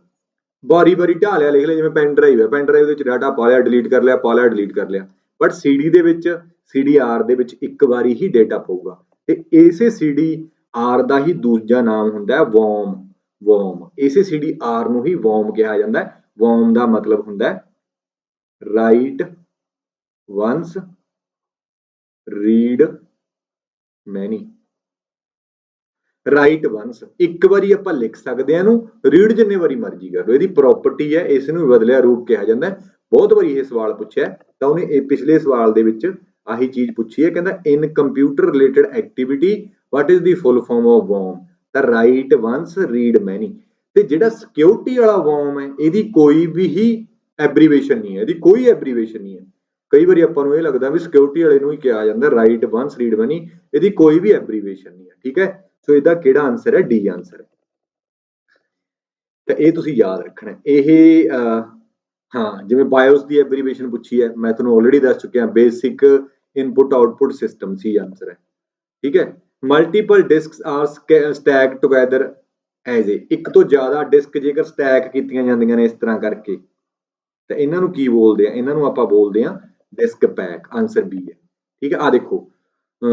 ਵਾਰੀ ਢਾਲਿਆ ਲਿਖ ਲਿਆ, ਜਿਵੇਂ ਪੈਨ ਡਰਾਈਵ ਹੈ, ਪੈਨ ਡਰਾਈਵ ਦੇ ਵਿੱਚ ਡਾਟਾ ਪਾ ਲਿਆ, ਡਿਲੀਟ ਕਰ ਲਿਆ, ਪਾ ਲਿਆ, ਡਿਲੀਟ ਕਰ ਲਿਆ। ਬਟ CD ਦੇ ਵਿੱਚ, CD R ਦੇ ਵਿੱਚ ਇੱਕ ਵਾਰੀ ਹੀ ਡਾਟਾ ਪਊਗਾ। ਤੇ ਇਸੇ CD R ਦਾ ਹੀ ਦੂਜਾ ਨਾਮ ਹੁੰਦਾ ਹੈ ਵਰਮ। ਇਸੇ CD R ਨੂੰ ਹੀ ਵਰਮ ਕਿਹਾ ਜਾਂਦਾ ਹੈ। ਵੋਮ ਦਾ ਮਤਲਬ ਹੁੰਦਾ ਰਾਈਟ ਵਨਸ ਰੀਡ ਮੈਨੀ। ਰਾਈਟ ਵਨਸ ਇੱਕ ਵਾਰੀ ਆਪਾਂ ਲਿਖ ਸਕਦੇ ਹਾਂ ਇਹਨੂੰ, ਰੀਡ ਜਿੰਨੇ ਵਾਰੀ ਮਰਜ਼ੀ ਕਰ ਲਓ, ਇਹਦੀ ਪ੍ਰੋਪਰਟੀ ਹੈ, ਇਸ ਨੂੰ ਬਦਲਿਆ ਰੂਪ ਕਿਹਾ ਜਾਂਦਾ। ਬਹੁਤ ਵਾਰੀ ਇਹ ਸਵਾਲ ਪੁੱਛਿਆ ਤਾਂ ਉਹਨੇ ਇਹ ਪਿਛਲੇ ਸਵਾਲ ਦੇ ਵਿੱਚ ਆਹੀ ਚੀਜ਼ ਪੁੱਛੀ ਹੈ, ਕਹਿੰਦਾ in computer related activity what is the full form of ਵੋਮ, ਤਾਂ ਰਾਈਟ ਵਨਸ ਰੀਡ ਮੈਨੀ। ਤੇ ਜਿਹੜਾ ਸਿਕਿਉਰਿਟੀ ਵਾਲਾ ਵੋਮ ਹੈ ਇਹਦੀ ਕੋਈ ਵੀ ਹੀ ਐਬਰੀਵੇਸ਼ਨ ਨਹੀਂ ਹੈ, ਇਹਦੀ ਕੋਈ ਐਬਰੀਵੇਸ਼ਨ ਨਹੀਂ ਹੈ। ਕਈ ਵਾਰੀ ਆਪਾਂ ਨੂੰ ਇਹ ਲੱਗਦਾ ਵੀ ਸਿਕਿਉਰਿਟੀ ਵਾਲੇ ਨੂੰ ਹੀ ਕਿਹਾ ਜਾਂਦਾ ਰਾਈਟ ਵਨਸ ਰੀਡ ਮੈਨੀ, ਇਹਦੀ ਕੋਈ ਵੀ ਐਬਰੀਵੇਸ਼ਨ ਨਹੀਂ ਹੈ। ਠੀਕ ਹੈ, ਸੋ ਇਹਦਾ ਕਿਹੜਾ ਆਨਸਰ ਹੈ? ਡੀ ਆਨਸਰ ਹੈ। ਤਾਂ ਇਹ ਤੁਸੀਂ ਯਾਦ ਰੱਖਣਾ। ਇਹ ਹਾਂ, ਜਿਵੇਂ ਬਾਇਓਸ ਦੀ ਐਬਰੀਵੇਸ਼ਨ ਪੁੱਛੀ ਹੈ, ਮੈਂ ਤੁਹਾਨੂੰ ਆਲਰੇਡੀ ਦੱਸ ਚੁੱਕਿਆ, basic input output system C answer ਹੈ। ਠੀਕ ਹੈ, multiple disks are stack together as a, ਇੱਕ ਤੋਂ ਜ਼ਿਆਦਾ ਡਿਸਕ ਜੇਕਰ ਸਟੈਕ ਕੀਤੀਆਂ ਜਾਂਦੀਆਂ ਨੇ ਇਸ ਤਰ੍ਹਾਂ ਕਰਕੇ, ਤਾਂ ਇਹਨਾਂ ਨੂੰ ਕੀ ਬੋਲਦੇ ਆ? ਇਹਨਾਂ ਨੂੰ ਆਪਾਂ ਬੋਲਦੇ ਆ ਡਿਸਕ ਪੈਕ। ਆਨਸਰ ਬੀ ਹੈ। ਠੀਕ ਹੈ, ਆ ਦੇਖੋ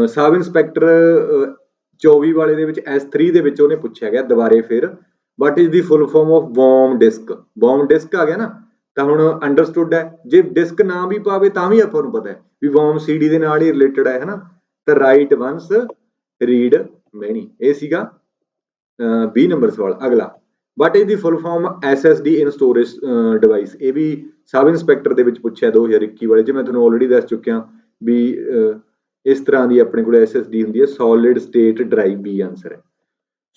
ਸਬ ਇੰਸਪੈਕਟਰ 24 ਵਾਲੇ ਦੇ ਵਿੱਚ S3 ਦੇ ਵਿੱਚ ਉਹਨੇ ਪੁੱਛਿਆ ਗਿਆ ਦੁਬਾਰੇ ਫਿਰ, what is the full form of ਵੋਮ ਡਿਸਕ। ਵੋਮ ਡਿਸਕ ਆ ਗਿਆ ਨਾ, ਤਾਂ ਹੁਣ ਅੰਡਰਸਟੂਡ ਹੈ। ਜੇ ਡਿਸਕ ਨਾ ਵੀ ਪਾਵੇ ਤਾਂ ਵੀ ਆਪਾਂ ਨੂੰ ਪਤਾ ਹੈ ਵੀ ਵੋਮ CD ਦੇ ਨਾਲ ਹੀ ਰਿਲੇਟਡ ਹੈ, ਹਨਾ। ਤਾਂ ਰਾਈਟ ਵਨਸ ਰੀਡ ਮੈਨੀ, ਇਹ ਸੀਗਾ 20 ਨੰਬਰ ਸਵਾਲ। ਅਗਲਾ, ਵਟ is the full farm SSD in storage device. ਇਹ ਵੀ ਸਬ ਇੰਸਪੈਕਟਰ ਦੇ ਵਿੱਚ ਪੁੱਛਿਆ 2021 ਵਾਲੇ ਚ, ਮੈਂ ਤੁਹਾਨੂੰ ਆਲਰੇਡੀ ਦੱਸ ਚੁੱਕਿਆ ਵੀ ਇਸ ਤਰ੍ਹਾਂ ਦੀ ਆਪਣੇ ਕੋਲ SSD ਹੁੰਦੀ ਹੈ, solid state drive. B answer ਹੈ।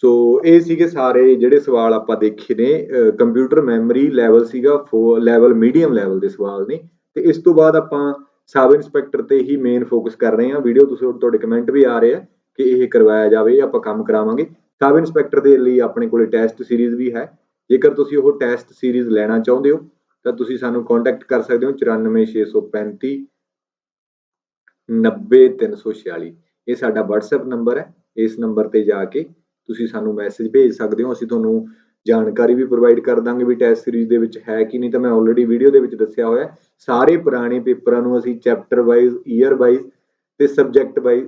ਸੋ ਇਹ ਸੀਗੇ ਸਾਰੇ ਜਿਹੜੇ ਸਵਾਲ ਆਪਾਂ ਦੇਖੇ ਨੇ, ਕੰਪਿਊਟਰ ਮੈਮਰੀ ਲੈਵਲ ਸੀਗਾ 4 ਲੈਵਲ, ਮੀਡੀਅਮ ਲੈਵਲ ਦੇ ਸਵਾਲ ਨੇ। ਤੇ ਇਸ ਤੋਂ ਬਾਅਦ ਆਪਾਂ ਸਬ ਇੰਸਪੈਕਟਰ ਤੇ ਹੀ ਮੇਨ ਫੋਕਸ ਕਰ ਰਹੇ ਹਾਂ। ਵੀਡੀਓ ਤੁਸੀਂ ਤੁਹਾਡੇ ਕਮੈਂਟ ਵੀ ਆ ਰਹੇ ਆ ਕਿ ਇਹ ਕਰਵਾਇਆ ਜਾਵੇ, ਆਪਾਂ ਕੰਮ ਕਰਾਵਾਂਗੇ। ਸਬ ਇੰਸਪੈਕਟਰ ਦੇ ਲਈ ਆਪਣੇ ਕੋਲੇ ਟੈਸਟ ਸੀਰੀਜ਼ ਵੀ ਹੈ। ਜੇਕਰ ਤੁਸੀਂ ਉਹ ਟੈਸਟ ਸੀਰੀਜ਼ ਲੈਣਾ ਚਾਹੁੰਦੇ ਹੋ ਤਾਂ ਤੁਸੀਂ ਸਾਨੂੰ ਕੰਟੈਕਟ ਕਰ ਸਕਦੇ ਹੋ 94 635 90 346। ਇਹ ਸਾਡਾ WhatsApp ਨੰਬਰ ਹੈ। ਇਸ ਨੰਬਰ ਤੇ ਜਾ ਕੇ ਤੁਸੀਂ ਸਾਨੂੰ ਮੈਸੇਜ ਭੇਜ ਸਕਦੇ ਹੋ, ਅਸੀਂ ਤੁਹਾਨੂੰ ਜਾਣਕਾਰੀ ਵੀ ਪ੍ਰੋਵਾਈਡ ਕਰ ਦਾਂਗੇ ਵੀ ਟੈਸਟ ਸੀਰੀਜ਼ ਦੇ ਵਿੱਚ ਹੈ ਕਿ ਨਹੀਂ। ਤਾਂ ਮੈਂ ਆਲਰੇਡੀ ਵੀਡੀਓ ਦੇ ਵਿੱਚ ਦੱਸਿਆ ਹੋਇਆ, ਸਾਰੇ ਪੁਰਾਣੇ ਪੇਪਰਾਂ ਨੂੰ ਅਸੀਂ ਚੈਪਟਰ ਵਾਈਜ਼, ਈਅਰ ਵਾਈਜ਼ ਤੇ subject wise,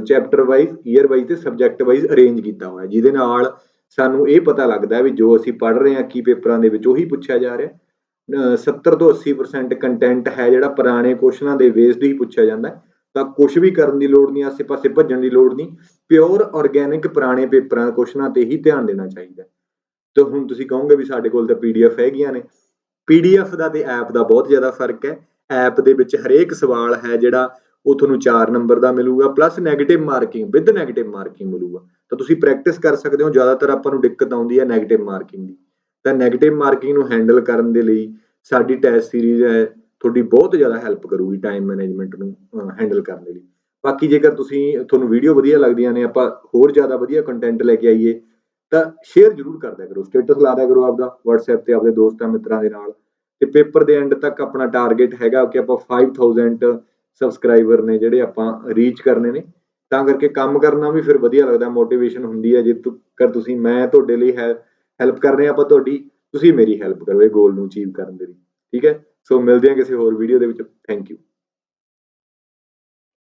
chapter wise, year wise ਤੇ ਸਬਜੈਕਟ ਵਾਈਜ਼ ਅਰੇਂਜ ਕੀਤਾ ਹੋਇਆ, ਜਿਹਦੇ ਨਾਲ ਸਾਨੂੰ ਇਹ ਪਤਾ ਲੱਗਦਾ ਵੀ ਜੋ ਅਸੀਂ ਪੜ੍ਹ ਰਹੇ ਹਾਂ ਕੀ ਪੇਪਰਾਂ ਦੇ ਵਿੱਚ ਉਹੀ ਪੁੱਛਿਆ ਜਾ ਰਿਹਾ। 70 ਤੋਂ 80% ਕੰਟੈਂਟ ਹੈ ਜਿਹੜਾ ਪੁਰਾਣੇ ਕੁਐਸਚਨਾਂ ਦੇ ਬੇਸਡ ਹੀ ਪੁੱਛਿਆ ਜਾਂਦਾ। ਤਾਂ ਕੁਝ ਵੀ ਕਰਨ ਦੀ ਲੋੜ ਨਹੀਂ, ਆਸੇ ਪਾਸੇ ਭੱਜਣ ਦੀ ਲੋੜ ਨਹੀਂ, ਪਿਓਰ ਆਰਗੈਨਿਕ ਪੁਰਾਣੇ ਪੇਪਰਾਂ ਦੇ ਕੁਐਸਚਨਾਂ ਤੇ ਹੀ ਧਿਆਨ ਦੇਣਾ ਚਾਹੀਦਾ। ਤੇ ਹੁਣ ਤੁਸੀਂ ਕਹੋਗੇ ਵੀ ਸਾਡੇ ਕੋਲ ਤਾਂ PDF ਹੈਗੀਆਂ ਨੇ। PDF ਦਾ ਤੇ ਐਪ ਦਾ ਬਹੁਤ ਜ਼ਿਆਦਾ ਫਰਕ ਹੈ। ਐਪ ਦੇ ਵਿੱਚ ਹਰੇਕ ਸਵਾਲ ਹੈ ਜਿਹੜਾ ਉਹ ਤੁਹਾਨੂੰ 4 ਨੰਬਰ ਦਾ ਮਿਲੂਗਾ, plus negative marking, with negative marking ਮਿਲੂਗਾ। ਤਾਂ ਤੁਸੀਂ ਪ੍ਰੈਕਟਿਸ ਕਰ ਸਕਦੇ ਹੋ। ਜ਼ਿਆਦਾਤਰ ਆਪਾਂ ਨੂੰ ਦਿੱਕਤ ਆਉਂਦੀ ਹੈ ਨੈਗੇਟਿਵ ਮਾਰਕਿੰਗ ਦੀ, ਤਾਂ ਨੈਗੇਟਿਵ ਮਾਰਕਿੰਗ ਨੂੰ ਹੈਂਡਲ ਕਰਨ ਦੇ ਲਈ ਸਾਡੀ ਟੈਸਟ ਸੀਰੀਜ਼ ਹੈ ਤੁਹਾਡੀ ਬਹੁਤ ਜ਼ਿਆਦਾ ਹੈਲਪ ਕਰੂਗੀ ਟਾਈਮ ਮੈਨੇਜਮੈਂਟ ਨੂੰ ਹੈਂਡਲ ਕਰਨ ਦੇ ਲਈ। ਬਾਕੀ ਜੇਕਰ ਤੁਹਾਨੂੰ ਵੀਡੀਓ ਵਧੀਆ ਲੱਗਦੀਆਂ ਨੇ, ਆਪਾਂ ਹੋਰ ਜ਼ਿਆਦਾ ਵਧੀਆ ਕੰਟੈਂਟ ਲੈ ਕੇ ਆਈਏ, ਤਾਂ ਸ਼ੇਅਰ ਜ਼ਰੂਰ ਕਰ ਦਿਆ ਕਰੋ, ਸਟੇਟਸ ਲਾ ਦਿਆ ਕਰੋ ਆਪਦਾ WhatsApp ਤੇ ਆਪਣੇ ਦੋਸਤਾਂ ਮਿੱਤਰਾਂ ਦੇ ਨਾਲ। ਤੇ ਪੇਪਰ ਦੇ ਐਂਡ ਤੱਕ ਆਪਣਾ ਟਾਰਗੇਟ ਹੈਗਾ ਕਿ ਆਪਾਂ 5000 ਸਬਸਕ੍ਰਾਈਬਰ ਨੇ ਜਿਹੜੇ ਆਪਾਂ ਰੀਚ ਕਰਨੇ ਨੇ। ਤਾਂ ਕਰਕੇ ਕੰਮ ਕਰਨਾ ਵੀ ਫਿਰ ਵਧੀਆ ਲੱਗਦਾ, ਮੋਟੀਵੇਸ਼ਨ ਹੁੰਦੀ ਹੈ। ਜੇਕਰ ਮੈਂ ਤੁਹਾਡੇ ਲਈ ਹੈਲਪ ਕਰ ਰਹੇ ਆਪਾਂ ਤੁਹਾਡੀ, ਤੁਸੀਂ ਮੇਰੀ ਹੈਲਪ ਕਰੋ ਇਹ ਗੋਲ ਨੂੰ ਅਚੀਵ ਕਰਨ ਦੇ ਲਈ। ਠੀਕ ਹੈ, ਸੋ ਮਿਲਦੇ ਹਾਂ ਕਿਸੇ ਹੋਰ ਵੀਡੀਓ ਦੇ ਵਿੱਚ। Thank you.